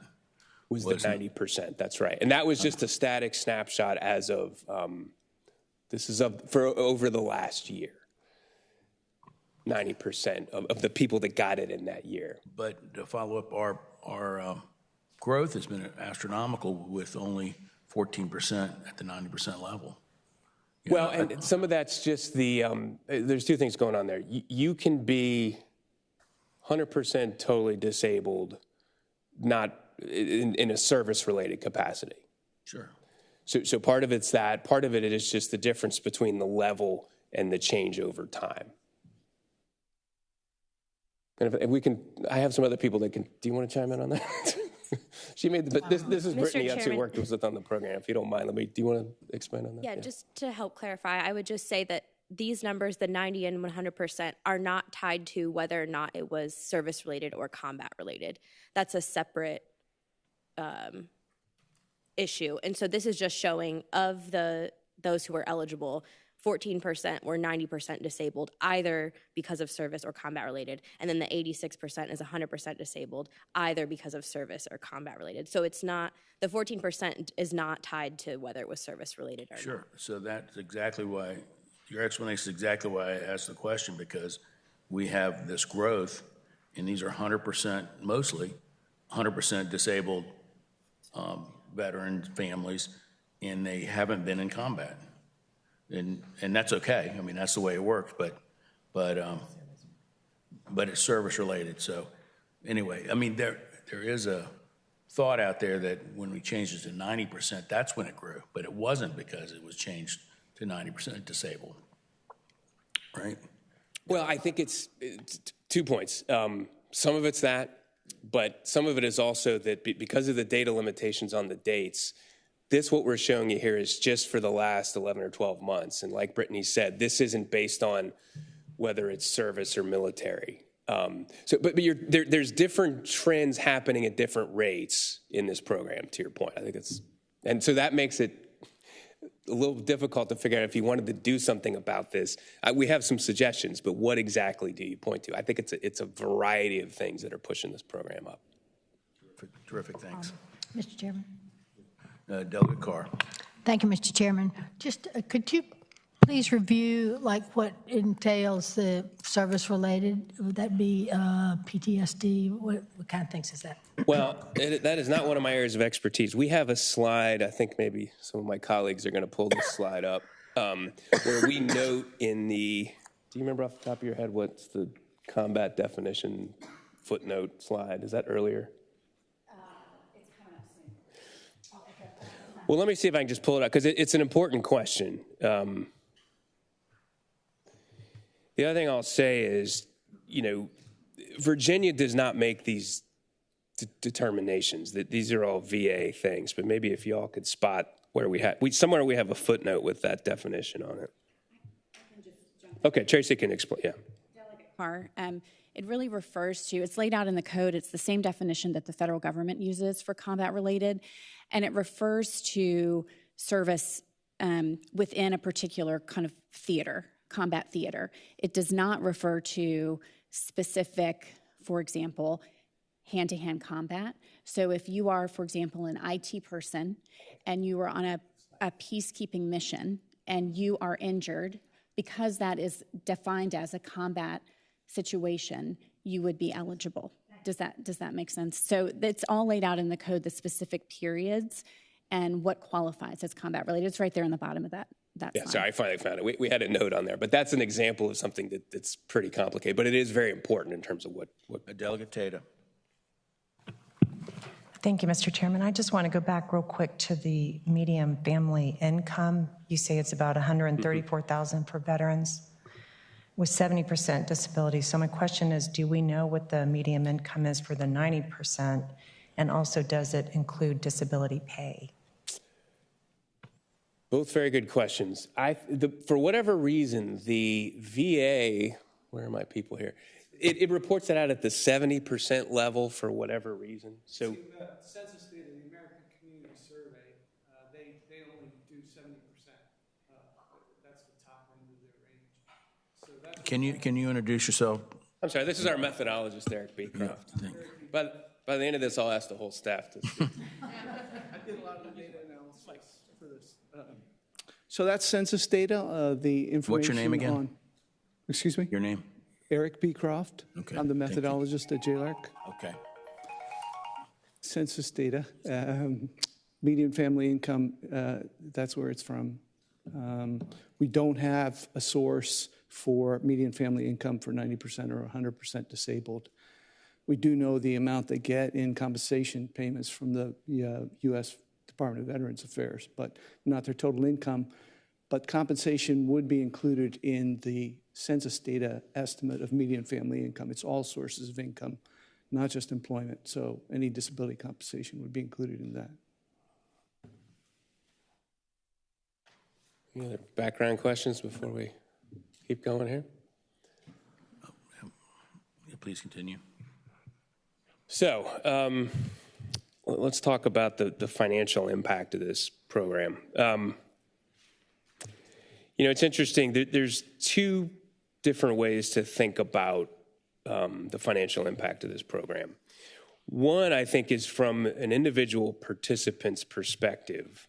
was the 90%. That's right, and that was just a static snapshot as of for over the last year. 90% of the people that got it in that year. But to follow up, our growth has been astronomical with only 14% at the 90% level. Well, and some of that's just there's two things going on there. You can be 100% totally disabled, not in a service-related capacity. Sure. So part of it's that. Part of it is just the difference between the level and the change over time. And if we can, I have some other people that can. Do you want to chime in on that? She made, but this is Brittany Utz who worked with us on the program. If you don't mind, do you want to expand on that? Yeah, just to help clarify, I would just say that these numbers, the 90 and 100%, are not tied to whether or not it was service-related or combat-related. That's a separate issue. And so this is just showing of those who were eligible, 14% were 90% disabled, either because of service or combat-related, and then the 86% is 100% disabled, either because of service or combat-related. So it's not, the 14% is not tied to whether it was service-related or not. Sure. So that's exactly why, your explanation is exactly why I asked the question, because we have this growth, and these are 100%, mostly 100% disabled veteran families, and they haven't been in combat. and that's okay. I mean, that's the way it works, but it's service related. So anyway, I mean, there is a thought out there that when we changed it to 90%, that's when it grew, but it wasn't because it was changed to 90% disabled, right? Well, I think it's 2 points. Some of it's that, but some of it is also that because of the data limitations on the dates, what we're showing you here is just for the last 11 or 12 months. And like Brittany said, this isn't based on whether it's service or military. But there's different trends happening at different rates in this program, to your point. I think and so that makes it a little difficult to figure out if you wanted to do something about this. We have some suggestions, but what exactly do you point to? I think it's a variety of things that are pushing this program up. Terrific, thanks. Mr. Chairman. Delegate Carr. Thank you, Mr. Chairman. Just could you please review like what entails the service related? Would that be PTSD? What kind of things is that? Well, that is not one of my areas of expertise. We have a slide, I think maybe some of my colleagues are going to pull this slide up, where we note in do you remember off the top of your head what's the combat definition footnote slide? Is that earlier? It's coming up soon. Well, let me see if I can just pull it up, because it's an important question. The other thing I'll say is, Virginia does not make these determinations. That these are all VA things, but maybe if y'all could spot where we have a footnote with that definition on it. Okay, Tracy can explain. Yeah. Delegate Carr, it really refers to, it's laid out in the code. It's the same definition that the federal government uses for combat related, and it refers to service within a particular kind of theater, combat theater. It does not refer to specific, for example, hand-to-hand combat. So if you are, for example, an IT person and you are on a peacekeeping mission and you are injured, because that is defined as a combat situation, you would be eligible. Does that make sense? So it's all laid out in the code, the specific periods and what qualifies as combat related. It's right there in the bottom of that Yeah, slide. sorry, I finally found it. We had a note on there, but that's an example of something that's pretty complicated, but it is very important in terms of what Delegate Tata. Thank you, Mr. Chairman. I just want to go back real quick to the median family income. You say it's about $134,000 for veterans with 70% disability. So my question is, do we know what the median income is for the 90%? And also, does it include disability pay? Both very good questions. For whatever reason, the VA, where are my people here? It reports it out at the 70% level for whatever reason. So the census data, the American Community Survey, they only do 70%. That's the top end of their range. So that's Can you introduce yourself? I'm sorry, this is our methodologist, Eric Beecroft. But by the end of this, I'll ask the whole staff to speak. I did a lot of the data analysis for this. So that's census data, the information. What's your name again? Excuse me? Your name? Eric Beecroft. Okay, I'm the thank you. methodologist at JLARC. Okay. Census data, median family income, that's where it's from. We don't have a source for median family income for 90% or 100% disabled. We do know the amount they get in compensation payments from the U.S. Department of Veterans Affairs, but not their total income. But compensation would be included in the census data estimate of median family income. It's all sources of income, not just employment. So any disability compensation would be included in that. Any other background questions before we keep going here? Please continue. So let's talk about the financial impact of this program. It's interesting. There's two different ways to think about the financial impact of this program. One, I think, is from an individual participant's perspective.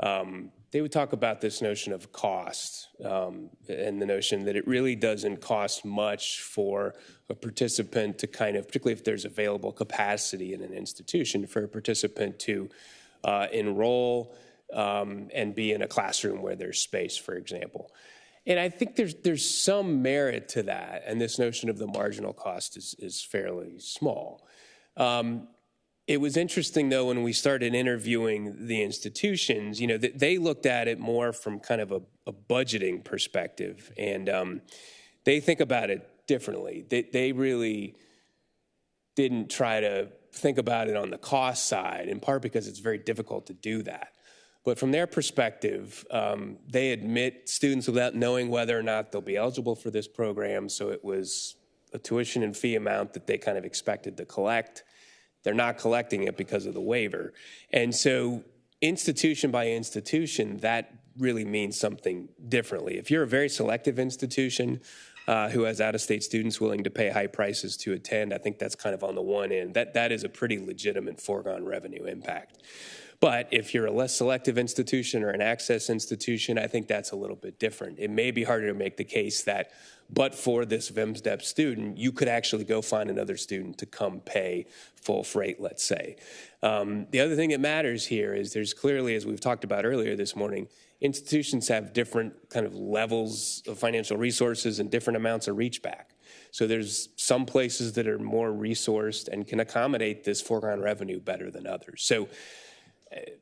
They would talk about this notion of cost and the notion that it really doesn't cost much for a participant to particularly if there's available capacity in an institution, for a participant to enroll and be in a classroom where there's space, for example. And I think there's some merit to that, and this notion of the marginal cost is fairly small. It was interesting, though, when we started interviewing the institutions, you know, they looked at it more from kind of a budgeting perspective, and they think about it differently. They really didn't try to think about it on the cost side, in part because it's very difficult to do that. But from their perspective, they admit students without knowing whether or not they'll be eligible for this program, so it was a tuition and fee amount that they kind of expected to collect. They're not collecting it because of the waiver. And so institution by institution, that really means something differently. If you're a very selective institution who has out-of-state students willing to pay high prices to attend, I think that's kind of on the one end. That is a pretty legitimate foregone revenue impact. But if you're a less selective institution or an access institution, I think that's a little bit different. It may be harder to make the case that, but for this VMSTEP student, you could actually go find another student to come pay full freight, let's say. The other thing that matters here is there's clearly, as we've talked about earlier this morning, institutions have different kind of levels of financial resources and different amounts of reach back. So there's some places that are more resourced and can accommodate this foregone revenue better than others. So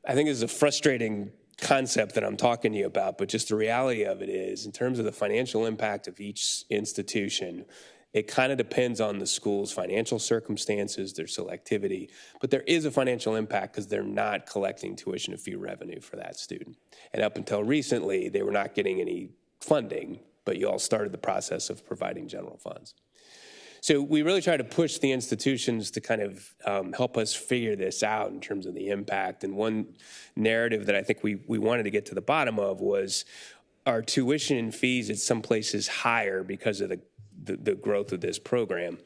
I think this is a frustrating concept that I'm talking to you about, but just the reality of it is, in terms of the financial impact of each institution, it kind of depends on the school's financial circumstances, their selectivity, but there is a financial impact because they're not collecting tuition and fee revenue for that student. And up until recently, they were not getting any funding, but you all started the process of providing general funds. So we really try to push the institutions to kind of help us figure this out in terms of the impact. And one narrative that I think we wanted to get to the bottom of was our tuition and fees at some places higher because of the growth of this program.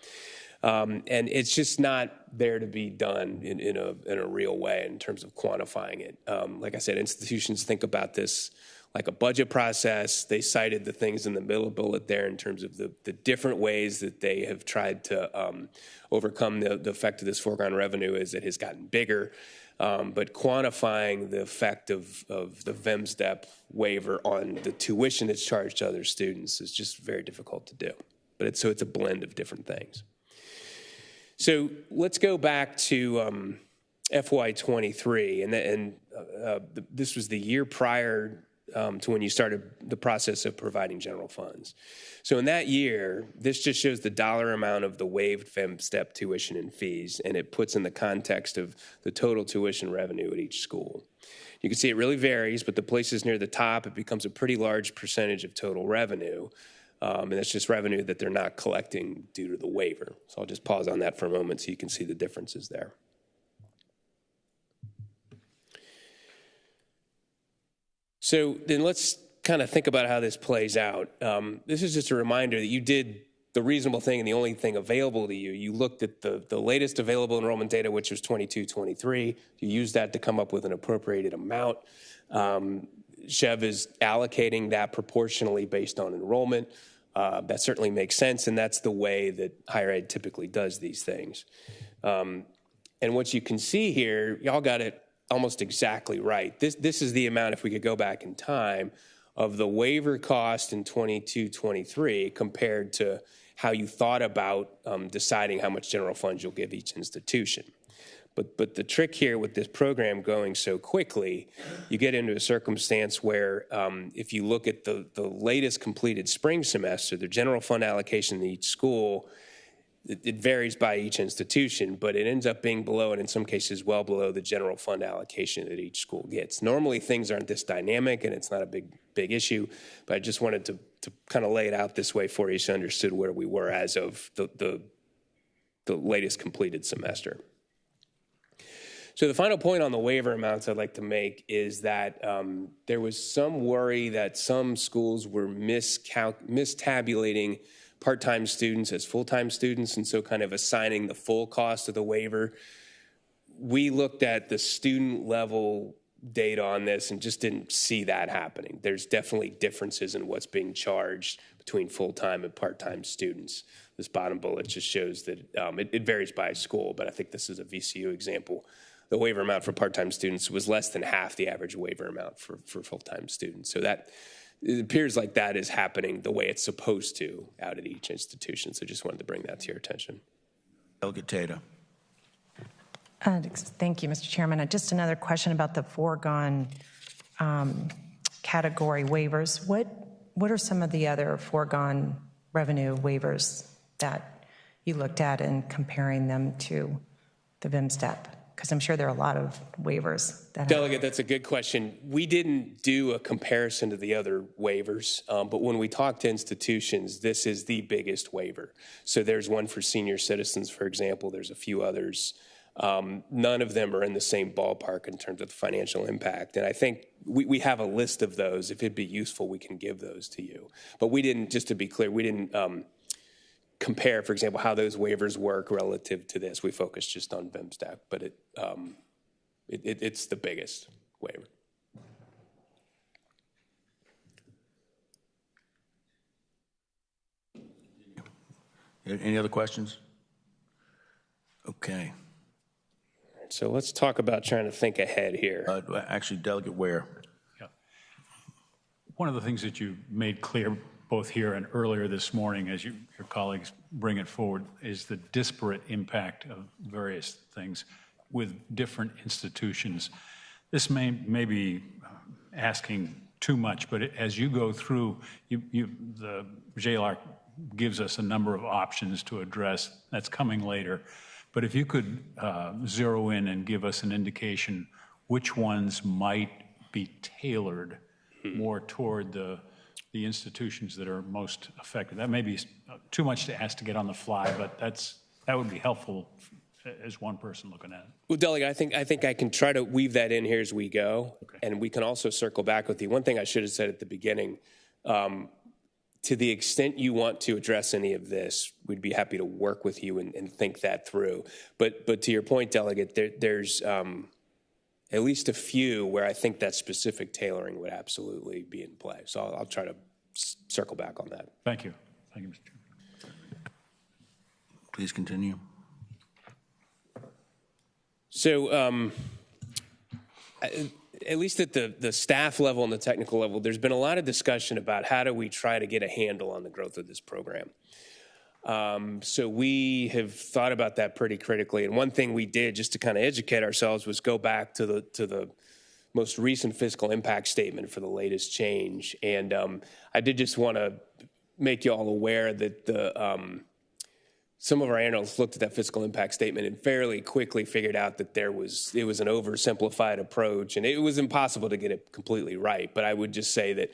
And it's just not there to be done in a real way in terms of quantifying it. Like I said, institutions think about this like a budget process. They cited the things in the middle bullet there in terms of the different ways that they have tried to overcome the effect of this foregone revenue as it has gotten bigger. But quantifying the effect of the VMSTEP waiver on the tuition that's charged to other students is just very difficult to do. But it's a blend of different things. So let's go back to FY23, and this was the year prior to when you started the process of providing general funds. So in that year, this just shows the dollar amount of the waived VMSTEP tuition and fees, and it puts in the context of the total tuition revenue at each school. You can see it really varies, but the places near the top, it becomes a pretty large percentage of total revenue. And it's just revenue that they're not collecting due to the waiver. So I'll just pause on that for a moment so you can see the differences there. So then let's kind of think about how this plays out. This is just a reminder that you did the reasonable thing and the only thing available to you. You looked at the latest available enrollment data, which was 22-23. You used that to come up with an appropriated amount. Chev is allocating that proportionally based on enrollment. That certainly makes sense, and that's the way that higher ed typically does these things. And what you can see here, y'all got it almost exactly right. This is the amount, if we could go back in time, of the waiver cost in 22-23 compared to how you thought about deciding how much general funds you'll give each institution. But the trick here with this program going so quickly, you get into a circumstance where if you look at the latest completed spring semester, the general fund allocation in each school, it varies by each institution, but it ends up being below, and in some cases well below, the general fund allocation that each school gets. Normally things aren't this dynamic and it's not a big issue, but I just wanted to kind of lay it out this way for you so you understood where we were as of the latest completed semester. So the final point on the waiver amounts I'd like to make is that there was some worry that some schools were mistabulating part-time students as full-time students, and so kind of assigning the full cost of the waiver. We looked at the student level data on this and just didn't see that happening. There's definitely differences in what's being charged between full-time and part-time students. This bottom bullet just shows that it varies by school, but I think this is a VCU example the waiver amount for part-time students was less than half the average waiver amount for full-time students. So that, it appears like that is happening the way it's supposed to out at each institution. So just wanted to bring that to your attention. Delegate Tata. Thank you, Mr. Chairman. Just another question about the foregone category waivers. What are some of the other foregone revenue waivers that you looked at in comparing them to the VMSTEP? Because I'm sure there are a lot of waivers that Delegate, that's a good question. We didn't do a comparison to the other waivers, but when we talk to institutions, this is the biggest waiver. So there's one for senior citizens, for example. There's a few others. None of them are in the same ballpark in terms of the financial impact. And I think we have a list of those. If it'd be useful, we can give those to you. But we didn't, just to be clear, we didn't compare, for example, how those waivers work relative to this. We focused just on VMSTEP, but it's the biggest waiver. Any other questions? Okay. So let's talk about trying to think ahead here. Actually, Delegate Ware. Yeah. One of the things that you made clear both here and earlier this morning as your colleagues bring it forward is the disparate impact of various things with different institutions. This may be asking too much, but as you go through, the JLARC gives us a number of options to address. That's coming later. But if you could zero in and give us an indication which ones might be tailored more toward the institutions that are most affected. That may be too much to ask to get on the fly, but that would be helpful as one person looking at it. Well, Delegate, I think I can try to weave that in here as we go, okay. And we can also circle back with you. One thing I should have said at the beginning, to the extent you want to address any of this, we'd be happy to work with you and think that through. But to your point, Delegate, there's at least a few where I think that specific tailoring would absolutely be in play. So I'll try to circle back on that. Thank you. Thank you, Mr. Chairman. Please continue. So at least at the staff level and the technical level, there's been a lot of discussion about how do we try to get a handle on the growth of this program. So we have thought about that pretty critically. And one thing we did just to kind of educate ourselves was go back to the most recent fiscal impact statement for the latest change. And I did just want to make you all aware that some of our analysts looked at that fiscal impact statement and fairly quickly figured out that it was an oversimplified approach, and it was impossible to get it completely right. But I would just say that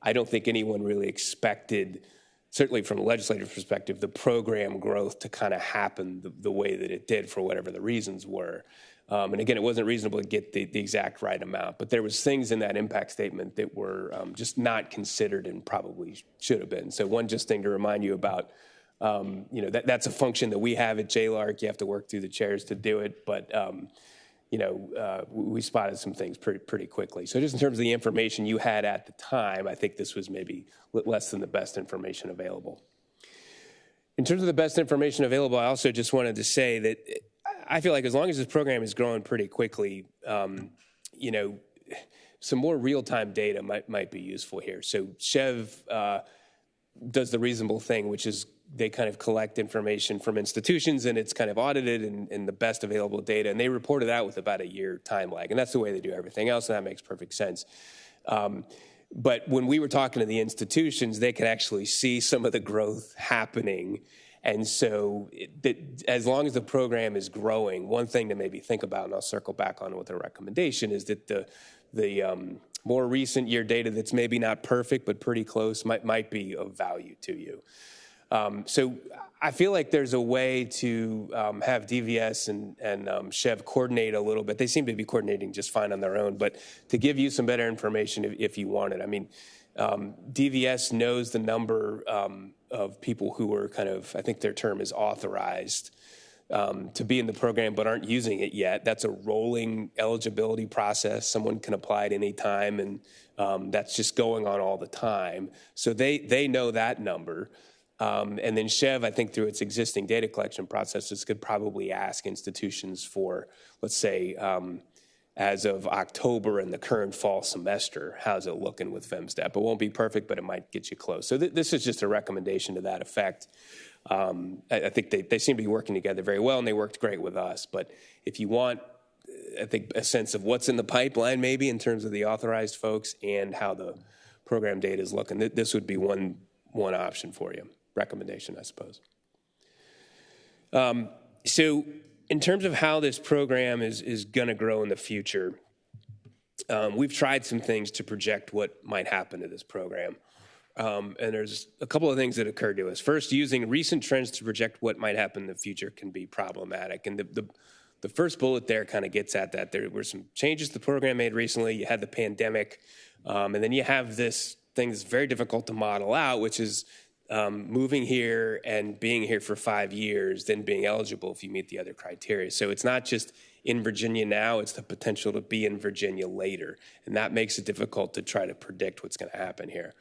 I don't think anyone really expected, certainly from a legislative perspective, the program growth to kind of happen the way that it did for whatever the reasons were. And again, it wasn't reasonable to get the exact right amount, but there was things in that impact statement that were just not considered and probably should have been. So one just thing to remind you about, that's a function that we have at JLARC. You have to work through the chairs to do it, but we spotted some things pretty quickly. So just in terms of the information you had at the time, I think this was maybe less than the best information available. In terms of the best information available, I also just wanted to say that I feel like as long as this program is growing pretty quickly, some more real-time data might be useful here. So Chev does the reasonable thing, which is they kind of collect information from institutions and it's kind of audited and the best available data, and they report it out with about a year time lag, and that's the way they do everything else, and that makes perfect sense. But when we were talking to the institutions, they could actually see some of the growth happening. And so as long as the program is growing, one thing to maybe think about, and I'll circle back on with a recommendation, is that the more recent year data that's maybe not perfect but pretty close might be of value to you. So I feel like there's a way to have DVS and Chev coordinate a little bit. They seem to be coordinating just fine on their own, but to give you some better information if you want it. I mean, DVS knows the number of people who are kind of, I think their term is authorized to be in the program but aren't using it yet. That's a rolling eligibility process. Someone can apply at any time, and that's just going on all the time. So they know that number. And then Chev, I think through its existing data collection processes, could probably ask institutions for, let's say, as of October in the current fall semester, how's it looking with FEMSTEP? It won't be perfect, but it might get you close. So this is just a recommendation to that effect. I think they seem to be working together very well, and they worked great with us. But if you want, I think, a sense of what's in the pipeline maybe in terms of the authorized folks and how the program data is looking, this would be one option for you. Recommendation, I suppose. So in terms of how this program is going to grow in the future, we've tried some things to project what might happen to this program. And there's a couple of things that occurred to us. First, using recent trends to project what might happen in the future can be problematic. And the first bullet there kind of gets at that. There were some changes the program made recently. You had the pandemic, and then you have this thing that's very difficult to model out, which is moving here and being here for 5 years, then being eligible if you meet the other criteria. So it's not just in Virginia now, it's the potential to be in Virginia later. And that makes it difficult to try to predict what's going to happen here.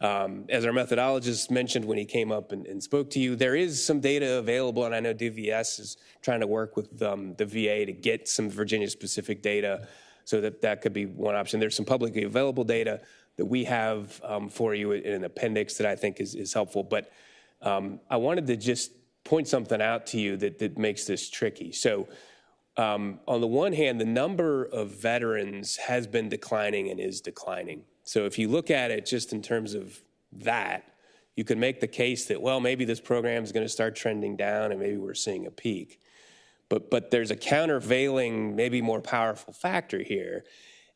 As our methodologist mentioned when he came up and spoke to you, there is some data available, and I know DVS is trying to work with the VA to get some Virginia-specific data, so that could be one option. There's some publicly available data that we have for you in an appendix that I think is helpful. But I wanted to just point something out to you that makes this tricky. So on the one hand, the number of veterans has been declining and is declining. So if you look at it just in terms of that, you could make the case that, well, maybe this program is going to start trending down and maybe we're seeing a peak. But there's a countervailing, maybe more powerful factor here,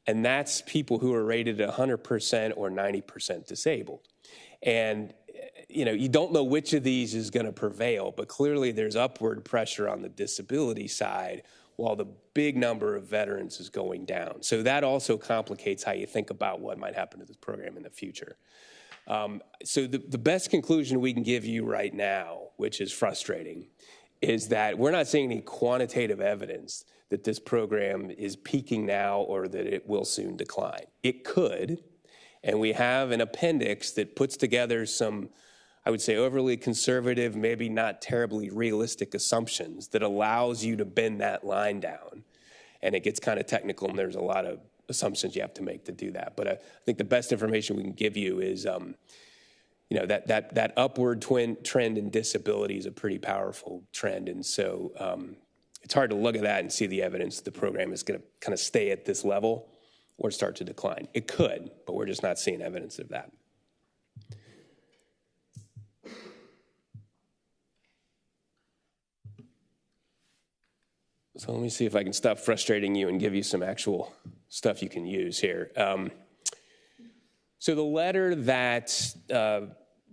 and that's people who are rated 100% or 90% disabled. And, you don't know which of these is going to prevail, but clearly there's upward pressure on the disability side while the big number of veterans is going down. So that also complicates how you think about what might happen to this program in the future. So the best conclusion we can give you right now, which is frustrating, is that we're not seeing any quantitative evidence that this program is peaking now or that it will soon decline. It could, and we have an appendix that puts together some, I would say, overly conservative, maybe not terribly realistic assumptions that allows you to bend that line down. And it gets kind of technical, and there's a lot of assumptions you have to make to do that. But I think the best information we can give you is, that upward trend in disability is a pretty powerful trend. And so it's hard to look at that and see the evidence the program is going to kind of stay at this level or start to decline. It could, but we're just not seeing evidence of that. So let me see if I can stop frustrating you and give you some actual stuff you can use here. So the letter that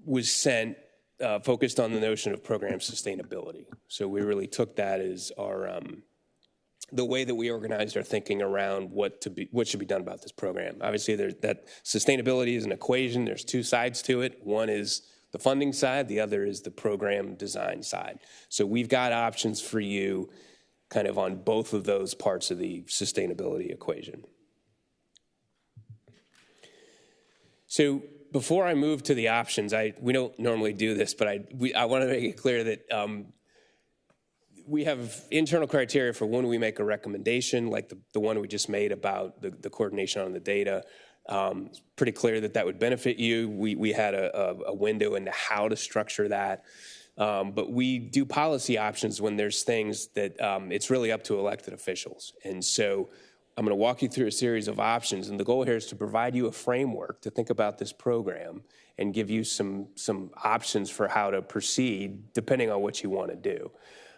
was sent focused on the notion of program sustainability. So we really took that as our the way that we organized our thinking around what should be done about this program. Obviously, that sustainability is an equation. There's two sides to it. One is the funding side. The other is the program design side. So we've got options for you kind of on both of those parts of the sustainability equation. So before I move to the options, we don't normally do this, but I want to make it clear that we have internal criteria for when we make a recommendation, like the one we just made about the coordination on the data. It's pretty clear that would benefit you. We had a window into how to structure that. But we do policy options when there's things that it's really up to elected officials. And so I'm going to walk you through a series of options. And the goal here is to provide you a framework to think about this program and give you some options for how to proceed depending on what you want to do.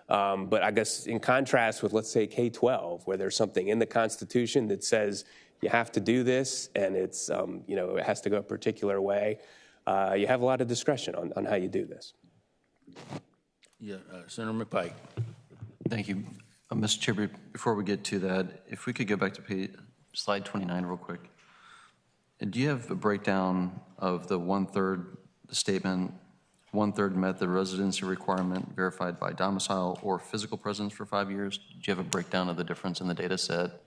But I guess in contrast with, let's say, K-12, where there's something in the Constitution that says you have to do this and it's, it has to go a particular way, you have a lot of discretion on how you do this. Yeah, Senator McPike. Thank you. Mr. Chair, before we get to that, if we could go back to slide 29 real quick. Do you have a breakdown of the 1/3 statement, 1/3 met the residency requirement verified by domicile or physical presence for 5 years? Do you have a breakdown of the difference in the data set,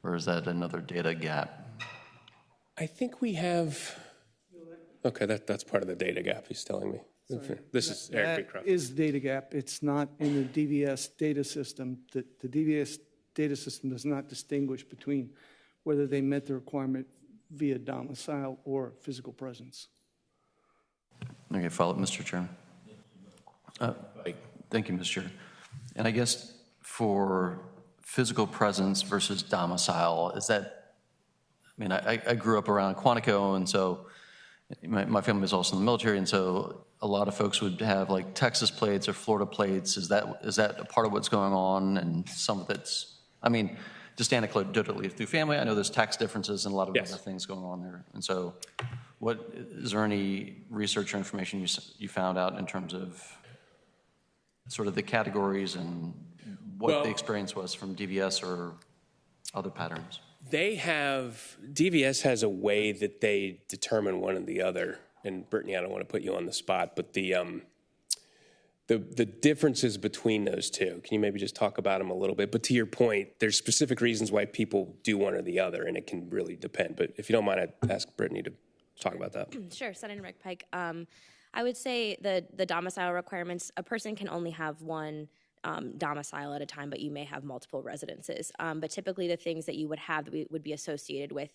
or is that another data gap? I think we have, okay, that's part of the data gap he's telling me. This is Eric That Beecroft. is data gap. It's not in the DVS data system. The DVS data system does not distinguish between whether they met the requirement via domicile or physical presence. Okay, follow up, Mr. Chairman. Thank you, Mr. Chair. And I guess for physical presence versus domicile, is that, I mean, I grew up around Quantico, and so my family was also in the military, and so a lot of folks would have like Texas plates or Florida plates. Is that a part of what's going on? And some of it's, I mean, just anecdotally through family, I know there's tax differences and a lot of other things going on there. And so is there any research or information you found out in terms of sort of the categories and what the experience was from DVS or other patterns? DVS has a way that they determine one or the other. And Brittany, I don't want to put you on the spot, but the differences between those two, can you maybe just talk about them a little bit? But to your point, there's specific reasons why people do one or the other, and it can really depend. But if you don't mind, I'd ask Brittany to talk about that. Sure, Senator McPike. I would say the domicile requirements, a person can only have one domicile at a time, but you may have multiple residences. But typically the things that you would have that would be associated with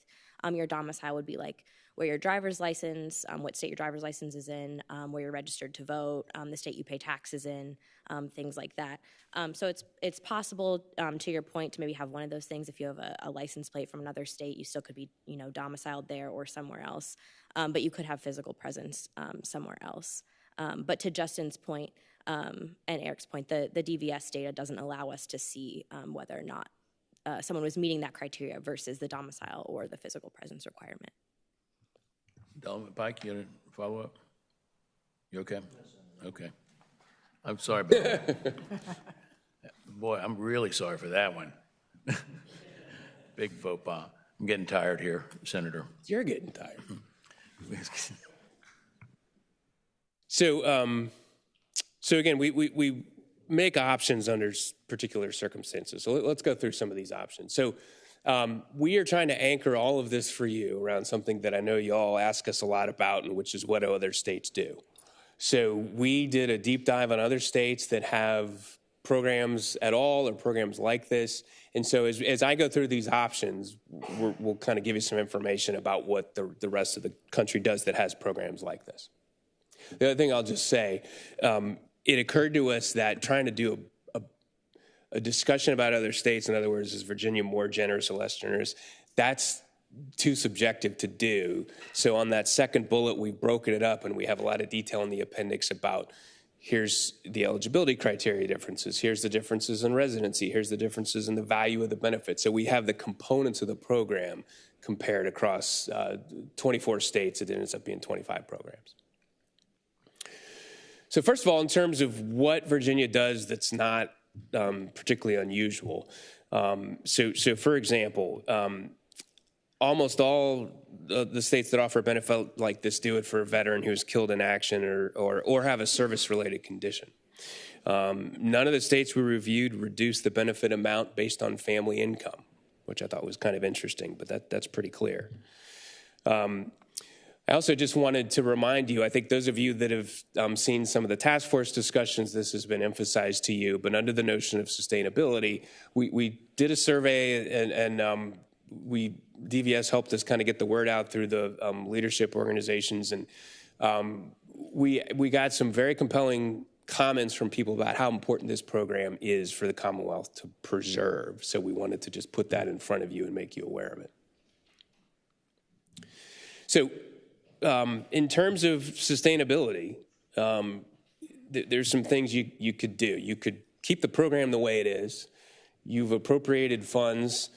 your domicile would be like where your driver's license, what state your driver's license is in, where you're registered to vote, the state you pay taxes in, things like that. So it's possible, to your point, to maybe have one of those things. If you have a license plate from another state, you still could be, domiciled there or somewhere else. But you could have physical presence somewhere else. But to Justin's point and Eric's point, the DVS data doesn't allow us to see whether or not someone was meeting that criteria versus the domicile or the physical presence requirement. Delegate Pike, you got a follow-up? You okay? Okay. I'm sorry about that. Boy, I'm really sorry for that one. Big faux pas. I'm getting tired here, Senator. You're getting tired. So again, we make options under particular circumstances. So let's go through some of these options. So we are trying to anchor all of this for you around something that I know you all ask us a lot about, and which is what do other states do. So we did a deep dive on other states that have programs at all or programs like this. And so as I go through these options, we'll kind of give you some information about what the rest of the country does that has programs like this. The other thing I'll just say, it occurred to us that trying to do a discussion about other states, in other words, is Virginia more generous or less generous, that's too subjective to do. So on that second bullet, we've broken it up, and we have a lot of detail in the appendix about here's the eligibility criteria differences, here's the differences in residency, here's the differences in the value of the benefit. So we have the components of the program compared across 24 states. It ends up being 25 programs. So first of all, in terms of what Virginia does that's not particularly unusual. So for example, almost all the states that offer a benefit like this do it for a veteran who's killed in action or have a service-related condition. None of the states we reviewed reduced the benefit amount based on family income, which I thought was kind of interesting, but that's pretty clear. I also just wanted to remind you, I think those of you that have seen some of the task force discussions, this has been emphasized to you, but under the notion of sustainability, we did a survey and DVS helped us kind of get the word out through the leadership organizations. And we got some very compelling comments from people about how important this program is for the Commonwealth to preserve. So we wanted to just put that in front of you and make you aware of it. So in terms of sustainability, there's some things you could do. You could keep the program the way it is. You've appropriated funds.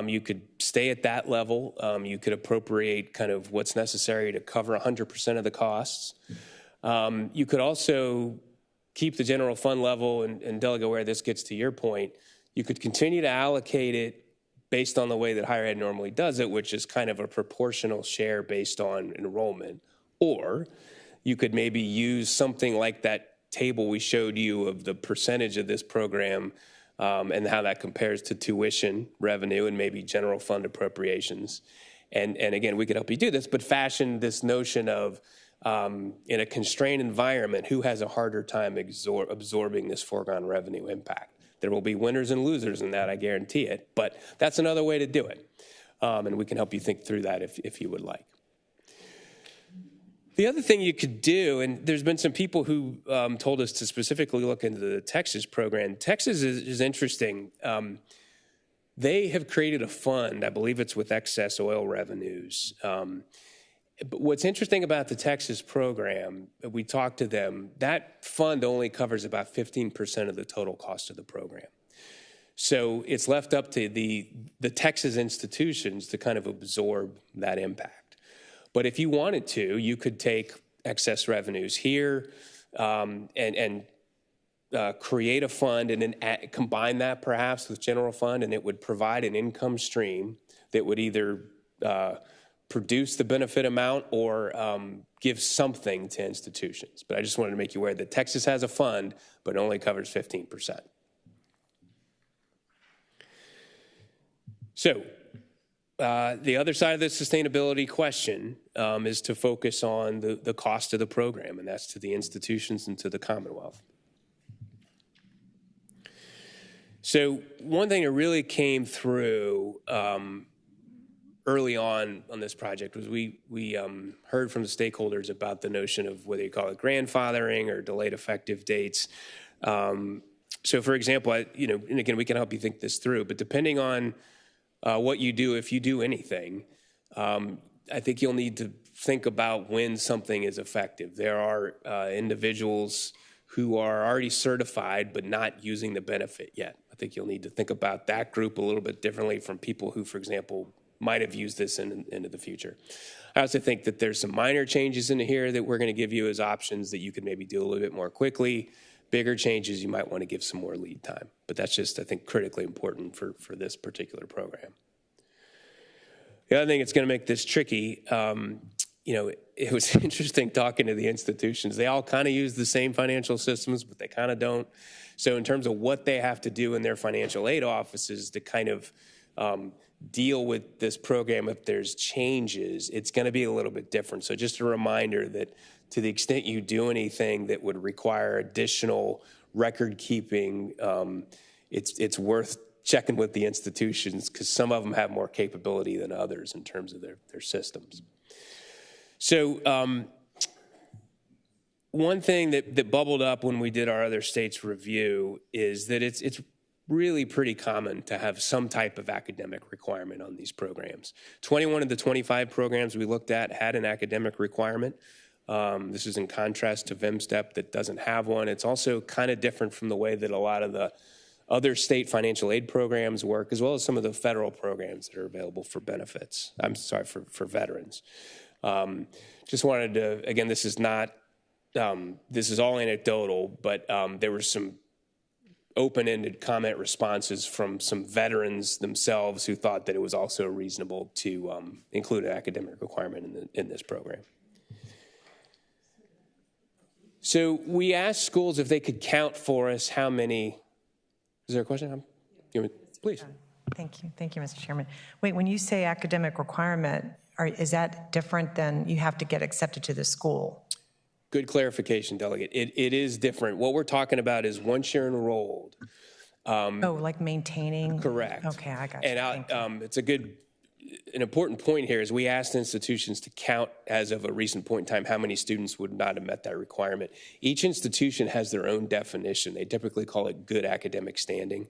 You could stay at that level. You could appropriate kind of what's necessary to cover 100% of the costs. You could also keep the general fund level, and Delegate Ware, this gets to your point. You could continue to allocate it based on the way that higher ed normally does it, which is kind of a proportional share based on enrollment. Or you could maybe use something like that table we showed you of the percentage of this program and how that compares to tuition revenue and maybe general fund appropriations. And again, we could help you do this, but fashion this notion of in a constrained environment, who has a harder time absorbing this foregone revenue impact? There will be winners and losers in that, I guarantee it, but that's another way to do it. And we can help you think through that if you would like. The other thing you could do, and there's been some people who told us to specifically look into the Texas program. Texas is interesting. They have created a fund, I believe it's with excess oil revenues. But what's interesting about the Texas program, we talked to them, that fund only covers about 15% of the total cost of the program. So it's left up to the Texas institutions to kind of absorb that impact. But if you wanted to, you could take excess revenues here and create a fund and then combine that perhaps with general fund, and it would provide an income stream that would either produce the benefit amount or give something to institutions. But I just wanted to make you aware that Texas has a fund, but it only covers 15%. So the other side of the sustainability question is to focus on the cost of the program, and that's to the institutions and to the Commonwealth. So one thing that really came through early on this project was we heard from the stakeholders about the notion of whether you call it grandfathering or delayed effective dates. So for example, and again, we can help you think this through, but depending on what you do, if you do anything, I think you'll need to think about when something is effective. There are individuals who are already certified but not using the benefit yet. I think you'll need to think about that group a little bit differently from people who, for example, might have used this into the future. I also think that there's some minor changes in here that we're going to give you as options that you could maybe do a little bit more quickly. Bigger changes, you might want to give some more lead time. But that's just, I think, critically important for this particular program. The other thing that's going to make this tricky, it was interesting talking to the institutions. They all kind of use the same financial systems, but they kind of don't. So in terms of what they have to do in their financial aid offices to kind of deal with this program, if there's changes, it's going to be a little bit different. So just a reminder that to the extent you do anything that would require additional record keeping, it's worth checking with the institutions because some of them have more capability than others in terms of their systems. So one thing that bubbled up when we did our other states review is that it's really pretty common to have some type of academic requirement on these programs. 21 of the 25 programs we looked at had an academic requirement. This is in contrast to VMSTEP that doesn't have one. It's also kind of different from the way that a lot of the other state financial aid programs work, as well as some of the federal programs that are available for benefits. I'm sorry, for veterans. Just wanted to, again, this is not, this is all anecdotal, but there were some open-ended comment responses from some veterans themselves who thought that it was also reasonable to include an academic requirement in this program. So we asked schools if they could count for us how many. Is there a question? Please. Thank you, Mr. Chairman. Wait, when you say academic requirement, is that different than you have to get accepted to the school? Good clarification, Delegate. It is different. What we're talking about is once you're enrolled. Like maintaining? Correct. Okay, I got you. And it's an important point here is we asked institutions to count as of a recent point in time how many students would not have met that requirement. Each institution has their own definition. They typically call it good academic standing.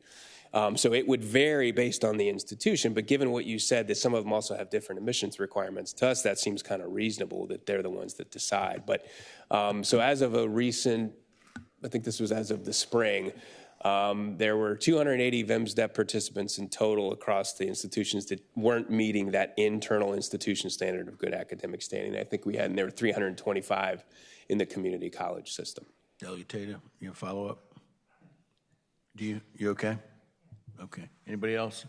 So it would vary based on the institution, but given what you said that some of them also have different admissions requirements, to us that seems kind of reasonable that they're the ones that decide. But so as of a recent, I think this was as of the spring, there were 280 VMSDEP participants in total across the institutions that weren't meeting that internal institution standard of good academic standing. I think there were 325 in the community college system. Delegate Tatum, you have follow up? You okay? Okay. Anybody else?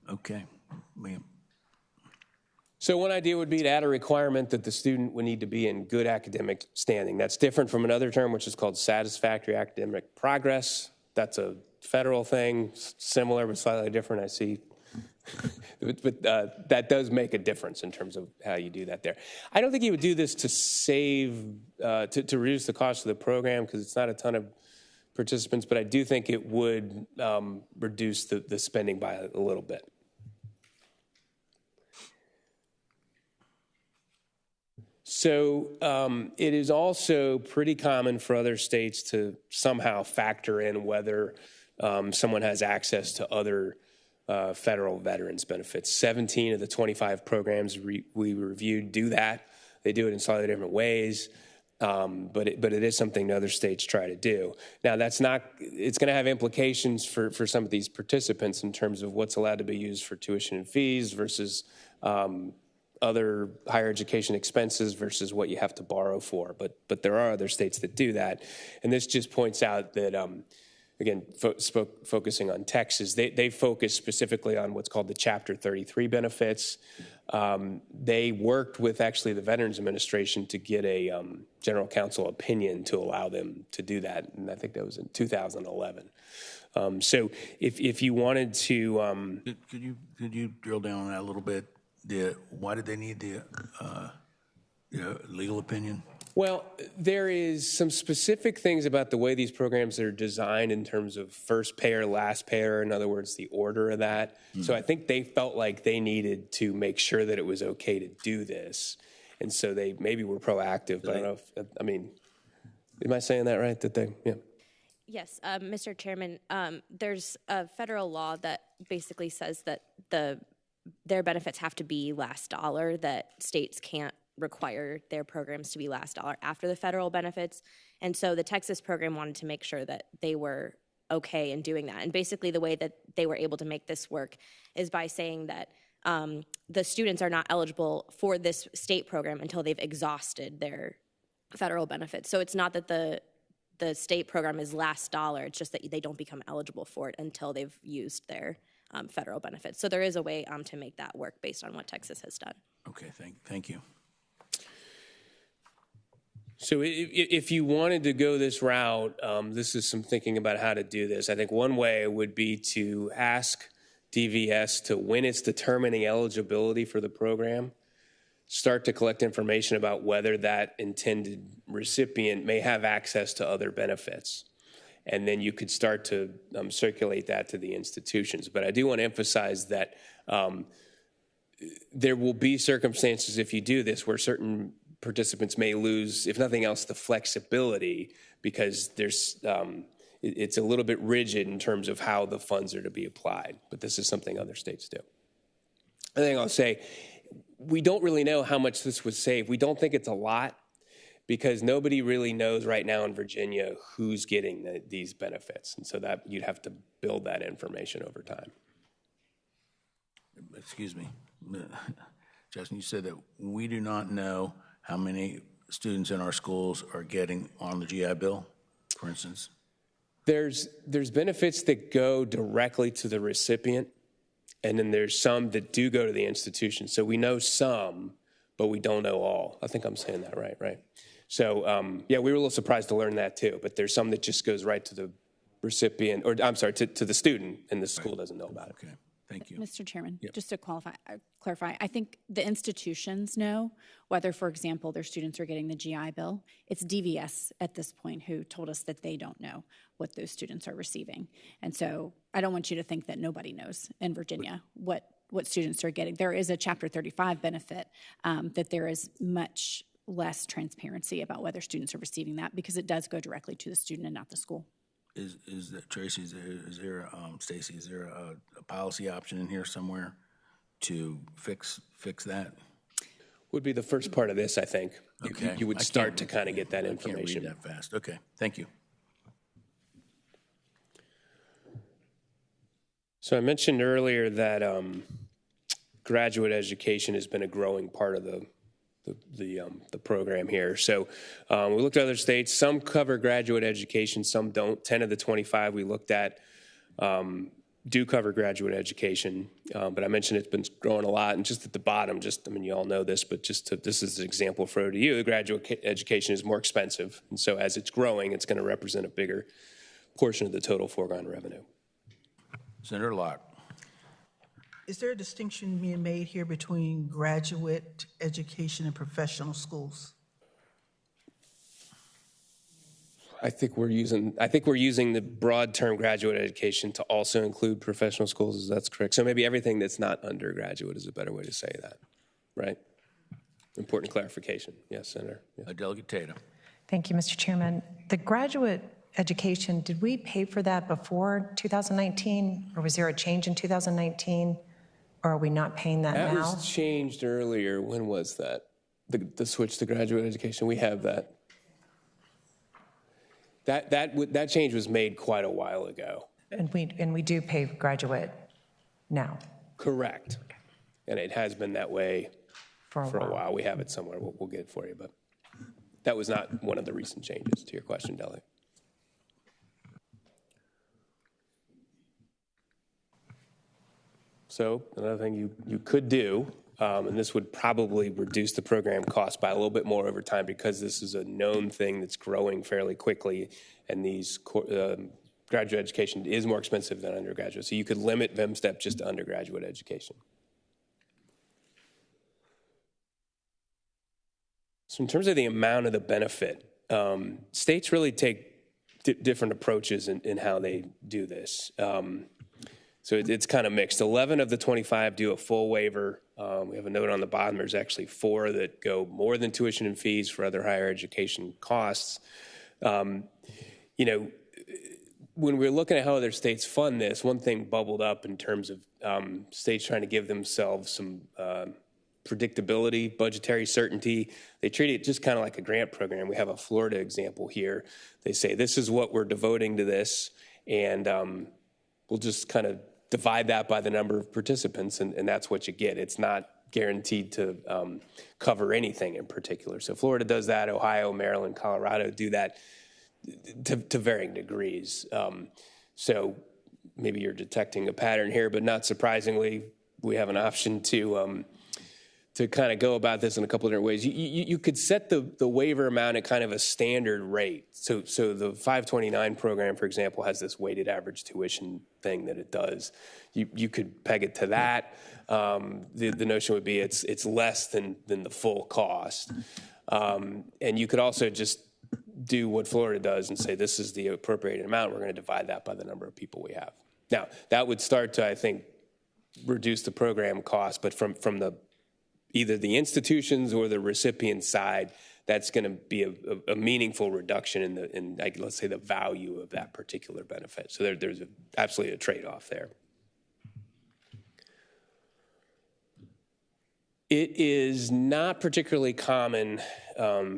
Okay. Liam. So one idea would be to add a requirement that the student would need to be in good academic standing. That's different from another term, which is called satisfactory academic progress. That's a federal thing, similar but slightly different. I see But that does make a difference in terms of how you do that there. I don't think you would do this to save, to reduce the cost of the program because it's not a ton of participants, but I do think it would reduce the spending by a little bit. So it is also pretty common for other states to somehow factor in whether someone has access to other federal veterans benefits. 17 of the 25 programs we reviewed do that. They do it in slightly different ways, but it is something other states try to do. Now, it's going to have implications for some of these participants in terms of what's allowed to be used for tuition and fees versus other higher education expenses versus what you have to borrow for. But there are other states that do that. And this just points out that, again, focusing on Texas, they focus specifically on what's called the Chapter 33 benefits. They worked with actually the Veterans Administration to get a general counsel opinion to allow them to do that. And I think that was in 2011. So if you wanted to... Could you drill down on that a little bit? Why did they need the legal opinion? Well, there is some specific things about the way these programs are designed in terms of first payer, last payer, in other words, the order of that. Mm-hmm. So I think they felt like they needed to make sure that it was okay to do this. And so they maybe were proactive, but I don't know if, am I saying that right? Yeah. Yes, Mr. Chairman, there's a federal law that basically says that their benefits have to be last dollar, that states can't require their programs to be last dollar after the federal benefits. And so the Texas program wanted to make sure that they were okay in doing that. And basically the way that they were able to make this work is by saying that the students are not eligible for this state program until they've exhausted their federal benefits. So it's not that the state program is last dollar, it's just that they don't become eligible for it until they've used their federal benefits. So there is a way to make that work based on what Texas has done. Okay, thank you. So if you wanted to go this route, this is some thinking about how to do this. I think one way would be to ask DVS to, when it's determining eligibility for the program, start to collect information about whether that intended recipient may have access to other benefits. And then you could start to circulate that to the institutions. But I do want to emphasize that there will be circumstances if you do this where certain participants may lose, if nothing else, the flexibility because it's a little bit rigid in terms of how the funds are to be applied. But this is something other states do. I think I'll say, we don't really know how much this would save. We don't think it's a lot because nobody really knows right now in Virginia who's getting these benefits. And so that you'd have to build that information over time. Excuse me. Justin, you said that we do not know how many students in our schools are getting on the GI Bill, for instance? There's benefits that go directly to the recipient, and then there's some that do go to the institution. So we know some, but we don't know all. I think I'm saying that right? So, we were a little surprised to learn that too, but there's some that just goes right to the recipient, or I'm sorry, to the student, and the school doesn't know about it. Okay, thank you. Mr. Chairman, Yep. just to clarify, I think the institutions know whether, for example, their students are getting the GI Bill. It's DVS at this point who told us that they don't know what those students are receiving. And so I don't want you to think that nobody knows in Virginia what students are getting. There is a Chapter 35 benefit that there is much less transparency about whether students are receiving that because it does go directly to the student and not the school. Is that, Tracy, Stacy, is there a policy option in here somewhere to fix that? Would be the first part of this, I think. Okay. You would start to kind of get that information. I can't read that fast. Okay, thank you. So I mentioned earlier that graduate education has been a growing part of the program here. So we looked at other states. Some cover graduate education, some don't. 10 of the 25 we looked at do cover graduate education. But I mentioned it's been growing a lot. And just at the bottom, you all know this, but this is an example for you. The graduate education is more expensive. And so as it's growing, it's going to represent a bigger portion of the total foregone revenue. Senator Locke. Is there a distinction being made here between graduate education and professional schools? I think we're using the broad term graduate education to also include professional schools, if that's correct. So maybe everything that's not undergraduate is a better way to say that, right? Important clarification. Yes, Senator. Yes. Delegate Tatum. Thank you, Mr. Chairman. The graduate education, did we pay for that before 2019, or was there a change in 2019, or are we not paying that now? That was changed earlier. When was that? The switch to graduate education. We have that. That change was made quite a while ago. And we do pay graduate now? Correct. Okay. And it has been that way for a while. We have it somewhere. We'll get it for you, but that was not one of the recent changes to your question, Delegate. So another thing you could do, and this would probably reduce the program cost by a little bit more over time because this is a known thing that's growing fairly quickly, and these graduate education is more expensive than undergraduate. So you could limit VEMSTEP just to undergraduate education. So in terms of the amount of the benefit, states really take different approaches in how they do this. So it's kind of mixed. 11 of the 25 do a full waiver. We have a note on the bottom. There's actually 4 that go more than tuition and fees for other higher education costs. You know, when we're looking at how other states fund this, one thing bubbled up in terms of states trying to give themselves some predictability, budgetary certainty. They treat it just kind of like a grant program. We have a Florida example here. They say, this is what we're devoting to this, and we'll just kind of divide that by the number of participants, and that's what you get. It's not guaranteed to cover anything in particular. So Florida does that. Ohio, Maryland, Colorado do that to varying degrees. So maybe you're detecting a pattern here, but not surprisingly, we have an option to kind of go about this in a couple of different ways. You could set the waiver amount at kind of a standard rate. So the 529 program, for example, has this weighted average tuition thing that it does. You could peg it to that. The notion would be it's less than the full cost. And you could also just do what Florida does and say, this is the appropriated amount. We're going to divide that by the number of people we have. Now, that would start to, I think, reduce the program cost, but from either the institutions or the recipient side, that's going to be a meaningful reduction in let's say, the value of that particular benefit. So there's absolutely a trade-off there. It is not particularly common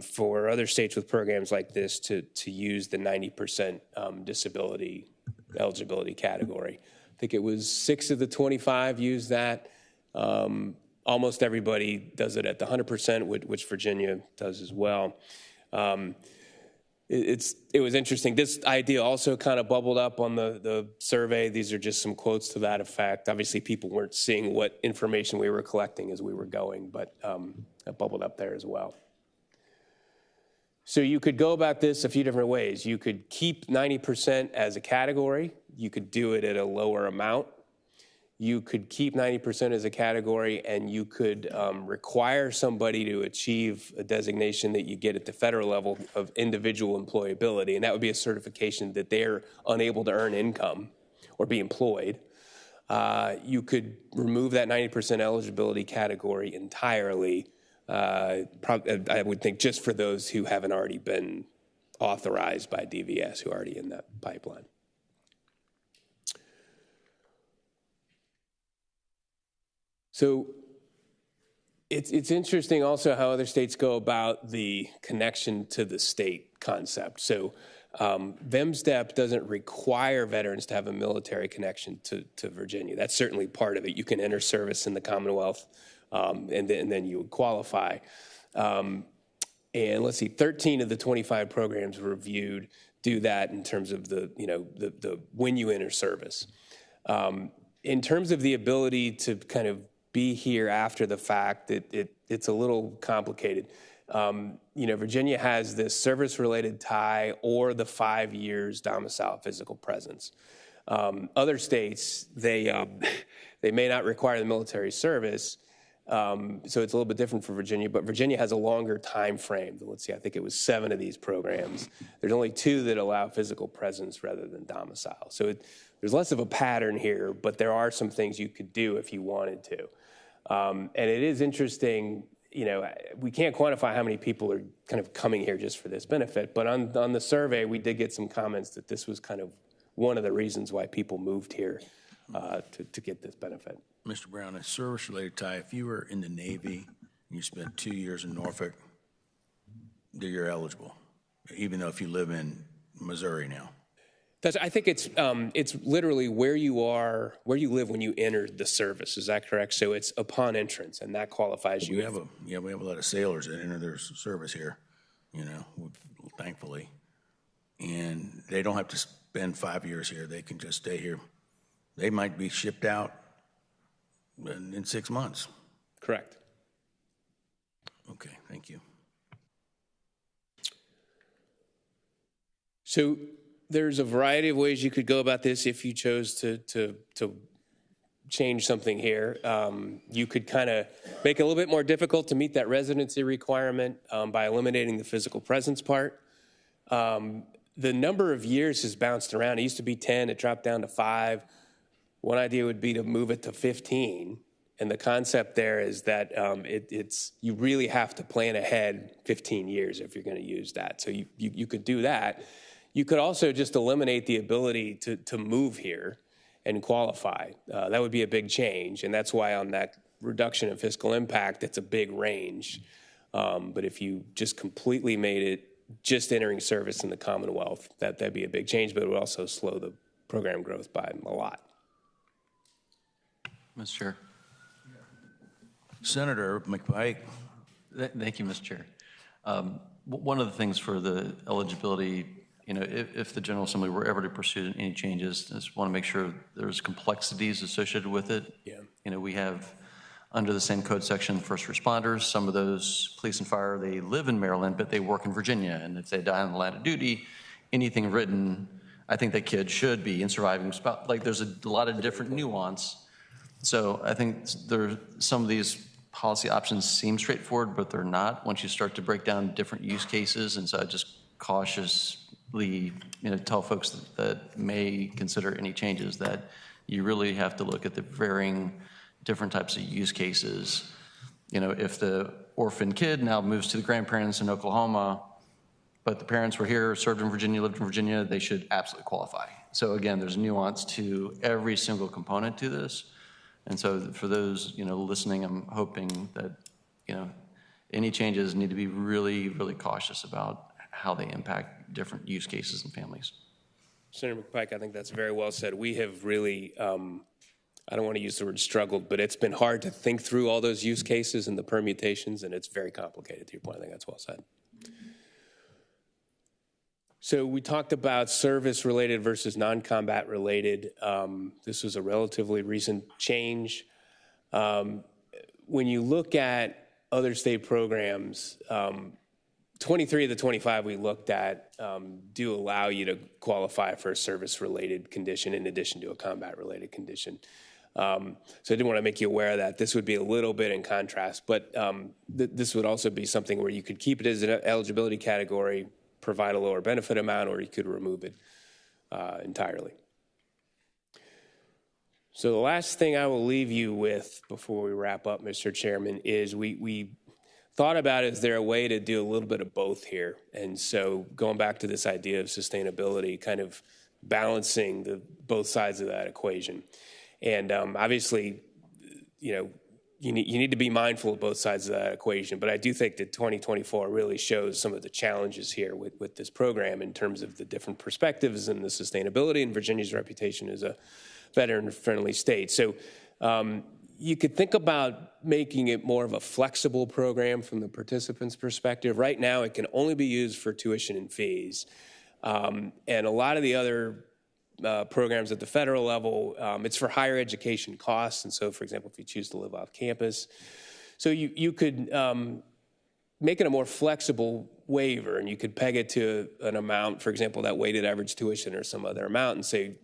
for other states with programs like this to use the 90% disability eligibility category. I think it was 6 of the 25 used that. Almost everybody does it at the 100%, which Virginia does as well. It was interesting. This idea also kind of bubbled up on the survey. These are just some quotes to that effect. Obviously, people weren't seeing what information we were collecting as we were going, but that bubbled up there as well. So you could go about this a few different ways. You could keep 90% as a category. You could do it at a lower amount. You could keep 90% as a category, and you could require somebody to achieve a designation that you get at the federal level of individual employability, and that would be a certification that they're unable to earn income or be employed. You could remove that 90% eligibility category entirely, I would think just for those who haven't already been authorized by DVS, who are already in that pipeline. So it's interesting also how other states go about the connection to the state concept. So VEMSTEP doesn't require veterans to have a military connection to Virginia. That's certainly part of it. You can enter service in the Commonwealth, and then you would qualify. And let's see, 13 of the 25 programs reviewed do that in terms of the when you enter service. In terms of the ability to kind of be here after the fact, it's a little complicated. Virginia has this service-related tie or the 5 years domicile physical presence. Other states, they They may not require the military service. So it's a little bit different for Virginia, but Virginia has a longer time frame. Let's see, I think it was 7 of these programs. There's only 2 that allow physical presence rather than domicile. So there's less of a pattern here, but there are some things you could do if you wanted to. And it is interesting, we can't quantify how many people are kind of coming here just for this benefit, but on the survey, we did get some comments that this was kind of one of the reasons why people moved here to get this benefit. Mr. Brown, a service-related tie, if you were in the Navy and you spent 2 years in Norfolk, you're eligible, even though if you live in Missouri now. I think it's literally where you live when you enter the service. Is that correct? So it's upon entrance, and that qualifies you. We have a lot of sailors that enter their service here, thankfully, and they don't have to spend 5 years here. They can just stay here. They might be shipped out in 6 months. Correct. Okay, thank you. So there's a variety of ways you could go about this if you chose to change something here. You could kind of make it a little bit more difficult to meet that residency requirement by eliminating the physical presence part. The number of years has bounced around. It used to be 10, it dropped down to 5. One idea would be to move it to 15. And the concept there is that you really have to plan ahead 15 years if you're going to use that. So you could do that. You could also just eliminate the ability to move here and qualify. That would be a big change, and that's why on that reduction in fiscal impact, it's a big range. But if you just completely made it just entering service in the Commonwealth, that'd be a big change, but it would also slow the program growth by a lot. Mr. Chair. Senator McPike. Thank you, Mr. Chair. One of the things for the eligibility, if the General Assembly were ever to pursue any changes, I just want to make sure there's complexities associated with it. Yeah. We have under the same code section first responders. Some of those police and fire, they live in Maryland, but they work in Virginia. And if they die on the line of duty, anything written, I think that kid should be in surviving spouse. Like there's a lot of different nuance. So I think some of these policy options seem straightforward, but they're not once you start to break down different use cases. And so I just cautiously tell folks that may consider any changes that you really have to look at the varying different types of use cases. If the orphan kid now moves to the grandparents in Oklahoma, but the parents were here, served in Virginia, lived in Virginia, they should absolutely qualify. So again, there's nuance to every single component to this. And so for those, listening, I'm hoping that, any changes need to be really, really cautious about how they impact different use cases and families. Senator McPike, I think that's very well said. We have really, I don't want to use the word struggled, but it's been hard to think through all those use cases and the permutations, and it's very complicated to your point. I think that's well said. So we talked about service-related versus non-combat related. This was a relatively recent change. When you look at other state programs, 23 of the 25 we looked at do allow you to qualify for a service-related condition in addition to a combat-related condition. So I did want to make you aware of that. This would be a little bit in contrast, but this would also be something where you could keep it as an eligibility category, provide a lower benefit amount, or you could remove it entirely. So the last thing I will leave you with before we wrap up, Mr. Chairman, is we thought about, is there a way to do a little bit of both here? And so going back to this idea of sustainability, kind of balancing both sides of that equation. And obviously, you need to be mindful of both sides of that equation, but I do think that 2024 really shows some of the challenges here with this program in terms of the different perspectives and the sustainability and Virginia's reputation as a veteran-friendly state. So you could think about making it more of a flexible program from the participant's perspective. Right now, it can only be used for tuition and fees. And a lot of the other programs at the federal level, it's for higher education costs. And so, for example, if you choose to live off campus. So you could make it a more flexible waiver, and you could peg it to an amount, for example, that weighted average tuition or some other amount, and say,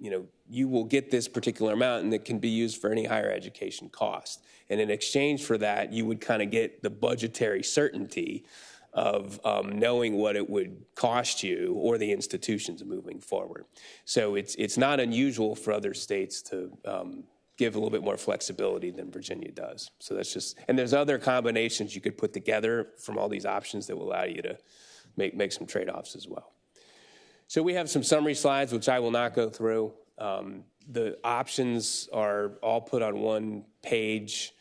you will get this particular amount, and it can be used for any higher education cost. And in exchange for that, you would kind of get the budgetary certainty of knowing what it would cost you or the institutions moving forward. So it's not unusual for other states to give a little bit more flexibility than Virginia does. So that's just, and there's other combinations you could put together from all these options that will allow you to make some trade-offs as well. So we have some summary slides, which I will not go through. The options are all put on one page,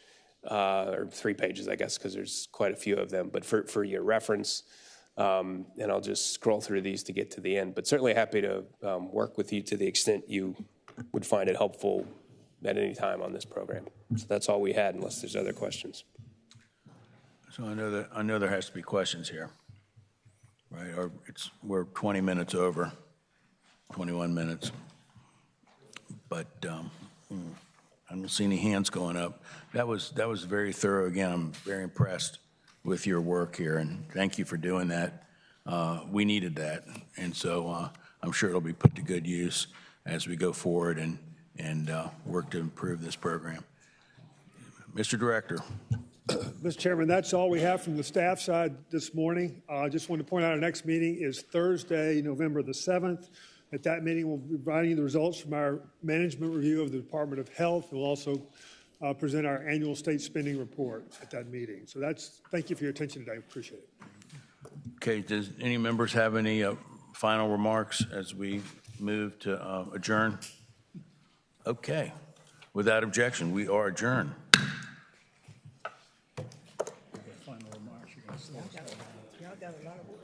or 3 pages, I guess, because there's quite a few of them, but for your reference. And I'll just scroll through these to get to the end, but certainly happy to work with you to the extent you would find it helpful at any time on this program. So that's all we had, unless there's other questions. So I know there has to be questions here, right? Or we're 20 minutes over, 21 minutes. But I don't see any hands going up. That was very thorough. Again, I'm very impressed with your work here, and thank you for doing that. We needed that, and so I'm sure it'll be put to good use as we go forward and work to improve this program. Mr. Director. Mr. Chairman, that's all we have from the staff side this morning. I just want to point out our next meeting is Thursday, November the 7th. At that meeting, we'll be providing you the results from our management review of the Department of Health. We'll also present our annual state spending report at that meeting. So thank you for your attention today. Appreciate it. Okay, does any members have any final remarks as we move to adjourn? Okay, without objection, we are adjourned. Final remarks. Y'all got a lot of work.